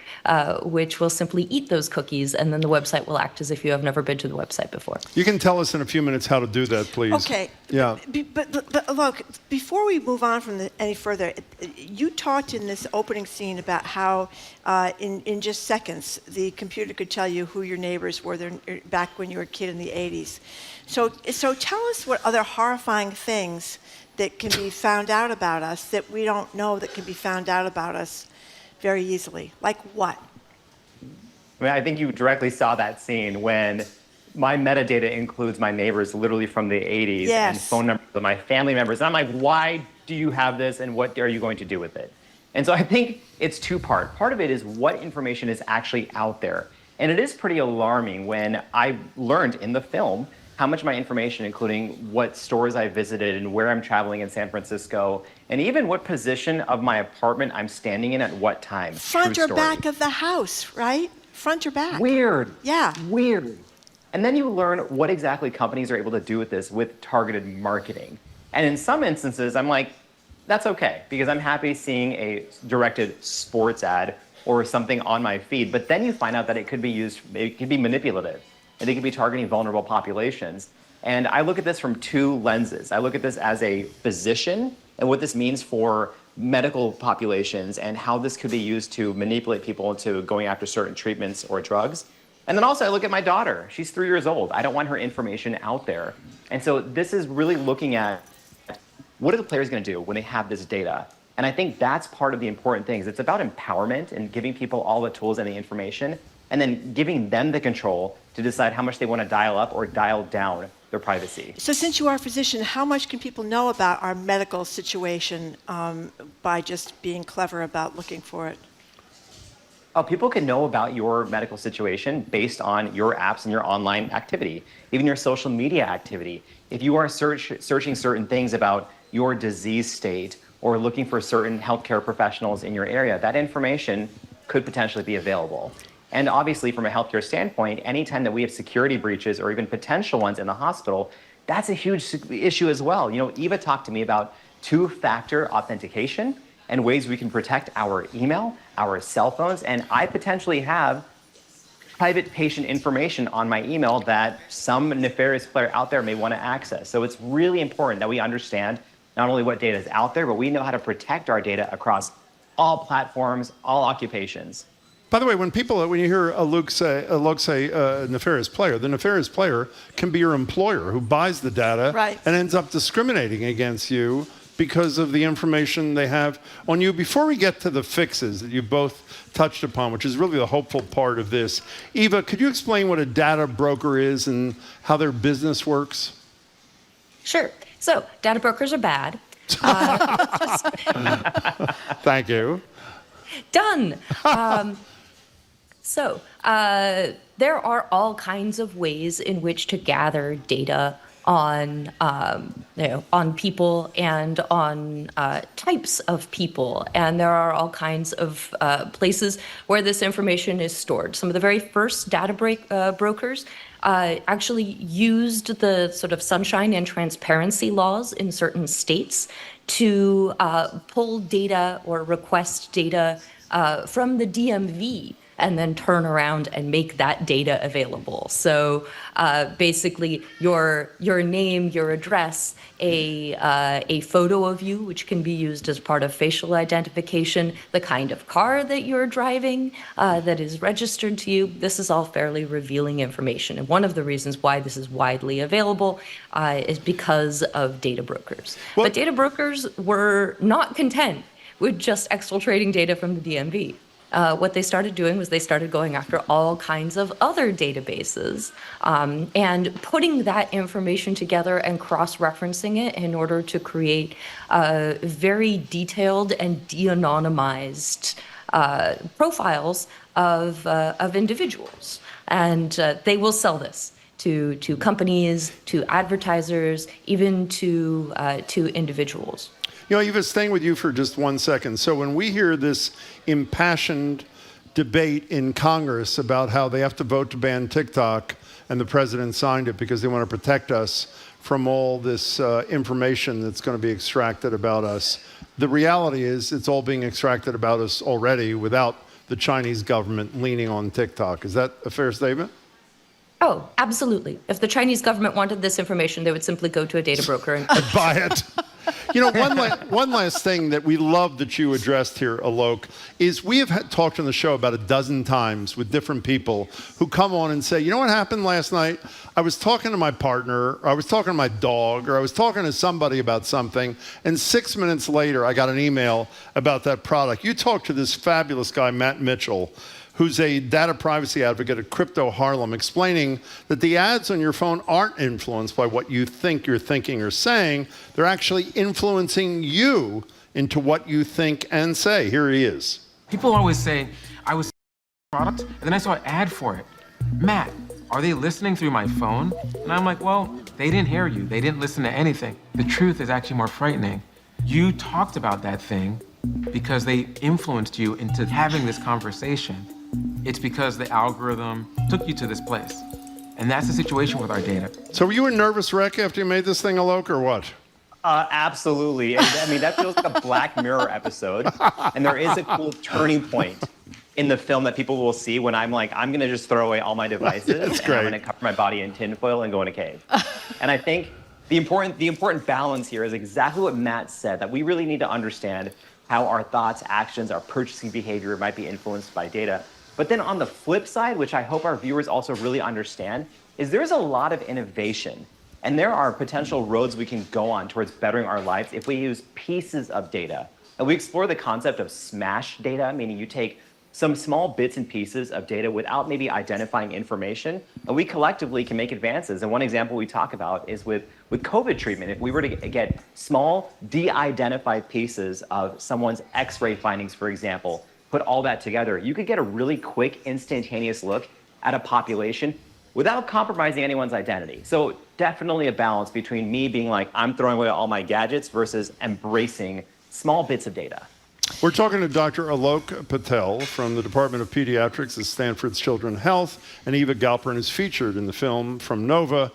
Speaker 15: which will simply eat those cookies, and then the website will act as if you have never been to the website before.
Speaker 1: You can tell us in a few minutes how to do that, please.
Speaker 2: Okay.
Speaker 1: Yeah.
Speaker 2: But look, before we move on from any further, you talked in this opening scene about how in just seconds the computer could tell you who your neighbors were back when you were a kid in the 80s. So tell us what other horrifying things that can be found out about us that we don't know that can be found out about us very easily. Like what?
Speaker 14: I mean, I think you directly saw that scene when my metadata includes my neighbors literally from the 80s and phone numbers of my family members. And I'm like, why do you have this and what are you going to do with it? And so I think it's two-part. Part of it is what information is actually out there. And it is pretty alarming when I learned in the film how much of my information, including what stores I visited and where I'm traveling in San Francisco, and even what position of my apartment I'm standing in at what time.
Speaker 2: Front or back of the house, right? Front or back.
Speaker 14: Weird.
Speaker 2: Yeah.
Speaker 14: Weird. And then you learn what exactly companies are able to do with this with targeted marketing. And in some instances, I'm like, that's okay, because I'm happy seeing a directed sports ad or something on my feed. But then you find out that it could be used, it could be manipulative. And they could be targeting vulnerable populations. And I look at this from two lenses. I look at this as a physician and what this means for medical populations and how this could be used to manipulate people into going after certain treatments or drugs. And then also I look at my daughter. She's 3 years old. I don't want her information out there. And so this is really looking at what are the players going to do when they have this data? And I think that's part of the important things. It's about empowerment and giving people all the tools and the information, and then giving them the control to decide how much they want to dial up or dial down their privacy.
Speaker 2: So since you are a physician, how much can people know about our medical situation by just being clever about looking for it?
Speaker 14: People can know about your medical situation based on your apps and your online activity, even your social media activity. If you are searching certain things about your disease state or looking for certain healthcare professionals in your area, that information could potentially be available. And obviously, from a healthcare standpoint, anytime that we have security breaches or even potential ones in the hospital, that's a huge issue as well. You know, Eva talked to me about two-factor authentication and ways we can protect our email, our cell phones, and I potentially have private patient information on my email that some nefarious player out there may want to access. So it's really important that we understand not only what data is out there, but we know how to protect our data across all platforms, all occupations.
Speaker 1: By the way, when you hear Alok say nefarious player, the nefarious player can be your employer who buys the data and ends up discriminating against you because of the information they have on you. Before we get to the fixes that you both touched upon, which is really the hopeful part of this, Eva, could you explain what a data broker is and how their business works?
Speaker 15: Sure. So, data brokers are bad.
Speaker 1: Thank you.
Speaker 15: Done. There are all kinds of ways in which to gather data on on people and on types of people, and there are all kinds of places where this information is stored. Some of the very first data brokers actually used the sort of sunshine and transparency laws in certain states to pull data or request data from the DMV and then turn around and make that data available. So basically, your name, your address, a photo of you, which can be used as part of facial identification, the kind of car that you're driving that is registered to you. This is all fairly revealing information. And one of the reasons why this is widely available is because of data brokers. But data brokers were not content with just exfiltrating data from the DMV. What they started doing was they started going after all kinds of other databases and putting that information together and cross-referencing it in order to create very detailed and de-anonymized profiles of individuals. And they will sell this to companies, to advertisers, even to individuals.
Speaker 1: You know, Eva, staying with you for just 1 second. So when we hear this impassioned debate in Congress about how they have to vote to ban TikTok, and the president signed it because they want to protect us from all this information that's going to be extracted about us, the reality is it's all being extracted about us already without the Chinese government leaning on TikTok. Is that a fair statement?
Speaker 15: Oh, absolutely. If the Chinese government wanted this information, they would simply go to a data broker and
Speaker 1: buy it. You know, one last thing that we love that you addressed here, Alok, is we have talked on the show about a dozen times with different people who come on and say, you know what happened last night? I was talking to my partner, or I was talking to my dog, or I was talking to somebody about something, and 6 minutes later, I got an email about that product. You talked to this fabulous guy, Matt Mitchell, who's a data privacy advocate at Crypto Harlem, explaining that the ads on your phone aren't influenced by what you think you're thinking or saying. They're actually influencing you into what you think and say. Here he is.
Speaker 16: People always say, I was product, and then I saw an ad for it. Matt, are they listening through my phone? And I'm like, well, they didn't hear you. They didn't listen to anything. The truth is actually more frightening. You talked about that thing because they influenced you into having this conversation. It's because the algorithm took you to this place. And that's the situation with our data.
Speaker 1: So were you a nervous wreck after you made this thing, Alok, or what?
Speaker 14: Absolutely. And, I mean, that feels like a Black Mirror episode. And there is a cool turning point in the film that people will see when I'm like, I'm going to just throw away all my devices.
Speaker 1: That's
Speaker 14: and
Speaker 1: great.
Speaker 14: I'm going to cover my body in tinfoil and go in a cave. And I think the important balance here is exactly what Matt said, that we really need to understand how our thoughts, actions, our purchasing behavior might be influenced by data. But then on the flip side, which I hope our viewers also really understand, is there's a lot of innovation. And there are potential roads we can go on towards bettering our lives if we use pieces of data. And we explore the concept of smash data, meaning you take some small bits and pieces of data without maybe identifying information, and we collectively can make advances. And one example we talk about is with COVID treatment. If we were to get small, de-identified pieces of someone's X-ray findings, for example, put all that together, you could get a really quick, instantaneous look at a population without compromising anyone's identity. So definitely a balance between me being like, I'm throwing away all my gadgets versus embracing small bits of data.
Speaker 1: We're talking to Dr. Alok Patel from the Department of Pediatrics at Stanford's Children's Health, and Eva Galperin is featured in the film from Nova.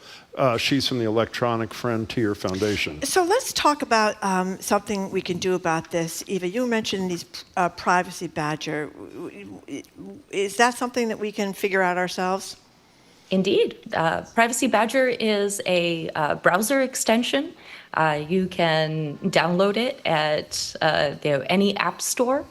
Speaker 1: She's from the Electronic Frontier Foundation.
Speaker 2: So let's talk about something we can do about this. Eva, you mentioned these privacy badger. Is that something that we can figure out ourselves?
Speaker 15: Indeed. Privacy Badger is a browser extension. You can download it at any app store.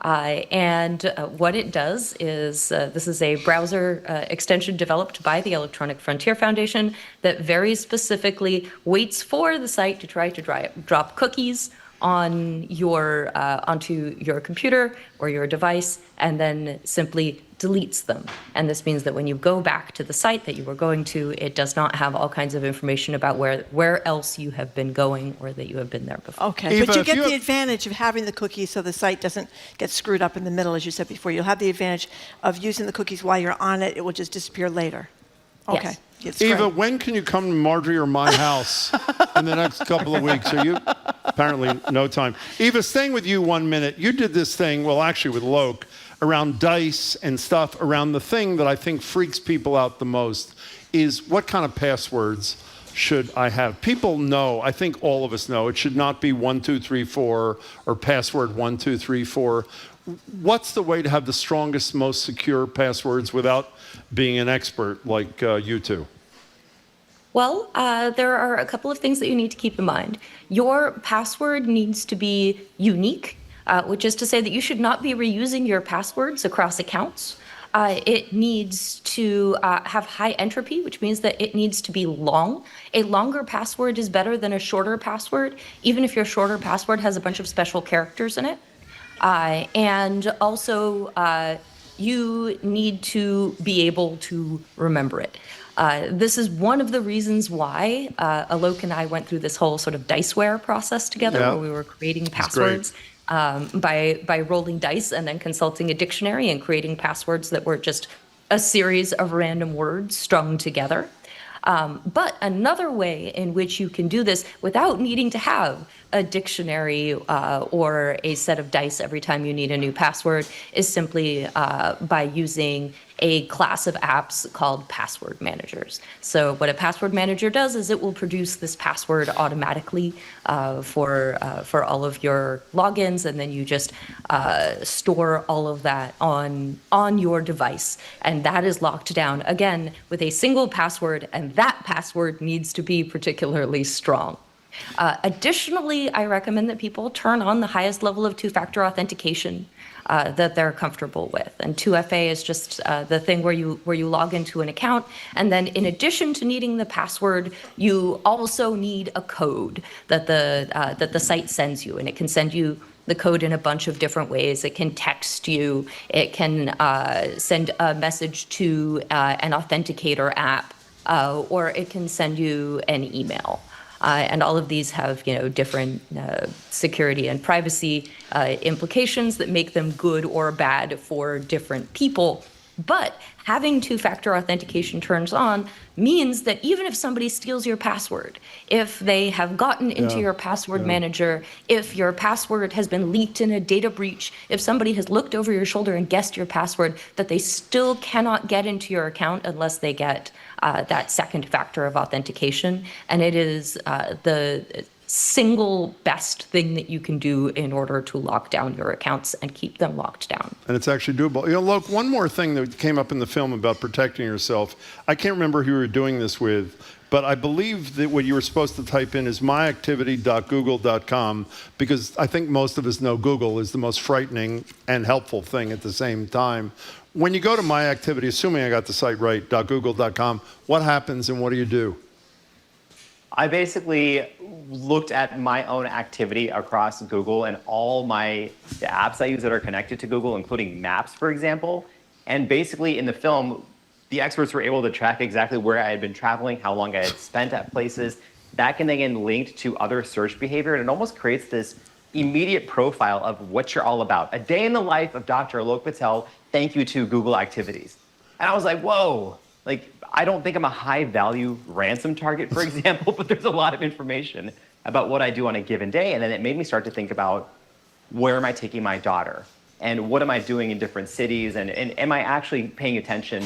Speaker 15: And what it does is this is a browser extension developed by the Electronic Frontier Foundation that very specifically waits for the site to try to drop cookies on your onto your computer or your device, and then simply deletes them. And this means that when you go back to the site that you were going to, it does not have all kinds of information about where else you have been going or that you have been there before.
Speaker 2: Okay, but you get the advantage of having the cookies so the site doesn't get screwed up in the middle, as you said before. You'll have the advantage of using the cookies while you're on it. It will just disappear later. Okay.
Speaker 15: Yes.
Speaker 2: It's
Speaker 1: Eva,
Speaker 2: great.
Speaker 1: when can you come to Marjorie or my house in the next couple of weeks? Are you? Apparently, no time. Eva, staying with you 1 minute. You did this thing, well, actually with Alok, around dice and stuff, around the thing that I think freaks people out the most is what kind of passwords should I have? People know, I think all of us know, it should not be 1234 or password 1234. What's the way to have the strongest, most secure passwords without being an expert like you two?
Speaker 15: Well, there are a couple of things that you need to keep in mind. Your password needs to be unique, which is to say that you should not be reusing your passwords across accounts. It needs to have high entropy, which means that it needs to be long. A longer password is better than a shorter password, even if your shorter password has a bunch of special characters in it. And also, you need to be able to remember it. This is one of the reasons why Alok and I went through this whole sort of diceware process together, where we were creating passwords by rolling dice and then consulting a dictionary and creating passwords that were just a series of random words strung together. But another way in which you can do this without needing to have a dictionary or a set of dice every time you need a new password is simply by using a class of apps called password managers. So what a password manager does is it will produce this password automatically for all of your logins, and then you just store all of that on your device. And that is locked down, again, with a single password, and that password needs to be particularly strong. Additionally, I recommend that people turn on the highest level of two-factor authentication that they're comfortable with. And 2FA is just the thing where you log into an account, and then in addition to needing the password, you also need a code that the site sends you, and it can send you the code in a bunch of different ways. It can text you, it can send a message to an authenticator app, or it can send you an email. And all of these have, different security and privacy implications that make them good or bad for different people. But having two-factor authentication turned on means that even if somebody steals your password, if they have gotten into your password manager, if your password has been leaked in a data breach, if somebody has looked over your shoulder and guessed your password, that they still cannot get into your account unless they get that second factor of authentication. And it is the single best thing that you can do in order to lock down your accounts and keep them locked down.
Speaker 1: And it's actually doable. Look, one more thing that came up in the film about protecting yourself. I can't remember who you were doing this with, but I believe that what you were supposed to type in is myactivity.google.com, because I think most of us know Google is the most frightening and helpful thing at the same time. When you go to myactivity, assuming I got the site right, .google.com, what happens and what do you do?
Speaker 14: I basically looked at my own activity across Google and all the apps I use that are connected to Google, including Maps, for example. And basically in the film, the experts were able to track exactly where I had been traveling, how long I had spent at places. That can then get linked to other search behavior, and it almost creates this immediate profile of what you're all about. A day in the life of Dr. Alok Patel, thank you to Google Activities. And I was like, whoa, I don't think I'm a high-value ransom target, for example, but there's a lot of information about what I do on a given day. And then it made me start to think about, where am I taking my daughter? And what am I doing in different cities? And am I actually paying attention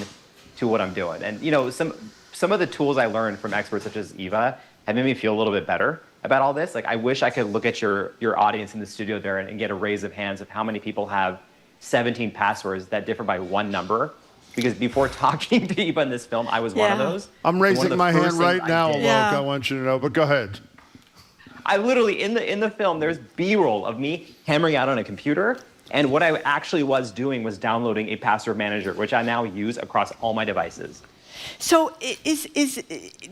Speaker 14: to what I'm doing? And some of the tools I learned from experts such as Eva have made me feel a little bit better about all this. I wish I could look at your audience in the studio there and get a raise of hands of how many people have 17 passwords that differ by one number. Because before talking to Eva in this film, I was one of those.
Speaker 1: I'm raising my hand right now, Alok, I want you to know, but go ahead.
Speaker 14: I literally, in the film, there's B-roll of me hammering out on a computer And what I actually was doing was downloading a password manager, which I now use across all my devices.
Speaker 2: So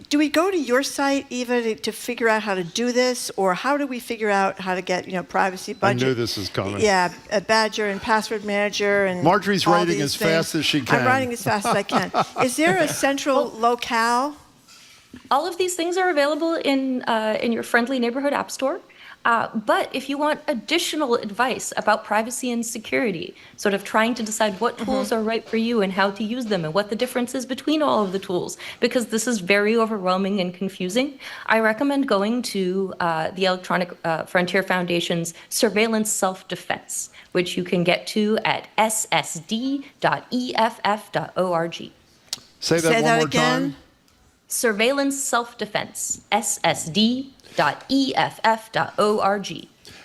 Speaker 2: do we go to your site, Eva, to figure out how to do this? Or how do we figure out how to get, privacy budget?
Speaker 1: I knew this was coming.
Speaker 2: Yeah, a Badger and password manager and
Speaker 1: Marjorie's
Speaker 2: all
Speaker 1: writing
Speaker 2: these
Speaker 1: as fast as she can.
Speaker 2: I'm writing as fast as I can. Is there a central locale?
Speaker 15: All of these things are available in your friendly neighborhood app store. But if you want additional advice about privacy and security, sort of trying to decide what tools are right for you and how to use them and what the difference is between all of the tools, because this is very overwhelming and confusing, I recommend going to the Electronic Frontier Foundation's Surveillance Self-Defense, which you can get to at ssd.eff.org.
Speaker 1: Say that one more time.
Speaker 15: Surveillance Self-Defense, ssd.eff.org.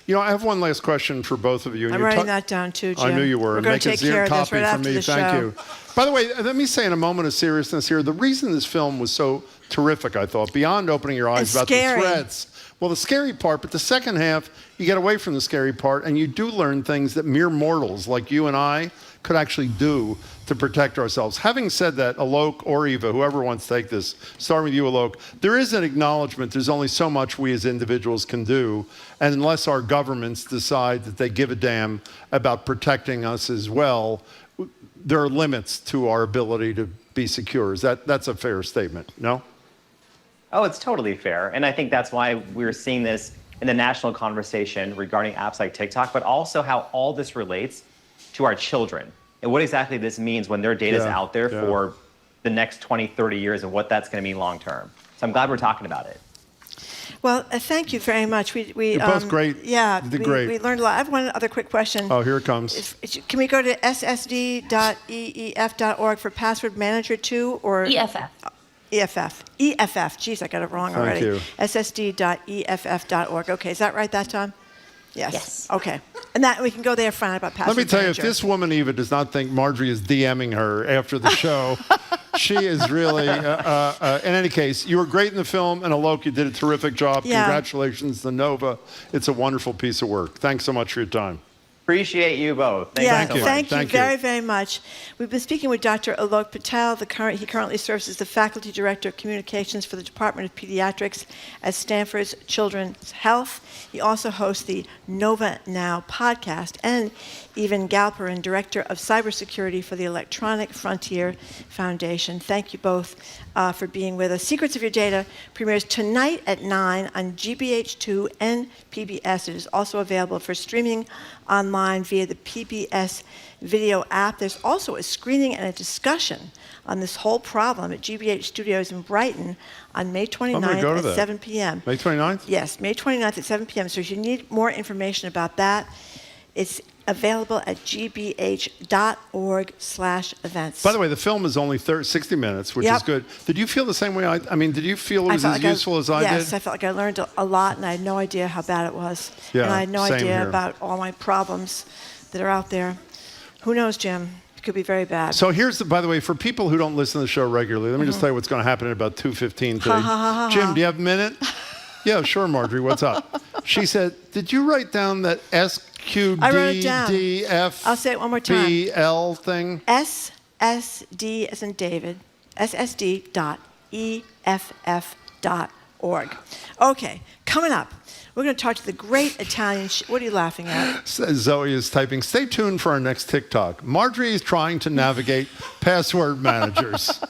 Speaker 1: I have one last question for both of you.
Speaker 2: I'm writing that down too, Jim.
Speaker 1: I knew you were.
Speaker 2: We're going to take care of this
Speaker 1: copy
Speaker 2: right
Speaker 1: for
Speaker 2: after
Speaker 1: me.
Speaker 2: the
Speaker 1: Thank
Speaker 2: show.
Speaker 1: you. By the way, let me say in a moment of seriousness here, the reason this film was so terrific, I thought, beyond opening your eyes about
Speaker 2: scary.
Speaker 1: the threats. Well, the scary part, but the second half, you get away from the scary part, and you do learn things that mere mortals like you and I could actually do to protect ourselves. Having said that, Alok or Eva, whoever wants to take this, starting with you, Alok, there is an acknowledgement there's only so much we as individuals can do, and unless our governments decide that they give a damn about protecting us as well, there are limits to our ability to be secure. That's a fair statement, no?
Speaker 14: Oh, it's totally fair. And I think that's why we're seeing this in the national conversation regarding apps like TikTok, but also how all this relates to our children and what exactly this means when their data is out there for the next 20, 30 years and what that's going to mean long term. So I'm glad we're talking about it.
Speaker 2: Well, thank you very much.
Speaker 1: You're both great.
Speaker 2: Yeah,
Speaker 1: you did great.
Speaker 2: We learned a lot. I have one other quick question.
Speaker 1: Oh, here it comes.
Speaker 2: Can we go to ssd.eef.org for password manager too, or
Speaker 15: EFF?
Speaker 2: EFF. Geez, I got it wrong already.
Speaker 1: Thank you.
Speaker 2: ssd.eff.org. Okay, is that right that time? Yes. Okay. And that we can go there and find out about password
Speaker 1: Let me tell
Speaker 2: manager.
Speaker 1: you, if this woman, Eva, does not think Marjorie is DMing her after the show, she is really, in any case, you were great in the film, and Alok, you did a terrific job.
Speaker 2: Yeah.
Speaker 1: Congratulations to Nova. It's a wonderful piece of work. Thanks so much for your time.
Speaker 14: Appreciate you both. Thank you so much.
Speaker 2: Thank you very, very much. We've been speaking with Dr. Alok Patel. He currently serves as the Faculty Director of Communications for the Department of Pediatrics at Stanford's Children's Health. He also hosts the Nova Now podcast, and Evan Galperin, Director of Cybersecurity for the Electronic Frontier Foundation. Thank you both for being with us. Secrets of Your Data premieres tonight at 9 on GBH2 and PBS. It is also available for streaming online via the PBS video app. There's also a screening and a discussion on this whole problem at GBH Studios in Brighton on May 29th at 7 p.m.
Speaker 1: May 29th?
Speaker 2: Yes, May 29th at 7 p.m. So if you need more information about that, it's available at gbh.org/events.
Speaker 1: By the way, the film is only 60 minutes, which is good. Did you feel the same way? I mean, did you feel it was as useful as I did?
Speaker 2: Yes, I felt like I learned a lot, and I had no idea how bad it was.
Speaker 1: Yeah,
Speaker 2: and I had no
Speaker 1: same
Speaker 2: idea
Speaker 1: here.
Speaker 2: about all my problems that are out there. Who knows, Jim? It could be very bad.
Speaker 1: So here's by the way, for people who don't listen to the show regularly, let me just tell you what's going to happen at about 2:15 today. Jim, do you have a minute? Yeah, sure, Marjorie. What's up? She said, did you write down that
Speaker 2: I wrote it down.
Speaker 1: SQDDF
Speaker 2: I'll say it one more time.
Speaker 1: BL thing?
Speaker 2: SSD as in David, ssd.eff.org. Okay, coming up, we're going to talk to the great Italian what are you laughing at?
Speaker 1: Zoe is typing, stay tuned for our next TikTok. Marjorie is trying to navigate password managers.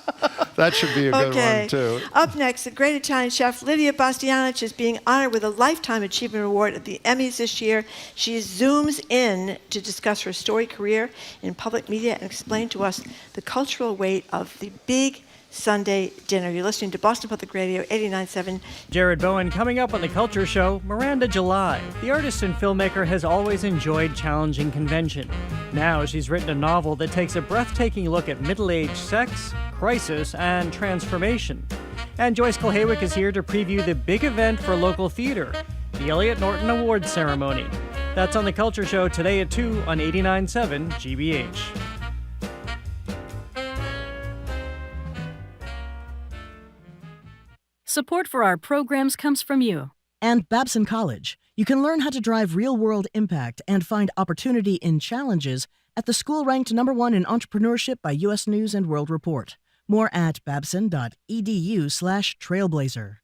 Speaker 1: That should be a good one, too.
Speaker 2: Up next, the great Italian chef Lidia Bastianich is being honored with a Lifetime Achievement Award at the Emmys this year. She zooms in to discuss her storied career in public media and explain to us the cultural weight of the big Sunday dinner. You're listening to Boston Public Radio 89.7.
Speaker 18: Jared Bowen coming up on The Culture Show, Miranda July. The artist and filmmaker has always enjoyed challenging convention. Now she's written a novel that takes a breathtaking look at middle-aged sex, crisis, and transformation. And Joyce Kulhaywick is here to preview the big event for local theater, the Elliott Norton Awards Ceremony. That's on The Culture Show today at 2 on 89.7 GBH.
Speaker 11: Support for our programs comes from you. And Babson College. You can learn how to drive real-world impact and find opportunity in challenges at the school ranked #1 in entrepreneurship by U.S. News & World Report. More at babson.edu/trailblazer.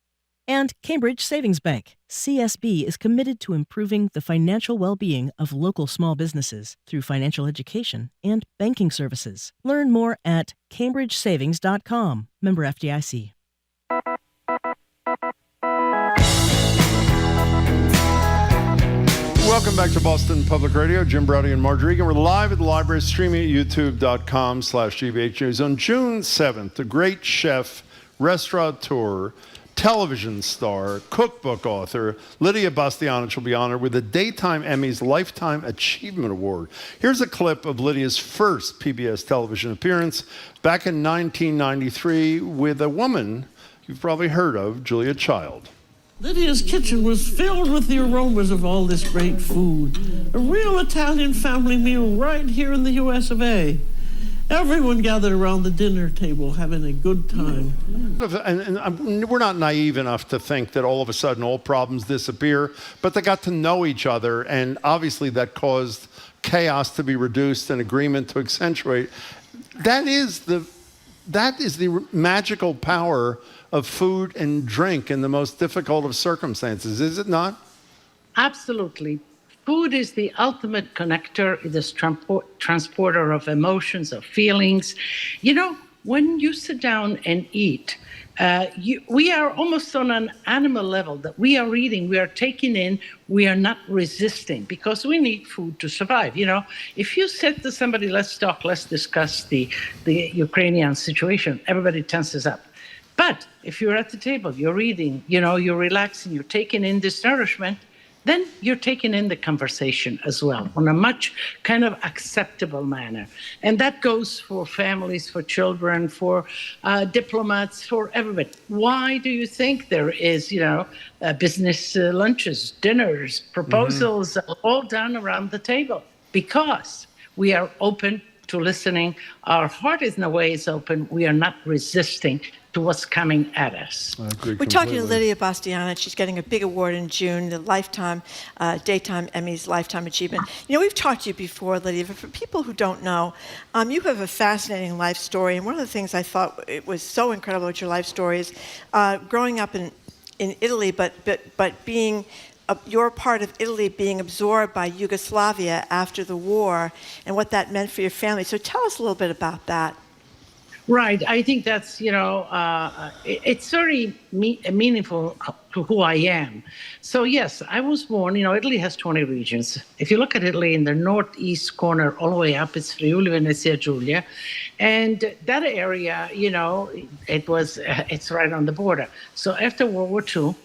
Speaker 11: And Cambridge Savings Bank. CSB is committed to improving the financial well-being of local small businesses through financial education and banking services. Learn more at cambridgesavings.com. Member FDIC.
Speaker 1: Welcome back to Boston Public Radio. Jim Browdy and Marge Regan. We're live at the library, streaming at youtube.com/GBH News. On June 7th, the great chef, restaurateur, television star, cookbook author, Lidia Bastianich will be honored with the Daytime Emmys Lifetime Achievement Award. Here's a clip of Lydia's first PBS television appearance back in 1993 with a woman you've probably heard of, Julia Child.
Speaker 19: Lydia's kitchen was filled with the aromas of all this great food. A real Italian family meal right here in the US of A. Everyone gathered around the dinner table having a good time.
Speaker 1: And we're not naive enough to think that all of a sudden all problems disappear, but they got to know each other, and obviously that caused chaos to be reduced and agreement to accentuate. That is the magical power of food and drink in the most difficult of circumstances, is it not?
Speaker 20: Absolutely. Food is the ultimate connector, it is transporter of emotions, of feelings. You know, when you sit down and eat, we are almost on an animal level that we are eating, we are taking in, we are not resisting because we need food to survive. You know, if you said to somebody, let's talk, let's discuss the Ukrainian situation, everybody tenses up. But if you're at the table, you're eating, you know, you're relaxing, you're taking in this nourishment, then you're taking in the conversation as well on a much kind of acceptable manner. And that goes for families, for children, for diplomats, for everybody. Why do you think there is, you know, business lunches, dinners, proposals, all done around the table? Because we are open to listening. Our heart in a way is open. We are not resisting to what's coming at us.
Speaker 2: We're talking to Lidia Bastianich. She's getting a big award in June, the Lifetime Daytime Emmys Lifetime Achievement. You know, we've talked to you before, Lidia, but for people who don't know, you have a fascinating life story. And one of the things I thought it was so incredible about your life story is growing up in Italy, but being your part of Italy being absorbed by Yugoslavia after the war and what that meant for your family. So tell us a little bit about that.
Speaker 20: Right. I think that's, you know, it's very meaningful to who I am. So, yes, I was born, you know, Italy has 20 regions. If you look at Italy in the northeast corner all the way up, it's Friuli, Venezia Giulia. And that area, you know, it's right on the border. So after World War II,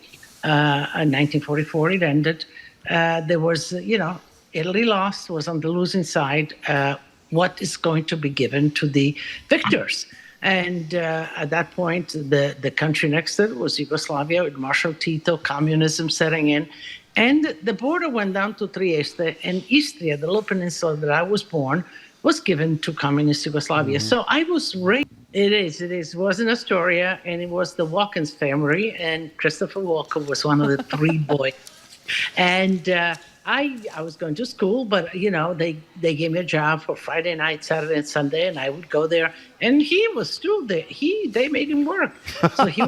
Speaker 20: in 1944, it ended. There was, you know, Italy lost, was on the losing side. What is going to be given to the victors? And at that point, the country next to it was Yugoslavia with Marshal Tito, communism setting in. And the border went down to Trieste, and Istria, the little peninsula that I was born, was given to communist Yugoslavia. So I was raised. It is. It was in Astoria, and it was the Walkens family, and Christopher Walken was one of the three boys. And I was going to school, but, you know, they gave me a job for Friday night, Saturday, and Sunday, and I would go there. And he was still there. They made him work. So he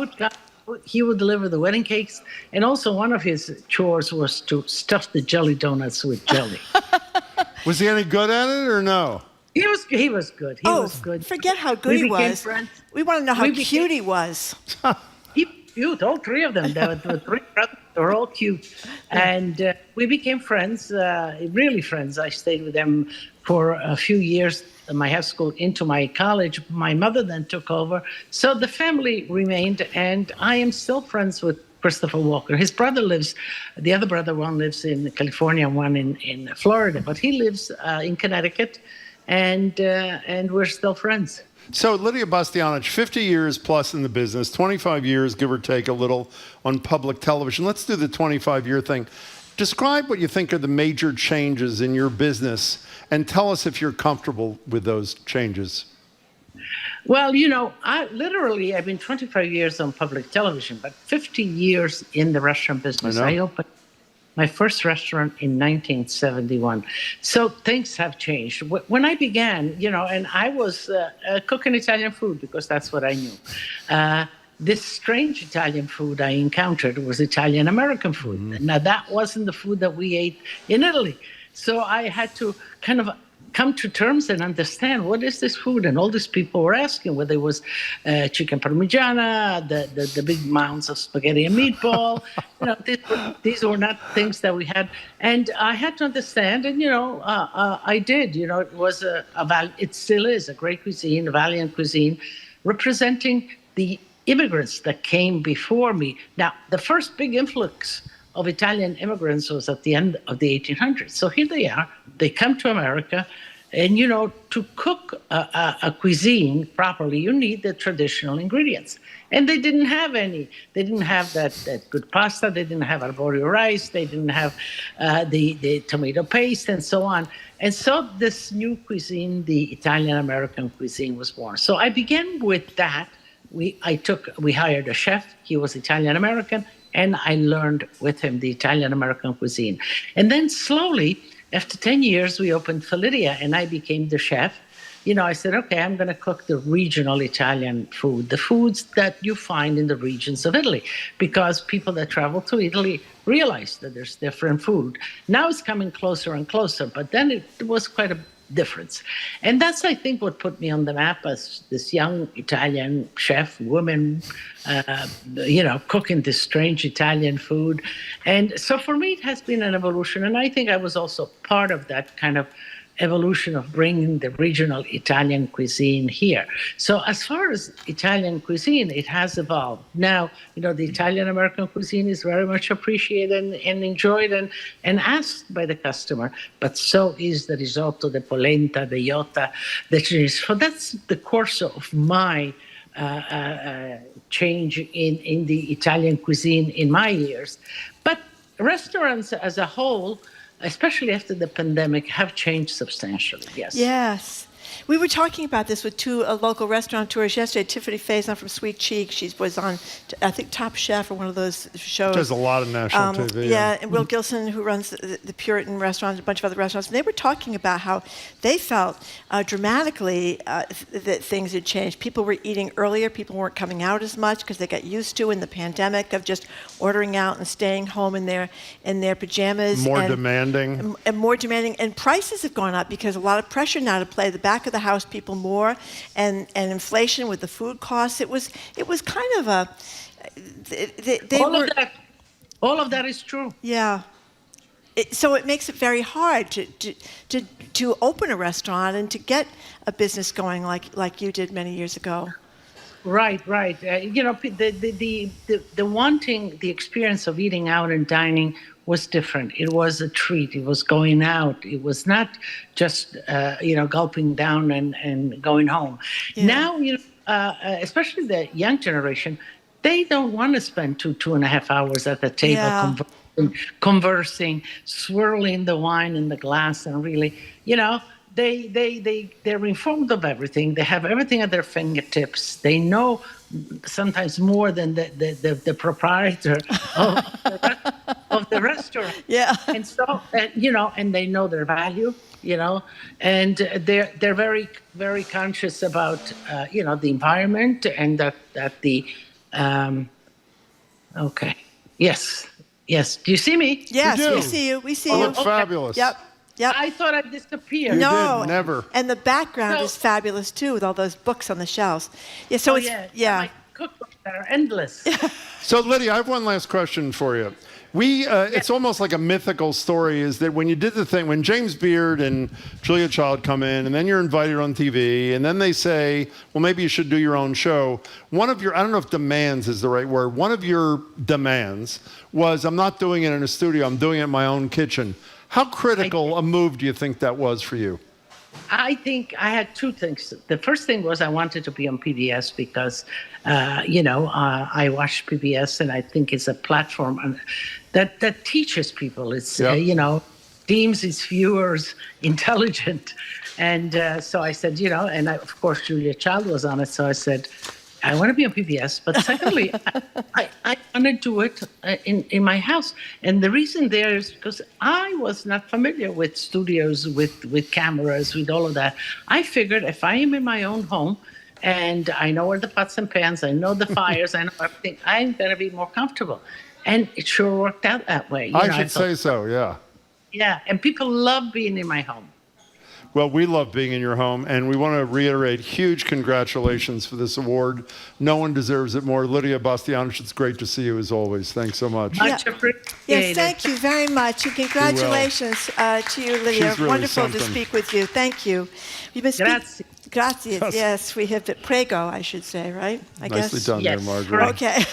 Speaker 20: would deliver the wedding cakes. And also one of his chores was to stuff the jelly donuts with jelly.
Speaker 1: Was he any good at it or no?
Speaker 20: He was good. He was good.
Speaker 2: Forget how good he was.
Speaker 20: Friends.
Speaker 2: We want to know how cute he was.
Speaker 20: Cute, all three of them. The three brothers were all cute. And we became friends, really friends. I stayed with them for a few years, my high school into my college. My mother then took over. So the family remained, and I am still friends with Christopher Walken. His brother the other brother, one lives in California, one in Florida, but he lives in Connecticut, and we're still friends.
Speaker 1: So Lidia Bastianich, 50 years plus in the business, 25 years, give or take a little, on public television. Let's do the 25-year thing. Describe what you think are the major changes in your business, and tell us if you're comfortable with those changes.
Speaker 20: Well, you know, I've been 25 years on public television, but 50 years in the restaurant business. I opened my first restaurant in 1971. So things have changed. When I began, and I was cooking Italian food because that's what I knew. This strange Italian food I encountered was Italian-American food. Now, that wasn't the food that we ate in Italy. So I had to kind of come to terms and understand what is this food. And all these people were asking whether it was chicken parmigiana, the big mounds of spaghetti and meatball. These were not things that we had. And I had to understand, and I did. It was it still is a great cuisine, a valiant cuisine, representing the immigrants that came before me. Now, the first big influx of Italian immigrants was at the end of the 1800s. So here they are. They come to America. And, to cook a cuisine properly, you need the traditional ingredients. And they didn't have any. They didn't have that good pasta. They didn't have arborio rice. They didn't have the tomato paste and so on. And so this new cuisine, the Italian-American cuisine, was born. So I began with that. We hired a chef. He was Italian-American. And I learned with him the Italian-American cuisine. And then slowly, after 10 years, we opened for Lidia, and I became the chef. I said, okay, I'm going to cook the regional Italian food, the foods that you find in the regions of Italy, because people that travel to Italy realize that there's different food. Now it's coming closer and closer, but then it was quite a difference. And that's, I think, what put me on the map as this young Italian chef, woman, cooking this strange Italian food. And so for me, it has been an evolution. And I think I was also part of that kind of evolution of bringing the regional Italian cuisine here. So as far as Italian cuisine, it has evolved. Now, the Italian-American cuisine is very much appreciated and enjoyed and asked by the customer, but so is the risotto, the polenta, the gnocchi, the cheese. So that's the course of my change in the Italian cuisine in my years. But restaurants as a whole, especially after the pandemic, have changed substantially, yes.
Speaker 2: Yes. We were talking about this with two local restaurateurs yesterday. Tiffany Faison from Sweet Cheek. She was on, I think, Top Chef or one of those shows.
Speaker 1: There's a lot of national TV.
Speaker 2: Yeah, and Will Gilson, who runs the Puritan restaurant, a bunch of other restaurants. And they were talking about how they felt dramatically that things had changed. People were eating earlier. People weren't coming out as much because they got used to in the pandemic of just ordering out and staying home in their pajamas.
Speaker 1: More demanding.
Speaker 2: And more demanding. And prices have gone up because a lot of pressure now to play the back of the house people more, and inflation with the food costs. It was kind of a
Speaker 20: all of that is true.
Speaker 2: Yeah. So it makes it very hard to open a restaurant and to get a business going like you did many years ago.
Speaker 20: Right. The wanting the experience of eating out and dining was different. It was a treat. It was going out. It was not just gulping down and going home. Yeah. Now, especially the young generation, they don't want to spend 2.5 hours at the table conversing, swirling the wine in the glass, and really, they're informed of everything. They have everything at their fingertips. They know sometimes more than the proprietor of the restaurant.
Speaker 2: Yeah.
Speaker 20: And so, and they know their value, and they're very, very conscious about, the environment, and that the, okay. Yes. Do you see me?
Speaker 2: Yes, we see you. We see you.
Speaker 1: Look fabulous.
Speaker 2: Yep.
Speaker 20: I thought I'd disappear.
Speaker 2: No,
Speaker 1: did, never.
Speaker 2: And the background is fabulous too, with all those books on the shelves. Yeah. So
Speaker 20: my cookbooks that are endless.
Speaker 1: So Lidia, I have one last question for you. It's almost like a mythical story, is that when you did the thing, when James Beard and Julia Child come in, and then you're invited on TV, and then they say, well, maybe you should do your own show. One of your, I don't know if demands is the right word, one of your demands was, I'm not doing it in a studio, I'm doing it in my own kitchen. How critical a move do you think that was for you?
Speaker 20: I think I had two things. The first thing was I wanted to be on PBS because, I watch PBS, and I think it's a platform that teaches people. It's, deems its viewers intelligent. And so I said, of course, Julia Child was on it. So I said, I want to be on PBS, but secondly, I want to do it in my house. And the reason there is because I was not familiar with studios, with cameras, with all of that. I figured if I am in my own home and I know where the pots and pans, I know the fires, I know everything, I'm going to be more comfortable. And it sure worked out that way.
Speaker 1: I should say so, yeah.
Speaker 20: Yeah, and people love being in my home.
Speaker 1: Well, we love being in your home, and we want to reiterate huge congratulations for this award. No one deserves it more. Lidia Bastianich, it's great to see you as always. Thanks so much.
Speaker 20: Much appreciated.
Speaker 2: Yes, thank you very much. And congratulations to you, Lidia.
Speaker 1: She's really
Speaker 2: Wonderful
Speaker 1: something.
Speaker 2: to speak with you. Thank you. You've been
Speaker 20: Grazie.
Speaker 2: Grazie. Yes, we have the prego, I should say, right? I
Speaker 1: Nicely
Speaker 2: guess.
Speaker 1: done there, Marjorie.
Speaker 2: Okay.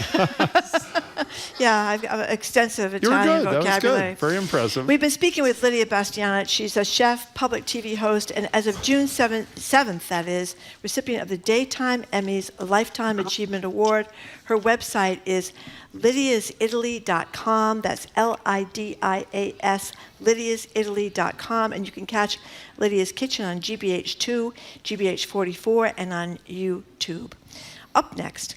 Speaker 2: Yeah, I've got extensive
Speaker 1: You were
Speaker 2: Italian
Speaker 1: good.
Speaker 2: vocabulary.
Speaker 1: That was good. Very impressive.
Speaker 2: We've been speaking with Lidia Bastianich. She's a chef, public TV host, and as of June 7th, that is, recipient of the Daytime Emmys Lifetime Achievement Award. Her website is lidiasitaly.com. That's LIDIAS, lidiasitaly.com. And you can catch Lidia's Kitchen on GBH2, GBH44, and on YouTube. Up next,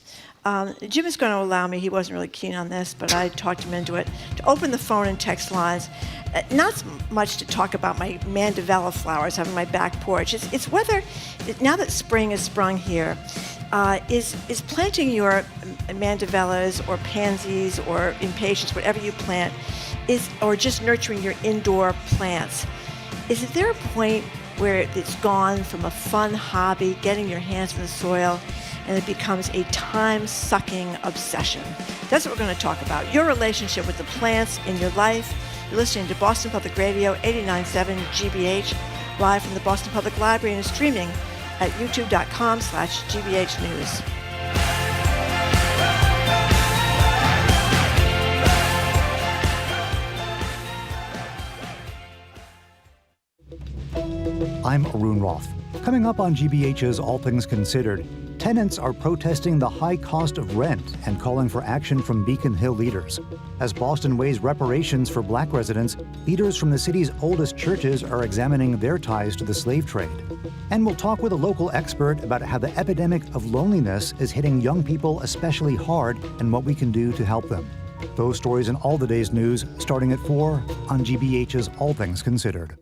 Speaker 2: Jim is going to allow me, he wasn't really keen on this, but I talked him into it, to open the phone and text lines. Not much to talk about my mandevilla flowers on my back porch. It's whether, now that spring has sprung here, is planting your mandevillas or pansies or impatiens, whatever you plant, or just nurturing your indoor plants. Is there a point where it's gone from a fun hobby, getting your hands in the soil, and it becomes a time-sucking obsession? That's what we're going to talk about. Your relationship with the plants in your life. You're listening to Boston Public Radio, 89.7 GBH, live from the Boston Public Library and streaming at youtube.com/GBH News.
Speaker 4: I'm Arun Roth. Coming up on GBH's All Things Considered, tenants are protesting the high cost of rent and calling for action from Beacon Hill leaders. As Boston weighs reparations for black residents, leaders from the city's oldest churches are examining their ties to the slave trade. And we'll talk with a local expert about how the epidemic of loneliness is hitting young people especially hard and what we can do to help them. Those stories and all the day's news starting at 4 on GBH's All Things Considered.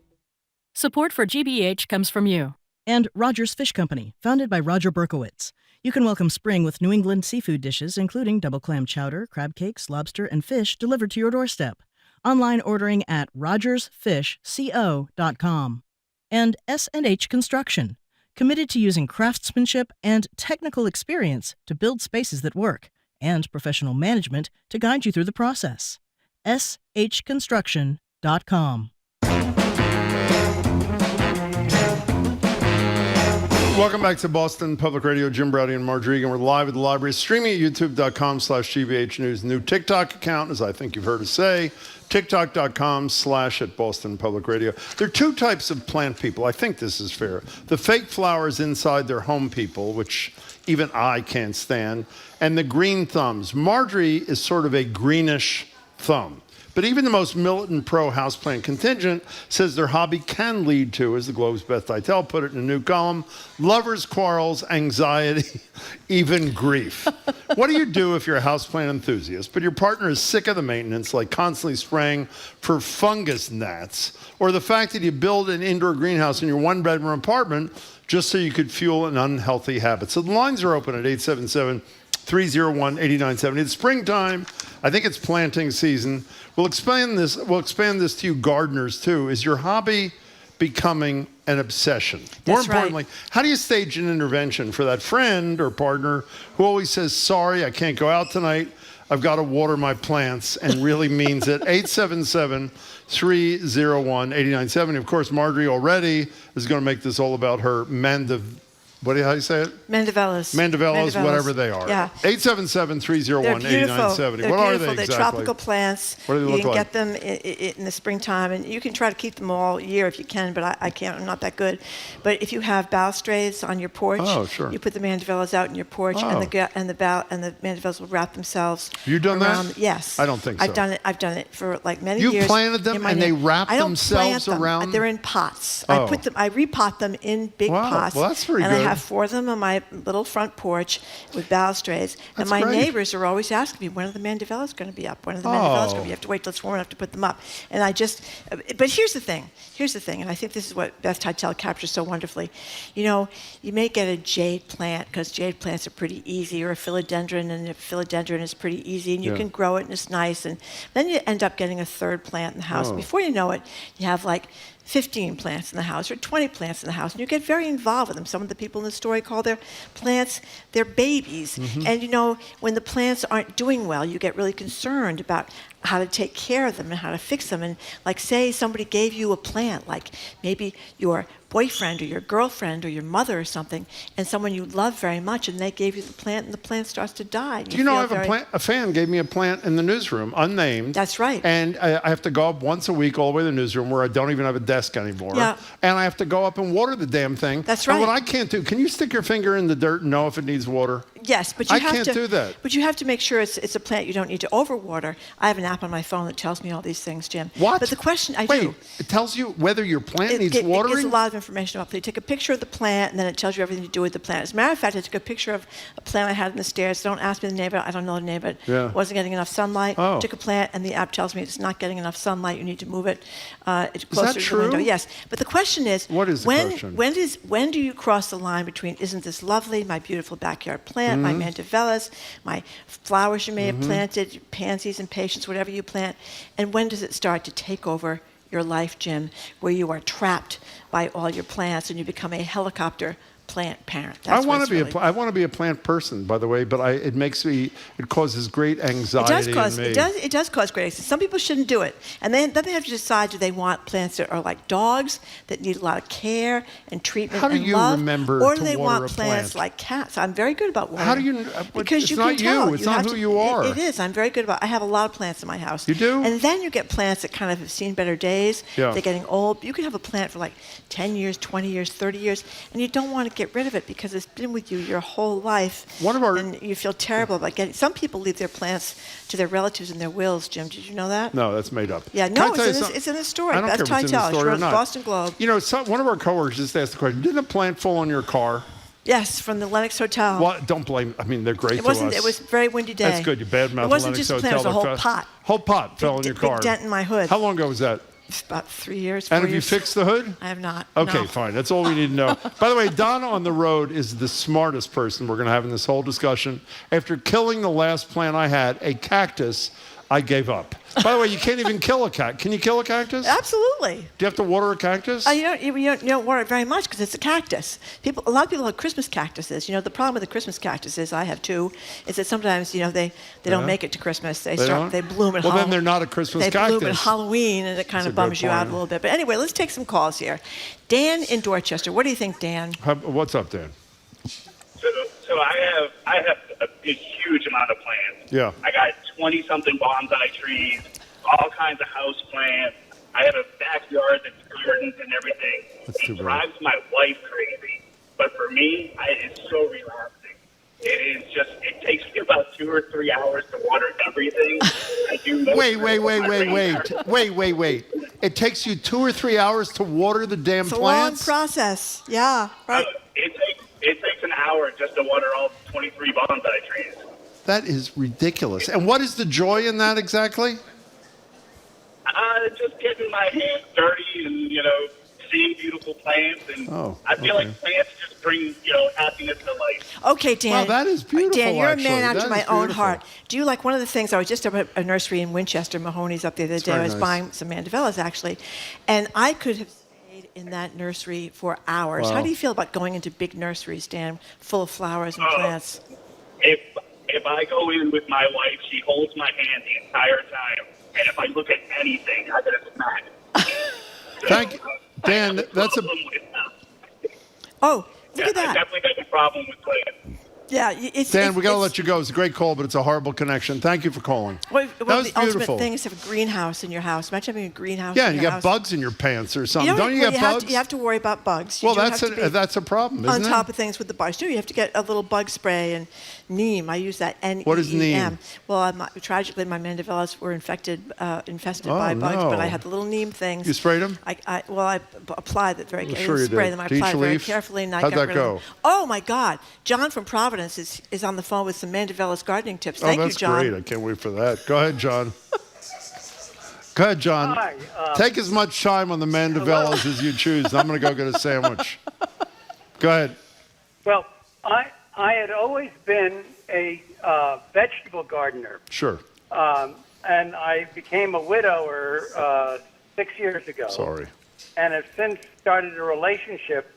Speaker 11: Support for GBH comes from you. And Rogers Fish Company, founded by Roger Berkowitz. You can welcome spring with New England seafood dishes, including double clam chowder, crab cakes, lobster, and fish delivered to your doorstep. Online ordering at rogersfishco.com. And S&H Construction, committed to using craftsmanship and technical experience to build spaces that work, and professional management to guide you through the process. shconstruction.com.
Speaker 1: Welcome back to Boston Public Radio. Jim Browdy and Marjorie Egan. We're live at the library, streaming at youtube.com/GBH News. New TikTok account, as I think you've heard us say, tiktok.com/@Boston Public Radio. There are two types of plant people. I think this is fair. The fake flowers inside their home people, which even I can't stand, and the green thumbs. Marjorie is sort of a greenish thumb. But even the most militant pro-houseplant contingent says their hobby can lead to, as the Globe's Beth Teitel put it in a new column, lovers' quarrels, anxiety, even grief. What do you do if you're a houseplant enthusiast, but your partner is sick of the maintenance, like constantly spraying for fungus gnats, or the fact that you build an indoor greenhouse in your one-bedroom apartment just so you could fuel an unhealthy habit? So the lines are open at 877-301-8970. It's springtime. I think it's planting season. We'll expand this to you gardeners too. Is your hobby becoming an obsession? More importantly, how do you stage an intervention for that friend or partner who always says, sorry, I can't go out tonight, I've got to water my plants, and really means it? 877-301-8970. Of course, Marjorie already is going to make this all about her how do you say it?
Speaker 2: Mandevillas,
Speaker 1: whatever they are.
Speaker 2: Yeah.
Speaker 1: 877-301-8970. What are they exactly?
Speaker 2: They're tropical plants.
Speaker 1: What do they look like?
Speaker 2: You can get them in the springtime, and you can try to keep them all year if you can, but I can't. I'm not that good. But if you have balustrades on your porch, you put the mandevillas out in your porch, and the mandevillas will wrap themselves.
Speaker 1: Have you done
Speaker 2: around.
Speaker 1: that?
Speaker 2: Yes.
Speaker 1: I don't think so.
Speaker 2: I've done it for like many years.
Speaker 1: You planted them and they wrap themselves
Speaker 2: them.
Speaker 1: around?
Speaker 2: They're in pots.
Speaker 1: Oh.
Speaker 2: I repot them in big pots.
Speaker 1: Well, that's very
Speaker 2: and
Speaker 1: good.
Speaker 2: I have 4 of them on my little front porch with balustrades. And
Speaker 1: That's
Speaker 2: my
Speaker 1: great.
Speaker 2: neighbors are always asking me, when are the mandevillas going to be up? When are the mandevillas going to be? You have to wait till it's warm enough to put them up. And but here's the thing, and I think this is what Beth Titel captures so wonderfully. You may get a jade plant, because jade plants are pretty easy, or a philodendron, and a philodendron is pretty easy, and you can grow it, and it's nice. And then you end up getting a 3rd plant in the house. Before you know it, you have like 15 plants in the house or 20 plants in the house, and you get very involved with them. Some of the people in the story call their plants their babies. And when the plants aren't doing well, you get really concerned about how to take care of them and how to fix them. And like, say somebody gave you a plant, like maybe your boyfriend or your girlfriend or your mother or something, and someone you love very much, and they gave you the plant, and the plant starts to die.
Speaker 1: Do you know I have a fan gave me a plant in the newsroom, unnamed.
Speaker 2: That's right.
Speaker 1: And I have to go up once a week all the way to the newsroom, where I don't even have a desk anymore.
Speaker 2: Yeah.
Speaker 1: And I have to go up and water the damn thing.
Speaker 2: That's right.
Speaker 1: And what I can't do, can you stick your finger in the dirt and know if it needs water?
Speaker 2: Yes, but you
Speaker 1: I
Speaker 2: have
Speaker 1: can't do that.
Speaker 2: But you have to make sure it's a plant you don't need to overwater. I have an app on my phone that tells me all these things, Jim.
Speaker 1: What?
Speaker 2: But the question I
Speaker 1: Wait,
Speaker 2: do.
Speaker 1: it tells you whether your plant needs
Speaker 2: It
Speaker 1: watering?
Speaker 2: gives a lot of information about it. You take a picture of the plant, and then it tells you everything to do with the plant. As a matter of fact, I took a picture of a plant I had in the stairs. Don't ask me the name of it. I don't know the name of it.
Speaker 1: Yeah.
Speaker 2: Wasn't getting enough sunlight.
Speaker 1: Oh.
Speaker 2: Took a plant, and the app tells me it's not getting enough sunlight. You need to move it closer
Speaker 1: Is that
Speaker 2: to
Speaker 1: true?
Speaker 2: the window. Yes. But the question is,
Speaker 1: What is the question?
Speaker 2: when do you cross the line between, isn't this lovely, my beautiful backyard plant, my mandevillas, my flowers you may have planted, your pansies and patience, whatever you plant, and when does it start to take over your life, Jim, where you are trapped by all your plants and you become a helicopter plant parent?
Speaker 1: I want to be a plant person, by the way, but it causes great anxiety in me.
Speaker 2: It does cause great anxiety. Some people shouldn't do it. And then they have to decide, do they want plants that are like dogs, that need a lot of care and treatment
Speaker 1: How do
Speaker 2: and
Speaker 1: you
Speaker 2: love?
Speaker 1: remember
Speaker 2: or
Speaker 1: to
Speaker 2: do they
Speaker 1: water
Speaker 2: want
Speaker 1: a
Speaker 2: plants
Speaker 1: plant?
Speaker 2: like cats? I'm very good about watering.
Speaker 1: How do you?
Speaker 2: Because
Speaker 1: it's
Speaker 2: you
Speaker 1: not
Speaker 2: can tell.
Speaker 1: you. It's not who you are.
Speaker 2: It is. I'm very good about. I have a lot of plants in my house.
Speaker 1: You do?
Speaker 2: And then you get plants that kind of have seen better days.
Speaker 1: Yeah.
Speaker 2: They're getting old. You can have a plant for like 10 years, 20 years, 30 years, and you don't want to get rid of it because it's been with you your whole life. And you feel terrible about getting. Some people leave their plants to their relatives in their wills. Jim, did you know that?
Speaker 1: No, that's made up.
Speaker 2: Yeah,
Speaker 1: Can
Speaker 2: no,
Speaker 1: I tell you
Speaker 2: it's in the story.
Speaker 1: I don't
Speaker 2: Beth
Speaker 1: care if it's in the
Speaker 2: Titel, she
Speaker 1: story or
Speaker 2: wrote the
Speaker 1: not.
Speaker 2: Boston Globe.
Speaker 1: You know, one of our coworkers just asked the question: didn't a plant fall on your car?
Speaker 2: Yes, from the Lenox Hotel.
Speaker 1: Well, don't blame. I mean, they're great to us.
Speaker 2: It was a very windy day.
Speaker 1: That's good. You badmouth
Speaker 2: It wasn't
Speaker 1: Lenox
Speaker 2: just a
Speaker 1: Hotel.
Speaker 2: plant, it was a whole pot.
Speaker 1: Whole pot fell on your car.
Speaker 2: Big dent in my hood.
Speaker 1: How long ago was that?
Speaker 2: About 3 years, 4
Speaker 1: And have you
Speaker 2: years.
Speaker 1: fixed the hood?
Speaker 2: I have not.
Speaker 1: Okay,
Speaker 2: no.
Speaker 1: fine. That's all we need to know. By the way, Donna on the road is the smartest person we're going to have in this whole discussion. After killing the last plant I had, a cactus, I gave up. By the way, you can't even kill a cactus. Can you kill a cactus?
Speaker 2: Absolutely.
Speaker 1: Do you have to water a cactus?
Speaker 2: You don't water it very much because it's a cactus. A lot of people have Christmas cactuses. The problem with the Christmas cactuses, I have too, is that sometimes they don't make it to Christmas. They bloom at Halloween.
Speaker 1: Well, then they're not a Christmas cactus.
Speaker 2: They bloom at Halloween, and it kind of bums you out a little bit. But anyway, let's take some calls here. Dan in Dorchester. What do you think, Dan?
Speaker 1: What's up, Dan?
Speaker 21: So I have a huge amount of plants.
Speaker 1: Yeah.
Speaker 21: I got 20-something bonsai trees, all kinds of house plants. I have a backyard that's gardens and everything. It drives my wife crazy. But for me, it's so relaxing. It takes me about 2 or 3 hours to water everything. I do
Speaker 1: Wait. It takes you 2 or 3 hours to water the damn
Speaker 2: It's a
Speaker 1: plants?
Speaker 2: long process. Yeah, right.
Speaker 21: It takes an hour just to water all 23 bonsai trees.
Speaker 1: That is ridiculous. And what is the joy in that exactly?
Speaker 21: Just getting my hands dirty and, seeing beautiful plants. And I feel like plants just bring, happiness to life.
Speaker 2: Okay, Dan.
Speaker 1: Wow, that is beautiful,
Speaker 2: Dan, you're
Speaker 1: actually.
Speaker 2: a man after
Speaker 1: That
Speaker 2: my
Speaker 1: is
Speaker 2: own
Speaker 1: beautiful.
Speaker 2: heart. Do you like one of the things? I was just up at a nursery in Winchester, Mahoney's up the other day. I
Speaker 1: very
Speaker 2: was
Speaker 1: nice.
Speaker 2: buying some mandevillas, actually. And I could have stayed in that nursery for hours. How
Speaker 21: Wow.
Speaker 2: do you feel about going into big nurseries, Dan, full of flowers and plants?
Speaker 21: If I go in with my wife, she holds my hand the entire time. And if I look at anything, I'm going to smack.
Speaker 1: Thank you. Dan, that's a...
Speaker 2: Oh, look at
Speaker 21: I
Speaker 2: that.
Speaker 21: definitely got a problem with plants.
Speaker 2: Yeah,
Speaker 1: Dan, we got to let you go. It's a great call, but it's a horrible connection. Thank you for calling.
Speaker 2: Well,
Speaker 1: that was
Speaker 2: the
Speaker 1: beautiful.
Speaker 2: ultimate thing is to have a greenhouse in your house. Imagine having a greenhouse
Speaker 1: Yeah,
Speaker 2: in
Speaker 1: you
Speaker 2: your
Speaker 1: got
Speaker 2: house.
Speaker 1: bugs in your pants or something.
Speaker 2: You
Speaker 1: Don't you get bugs?
Speaker 2: You have to worry about bugs.
Speaker 1: Well,
Speaker 2: You do
Speaker 1: that's
Speaker 2: have to be
Speaker 1: a problem,
Speaker 2: on
Speaker 1: isn't
Speaker 2: top
Speaker 1: it?
Speaker 2: of things with the bugs too. You have to get a little bug spray and neem. I use that N-E-E-M.
Speaker 1: What is neem?
Speaker 2: Well, tragically, my mandevillas were infested by bugs,
Speaker 1: no.
Speaker 2: but I had the little neem things.
Speaker 1: You sprayed them?
Speaker 2: I applied it very carefully.
Speaker 1: Sure you
Speaker 2: Spray
Speaker 1: did.
Speaker 2: them. I
Speaker 1: To each
Speaker 2: applied very
Speaker 1: leaf?
Speaker 2: carefully, and I
Speaker 1: How'd
Speaker 2: got
Speaker 1: that
Speaker 2: rid of
Speaker 1: go?
Speaker 2: them. Oh my God! John from Providence is on the phone with some mandevillas gardening tips. Thank
Speaker 1: that's
Speaker 2: you, John.
Speaker 1: great. I can't wait for that. Go ahead, John. Go ahead, John.
Speaker 5: Hi,
Speaker 1: Take as much time on the mandevillas as you choose. I'm going to go get a sandwich. Go ahead.
Speaker 5: Well, I had always been a vegetable gardener.
Speaker 1: Sure.
Speaker 5: And I became a widower 6 years ago.
Speaker 1: Sorry.
Speaker 5: And have since started a relationship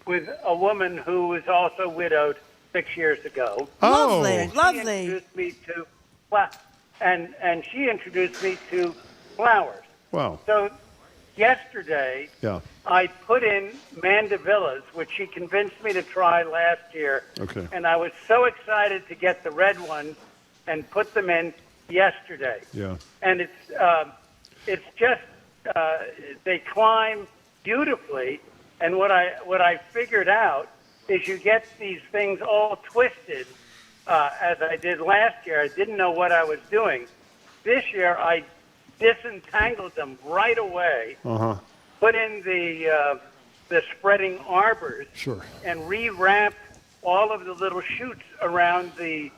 Speaker 5: with a woman who was also widowed 6 years ago.
Speaker 1: Oh.
Speaker 2: Lovely.
Speaker 5: She introduced me to and she introduced me to flowers.
Speaker 1: Wow.
Speaker 5: So yesterday,
Speaker 1: Yeah.
Speaker 5: I put in mandevillas, which she convinced me to try last year.
Speaker 1: Okay.
Speaker 5: And I was so excited to get the red ones and put them in yesterday.
Speaker 1: Yeah.
Speaker 5: And it's just they climb beautifully. And what I figured out is you get these things all twisted, as I did last year. I didn't know what I was doing. This year I disentangled them right away.
Speaker 1: Uh-huh.
Speaker 5: Put in the spreading arbors.
Speaker 1: Sure.
Speaker 5: And rewrapped all of the little shoots around the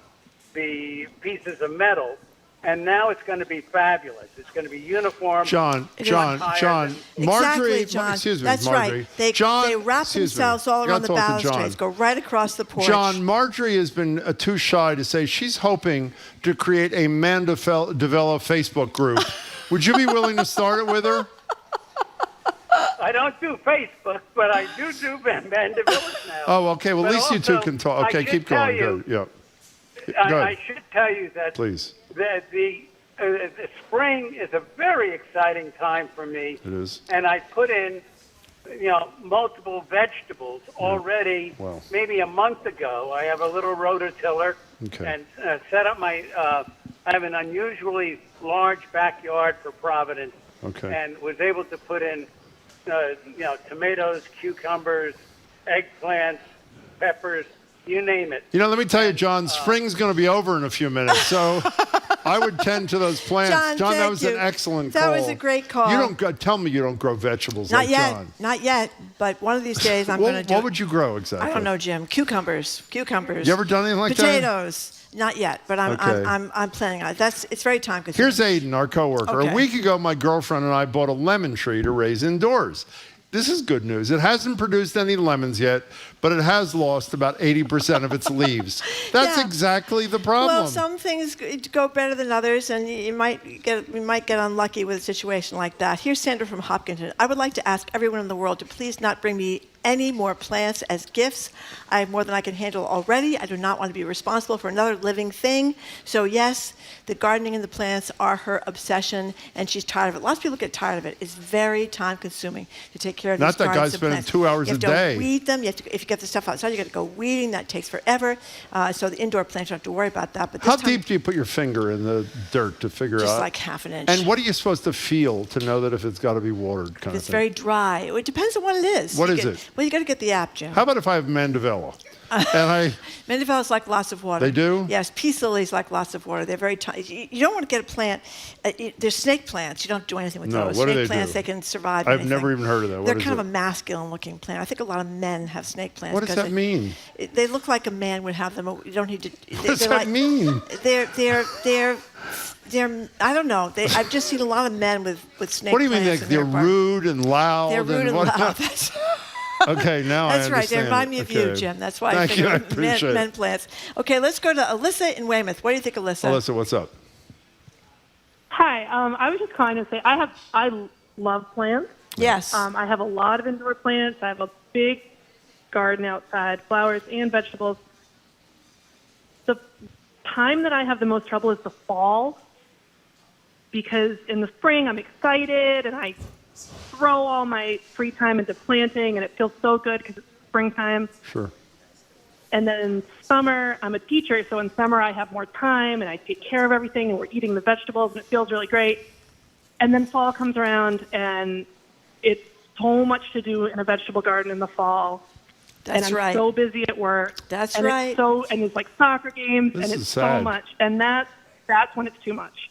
Speaker 5: pieces of metal. And now it's going to be fabulous. It's going to be uniform.
Speaker 1: John, Marjorie,
Speaker 2: Exactly, John.
Speaker 1: excuse me,
Speaker 2: That's
Speaker 1: Marjorie.
Speaker 2: right. They wrap themselves all around the balustrades, go right across the porch.
Speaker 1: John, Marjorie has been too shy to say she's hoping to create a Mandevilla Facebook group. Would you be willing to start it with her?
Speaker 5: I don't do Facebook, but I do mandevillas now.
Speaker 1: Oh, okay. Well, at
Speaker 5: But
Speaker 1: least you two
Speaker 5: also,
Speaker 1: can talk. Okay,
Speaker 5: I
Speaker 1: keep
Speaker 5: should tell
Speaker 1: going.
Speaker 5: you-
Speaker 1: Go. Yeah. Go
Speaker 5: I
Speaker 1: ahead.
Speaker 5: should tell you that
Speaker 1: Please.
Speaker 5: the spring is a very exciting time for me.
Speaker 1: It is.
Speaker 5: And I put in, multiple vegetables already.
Speaker 1: Wow.
Speaker 5: Maybe a month ago. I have a little rototiller
Speaker 1: Okay.
Speaker 5: and set up my. I have an unusually large backyard for Providence.
Speaker 1: Okay.
Speaker 5: And was able to put in, tomatoes, cucumbers, eggplants, peppers, you name it.
Speaker 1: Let me tell you, John, spring's going to be over in a few minutes, so I would tend to those plants.
Speaker 2: John,
Speaker 1: that
Speaker 2: thank
Speaker 1: was
Speaker 2: you.
Speaker 1: an excellent
Speaker 2: That
Speaker 1: call.
Speaker 2: was a great call.
Speaker 1: You don't tell me you don't grow vegetables
Speaker 2: Not
Speaker 1: like
Speaker 2: yet.
Speaker 1: John.
Speaker 2: Not yet. But one of these days I'm
Speaker 1: What-
Speaker 2: going to do
Speaker 1: what would you grow exactly?
Speaker 2: I don't know, Jim. Cucumbers.
Speaker 1: You ever done anything like that?
Speaker 2: Potatoes. Not yet, but I'm planning on it. It's very time consuming.
Speaker 1: Here's Aiden, our coworker.
Speaker 2: Okay.
Speaker 1: A week ago, my girlfriend and I bought a lemon tree to raise indoors. This is good news. It hasn't produced any lemons yet, but it has lost about 80% of its leaves. That's exactly the problem.
Speaker 2: Well, some things go better than others, and you might get unlucky with a situation like that. Here's Sandra from Hopkinton. I would like to ask everyone in the world to please not bring me any more plants as gifts. I have more than I can handle already. I do not want to be responsible for another living thing. So yes, the gardening and the plants are her obsession, and she's tired of it. Lots of people get tired of it. It's very time consuming to take care of
Speaker 1: Not
Speaker 2: these
Speaker 1: that
Speaker 2: gardens
Speaker 1: guy's
Speaker 2: and
Speaker 1: spending
Speaker 2: plants.
Speaker 1: 2 hours
Speaker 2: you have
Speaker 1: a day.
Speaker 2: to weed them. If you get the stuff outside, you got to go weeding. That takes forever. So the indoor plants, you don't have to worry about that. But this
Speaker 1: How
Speaker 2: time,
Speaker 1: deep do you put your finger in the dirt to figure out?
Speaker 2: just like half an inch.
Speaker 1: And what are you supposed to feel to know that if it's got to be watered? Kind
Speaker 2: It's
Speaker 1: of thing?
Speaker 2: very dry. It depends on what it is.
Speaker 1: What
Speaker 2: You
Speaker 1: is
Speaker 2: get-
Speaker 1: it?
Speaker 2: Well, you got to get the app, Jim.
Speaker 1: How about if I have mandevilla? And
Speaker 2: Mandevillas like lots of water.
Speaker 1: They do?
Speaker 2: Yes, peace lilies like lots of water. They're very tiny. You don't want to get a plant. There's snake plants. You don't do anything with
Speaker 1: No,
Speaker 2: those.
Speaker 1: what do
Speaker 2: Snake
Speaker 1: they
Speaker 2: plants,
Speaker 1: do?
Speaker 2: they can survive
Speaker 1: I've
Speaker 2: anything.
Speaker 1: never even heard of that. What
Speaker 2: They're
Speaker 1: is
Speaker 2: kind
Speaker 1: it?
Speaker 2: of a masculine-looking plant. I think a lot of men have snake plants.
Speaker 1: What does
Speaker 2: 'cause
Speaker 1: that mean?
Speaker 2: They look like a man would have them. You don't need to.
Speaker 1: What does that mean?
Speaker 2: They're. I don't know. I've just seen a lot of men with snake plants.
Speaker 1: What do you mean? Like
Speaker 2: in
Speaker 1: they're
Speaker 2: their apartment.
Speaker 1: rude and loud?
Speaker 2: They're rude and
Speaker 1: what?
Speaker 2: loud.
Speaker 1: Okay, now
Speaker 2: That's
Speaker 1: I
Speaker 2: right. They
Speaker 1: understand.
Speaker 2: remind me of you,
Speaker 1: Okay.
Speaker 2: Jim. That's why
Speaker 1: Thank
Speaker 2: I
Speaker 1: you. I
Speaker 2: think
Speaker 1: appreciate it.
Speaker 2: men plants. Okay, let's go to Alyssa in Weymouth. What do you think, Alyssa?
Speaker 1: Alyssa, what's up?
Speaker 22: Hi. I was just calling to say I love plants.
Speaker 2: Yes.
Speaker 22: I have a lot of indoor plants. I have a big garden outside, flowers and vegetables. The time that I have the most trouble is the fall, because in the spring I'm excited and I throw all my free time into planting, and it feels so good because it's springtime.
Speaker 1: Sure.
Speaker 22: And then in summer, I'm a teacher, so in summer I have more time and I take care of everything and we're eating the vegetables and it feels really great. And then fall comes around and it's so much to do in a vegetable garden in the fall.
Speaker 2: That's
Speaker 22: and I'm
Speaker 2: right.
Speaker 22: so busy at work.
Speaker 2: That's
Speaker 22: and
Speaker 2: right.
Speaker 22: And it's like soccer games
Speaker 1: This
Speaker 22: and
Speaker 1: is
Speaker 22: it's
Speaker 1: sad.
Speaker 22: so much. And that's when it's too much.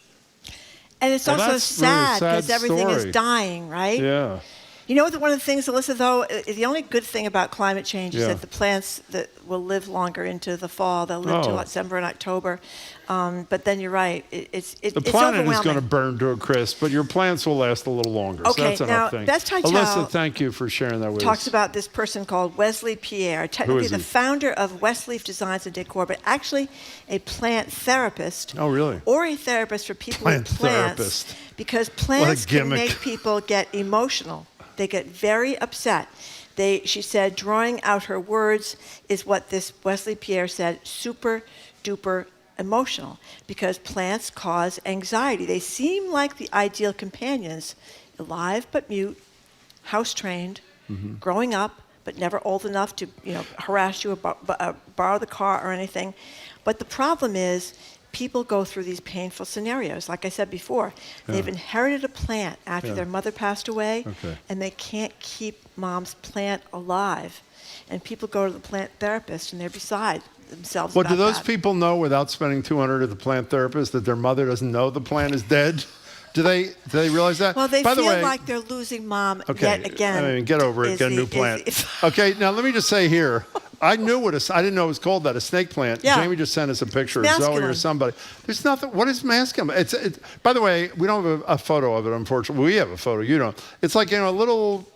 Speaker 2: And it's
Speaker 1: Well,
Speaker 2: also
Speaker 1: that's really a
Speaker 2: sad because
Speaker 1: sad
Speaker 2: everything is
Speaker 1: story.
Speaker 2: dying, right?
Speaker 1: Yeah.
Speaker 2: You know what? One of the things, Alyssa, though, the only good thing about climate change is
Speaker 1: Yeah.
Speaker 2: that the plants that will live longer into the fall. They'll live till
Speaker 1: Oh.
Speaker 2: September and October. But then you're right. It's
Speaker 1: The
Speaker 2: it's
Speaker 1: planet is
Speaker 2: overwhelming.
Speaker 1: going to burn to a crisp, but your plants will last a little longer.
Speaker 2: Okay,
Speaker 1: so that's
Speaker 2: now,
Speaker 1: enough thing.
Speaker 2: Beth Titel
Speaker 1: Alyssa, thank you for sharing that with
Speaker 2: talks
Speaker 1: us.
Speaker 2: about this person called Wesley Pierre, technically
Speaker 1: is
Speaker 2: the
Speaker 1: he?
Speaker 2: founder of Westleaf Designs and Decor, but actually a plant therapist.
Speaker 1: Oh, really?
Speaker 2: Or a therapist for people
Speaker 1: Plant
Speaker 2: with plants.
Speaker 1: therapist.
Speaker 2: Because plants can
Speaker 1: gimmick.
Speaker 2: make people get emotional. They get very upset. She said, drawing out her words is what this Wesley Pierre said, super duper emotional, because plants cause anxiety. They seem like the ideal companions, alive but mute, house trained, growing up but never old enough to harass you or borrow the car or anything. But the problem is people go through these painful scenarios. Like I said before, they've inherited a plant after their mother passed away, and they can't keep mom's plant alive. And people go to the plant therapist, and they're beside themselves.
Speaker 1: Well,
Speaker 2: about
Speaker 1: do those
Speaker 2: that.
Speaker 1: people know without spending $200 at the plant therapist that their mother doesn't know the plant is dead? Do they realize that?
Speaker 2: Well, they
Speaker 1: By the
Speaker 2: feel
Speaker 1: way,
Speaker 2: like they're losing mom
Speaker 1: okay,
Speaker 2: yet again.
Speaker 1: I mean, get over it.
Speaker 2: is
Speaker 1: Get a
Speaker 2: the-
Speaker 1: new
Speaker 2: is
Speaker 1: plant.
Speaker 2: the-
Speaker 1: Okay, now let me just say here, I knew I didn't know it was called that, a snake plant.
Speaker 2: Yeah.
Speaker 1: Jamie just sent us a picture of
Speaker 2: It's
Speaker 1: Zoe or
Speaker 2: masculine.
Speaker 1: somebody. There's nothing. What is masculine? It's by the way, we don't have a photo of it, unfortunately. We have a photo. You don't. It's like a little.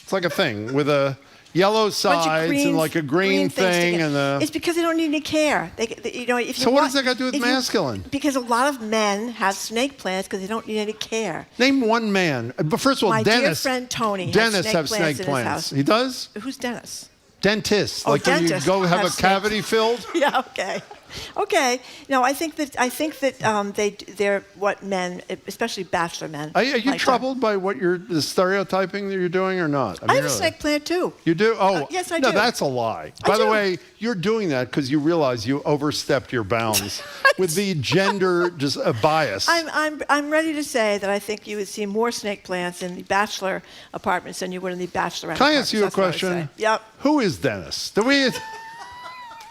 Speaker 1: It's like a thing with a yellow
Speaker 2: bunch of
Speaker 1: sides
Speaker 2: green-
Speaker 1: and like a green
Speaker 2: things
Speaker 1: thing
Speaker 2: together.
Speaker 1: and
Speaker 2: It's because they don't need any care. If
Speaker 1: So what does that got to do with masculine?
Speaker 2: Because a lot of men have snake plants because they don't need any care.
Speaker 1: Name one man. But first of all,
Speaker 2: My dear
Speaker 1: Dennis.
Speaker 2: friend Tony
Speaker 1: Dennis
Speaker 2: has
Speaker 1: have
Speaker 2: snake plants
Speaker 1: snake
Speaker 2: in his
Speaker 1: plants.
Speaker 2: house.
Speaker 1: He does.
Speaker 2: Who's Dennis?
Speaker 1: Dentist.
Speaker 2: Oh,
Speaker 1: Like when you
Speaker 2: dentists
Speaker 1: go have a
Speaker 2: snakes.
Speaker 1: cavity filled.
Speaker 2: Yeah. Okay. Okay. No, I think that they're what men, especially bachelor men.
Speaker 1: Are you
Speaker 2: like
Speaker 1: troubled by what the stereotyping that you're doing or not?
Speaker 2: I have a
Speaker 1: really.
Speaker 2: snake plant too.
Speaker 1: You do? Oh,
Speaker 2: yes, I
Speaker 1: no,
Speaker 2: do.
Speaker 1: that's a lie.
Speaker 2: I
Speaker 1: By the
Speaker 2: do.
Speaker 1: way, you're doing that because you realize you overstepped your bounds with the gender just bias.
Speaker 2: I'm ready to say that I think you would see more snake plants in the bachelor apartments than you would in the bachelorette
Speaker 1: Can I
Speaker 2: apartments.
Speaker 1: ask you a
Speaker 2: That's what I would
Speaker 1: question?
Speaker 2: say. Yep.
Speaker 1: Who is Dennis?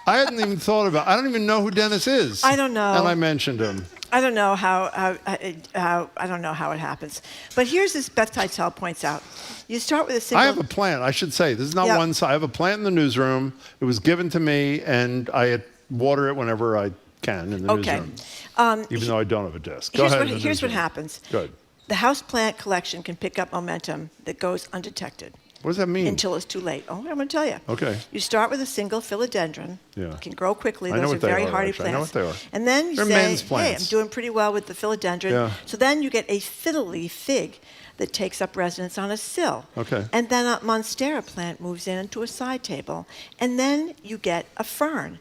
Speaker 1: I hadn't even thought about. I don't even know who Dennis is.
Speaker 2: I don't know.
Speaker 1: And I mentioned him.
Speaker 2: I don't know how I don't know how it happens. But here's this Beth Titel points out. You start with a single.
Speaker 1: I have a plant. I should say this is not
Speaker 2: Yep.
Speaker 1: one side. I have a plant in the newsroom. It was given to me, and I water it whenever I can in the
Speaker 2: Okay.
Speaker 1: newsroom. Even though I don't have a desk. Go ahead. in the
Speaker 2: Here's what
Speaker 1: newsroom.
Speaker 2: happens.
Speaker 1: Good.
Speaker 2: The house plant collection can pick up momentum that goes undetected.
Speaker 1: What does that mean?
Speaker 2: Until it's too late. Oh, I'm going to tell you.
Speaker 1: Okay.
Speaker 2: You start with a single philodendron.
Speaker 1: Yeah.
Speaker 2: It can grow quickly.
Speaker 1: I know
Speaker 2: Those are
Speaker 1: what they
Speaker 2: very
Speaker 1: are,
Speaker 2: hardy
Speaker 1: actually. I know
Speaker 2: plants.
Speaker 1: what they are.
Speaker 2: And then you
Speaker 1: They're
Speaker 2: say,
Speaker 1: men's
Speaker 2: hey,
Speaker 1: plants.
Speaker 2: I'm doing pretty well with the philodendron.
Speaker 1: Yeah.
Speaker 2: So then you get a fiddly fig that takes up residence on a sill.
Speaker 1: Okay.
Speaker 2: And then a monstera plant moves into a side table. And then you get a fern.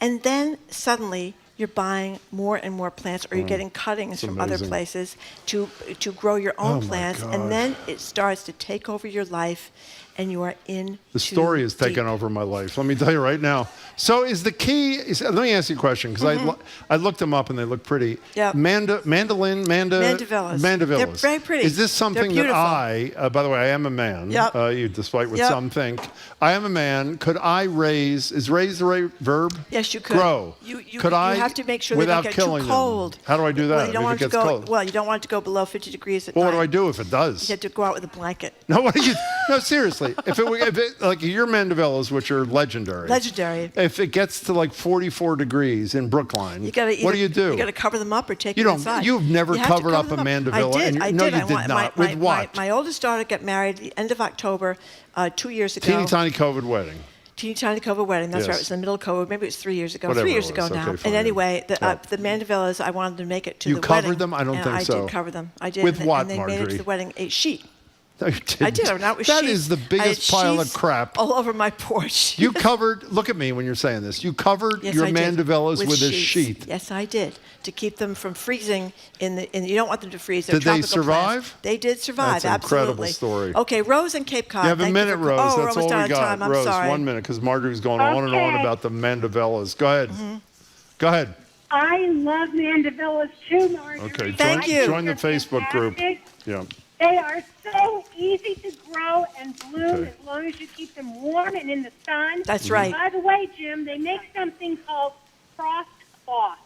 Speaker 2: And then suddenly you're buying more and more plants, or you're getting cuttings
Speaker 1: That's
Speaker 2: from other
Speaker 1: amazing.
Speaker 2: places to grow your own
Speaker 1: Oh, my
Speaker 2: plants.
Speaker 1: gosh.
Speaker 2: And then it starts to take over your life, and you are in.
Speaker 1: The story has taken over my life. Let me tell you right now. So is the key, let me ask you a question, because I looked them up and they look pretty.
Speaker 2: Yep.
Speaker 1: Mandevillas.
Speaker 2: They're very pretty.
Speaker 1: Is this something
Speaker 2: They're
Speaker 1: that
Speaker 2: beautiful.
Speaker 1: by the way, I am a man,
Speaker 2: Yep.
Speaker 1: despite what
Speaker 2: Yep.
Speaker 1: some think. I am a man. Could I raise the right verb?
Speaker 2: Yes, you could.
Speaker 1: Grow.
Speaker 2: You
Speaker 1: Could I,
Speaker 2: you have to make sure they
Speaker 1: without
Speaker 2: don't get
Speaker 1: killing
Speaker 2: too
Speaker 1: them?
Speaker 2: cold.
Speaker 1: How do I do that
Speaker 2: Well, you don't
Speaker 1: if
Speaker 2: want
Speaker 1: it
Speaker 2: it to
Speaker 1: gets
Speaker 2: go.
Speaker 1: cold?
Speaker 2: Well, you don't want it to go below 50 degrees at
Speaker 1: Well,
Speaker 2: night.
Speaker 1: what do I do if it does?
Speaker 2: You have to go out with a blanket.
Speaker 1: No, what do you? No, seriously. If it like your mandevillas, which are legendary.
Speaker 2: Legendary.
Speaker 1: If it gets to like 44 degrees in Brookline,
Speaker 2: You gotta
Speaker 1: what do you do?
Speaker 2: You got to cover them up or take
Speaker 1: You
Speaker 2: them
Speaker 1: don't-
Speaker 2: inside.
Speaker 1: you've never
Speaker 2: You have to
Speaker 1: covered
Speaker 2: cover
Speaker 1: up a
Speaker 2: them
Speaker 1: mandevilla,
Speaker 2: I did.
Speaker 1: and you-
Speaker 2: I
Speaker 1: no,
Speaker 2: did.
Speaker 1: you
Speaker 2: I
Speaker 1: did
Speaker 2: want-
Speaker 1: not.
Speaker 2: My,
Speaker 1: With
Speaker 2: my,
Speaker 1: what?
Speaker 2: My oldest daughter got married the end of October 2 years ago.
Speaker 1: Teeny tiny COVID wedding.
Speaker 2: Teeny tiny COVID wedding. That's
Speaker 1: Yes.
Speaker 2: right. It was in the middle of COVID. Maybe it was 3 years ago.
Speaker 1: Whatever
Speaker 2: 3
Speaker 1: it
Speaker 2: years
Speaker 1: was.
Speaker 2: ago
Speaker 1: Okay,
Speaker 2: now.
Speaker 1: fine.
Speaker 2: And anyway,
Speaker 1: Yeah.
Speaker 2: the mandevillas, I wanted to make it to
Speaker 1: You
Speaker 2: the
Speaker 1: covered
Speaker 2: wedding.
Speaker 1: them? I don't
Speaker 2: and
Speaker 1: think
Speaker 2: I
Speaker 1: so.
Speaker 2: did cover them. I did.
Speaker 1: With
Speaker 2: and
Speaker 1: what,
Speaker 2: and they made it
Speaker 1: Marjorie?
Speaker 2: to the wedding. A sheet.
Speaker 1: No, you didn't.
Speaker 2: I did. I went out with
Speaker 1: That
Speaker 2: sheets.
Speaker 1: is the
Speaker 2: I had
Speaker 1: biggest pile of
Speaker 2: sheets
Speaker 1: crap.
Speaker 2: all over my porch.
Speaker 1: You covered, look at me when you're saying this, you covered
Speaker 2: Yes,
Speaker 1: your
Speaker 2: I did.
Speaker 1: mandevillas with a
Speaker 2: sheets.
Speaker 1: sheet.
Speaker 2: Yes, I did, to keep them from freezing. You don't want them to freeze.
Speaker 1: Did they
Speaker 2: tropical
Speaker 1: survive?
Speaker 2: plants. They did survive.
Speaker 1: That's an incredible
Speaker 2: absolutely.
Speaker 1: story.
Speaker 2: Okay, Rose and Cape Cod.
Speaker 1: You have a
Speaker 2: thank
Speaker 1: minute,
Speaker 2: for,
Speaker 1: Rose.
Speaker 2: Oh,
Speaker 1: That's
Speaker 2: we're
Speaker 1: all
Speaker 2: almost out
Speaker 1: we
Speaker 2: of
Speaker 1: got.
Speaker 2: time. I'm
Speaker 1: Rose,
Speaker 2: sorry.
Speaker 1: 1 minute, because Marjorie's going on and on about the mandevillas. Go ahead. Go ahead.
Speaker 3: I love mandevillas too, Marjorie.
Speaker 1: Okay,
Speaker 2: Thank you.
Speaker 1: Join the Facebook group. Yeah.
Speaker 3: They are so easy to grow and bloom as long as you keep them warm and in the sun.
Speaker 2: That's right.
Speaker 3: By the way, Jim, they make something called frost cloth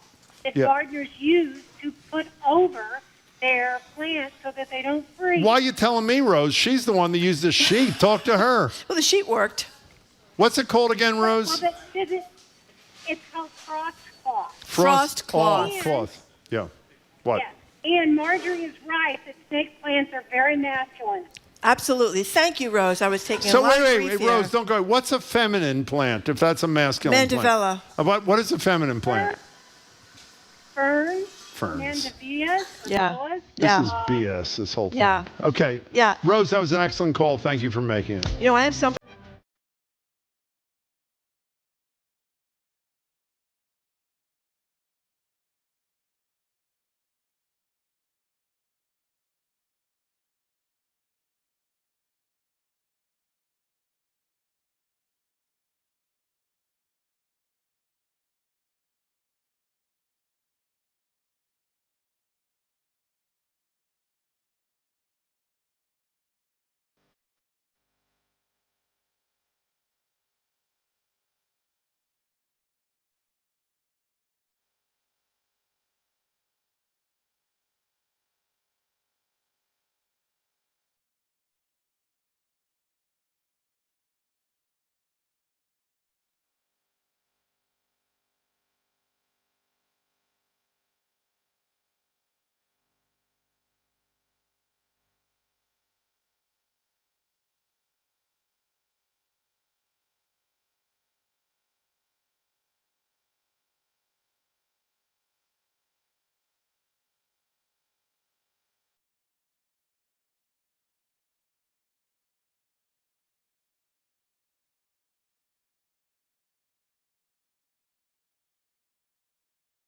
Speaker 3: that
Speaker 1: Yeah.
Speaker 3: gardeners use to put over their plants so that they don't freeze.
Speaker 1: Why are you telling me, Rose? She's the one that used the sheet. Talk to her.
Speaker 2: Well, the sheet worked.
Speaker 1: What's it called again, Rose?
Speaker 3: Well, it's called frost cloth.
Speaker 2: Frost cloth.
Speaker 1: Oh, cloth. Yeah. What?
Speaker 3: Yes. And Marjorie is right that snake plants are very masculine.
Speaker 2: Absolutely. Thank you, Rose. I was taking
Speaker 1: So
Speaker 2: a lot of
Speaker 1: wait,
Speaker 2: grief here.
Speaker 1: Rose, don't go. What's a feminine plant if that's a masculine
Speaker 2: Mandevilla.
Speaker 1: plant? What is a feminine plant?
Speaker 3: Ferns.
Speaker 1: Ferns.
Speaker 3: Mandevillas.
Speaker 2: Yeah.
Speaker 3: Pergolas.
Speaker 1: This is BS, this whole thing.
Speaker 2: Yeah.
Speaker 1: Okay.
Speaker 2: Yeah.
Speaker 1: Rose, that was an excellent call. Thank you for making it.
Speaker 2: You know, I have some.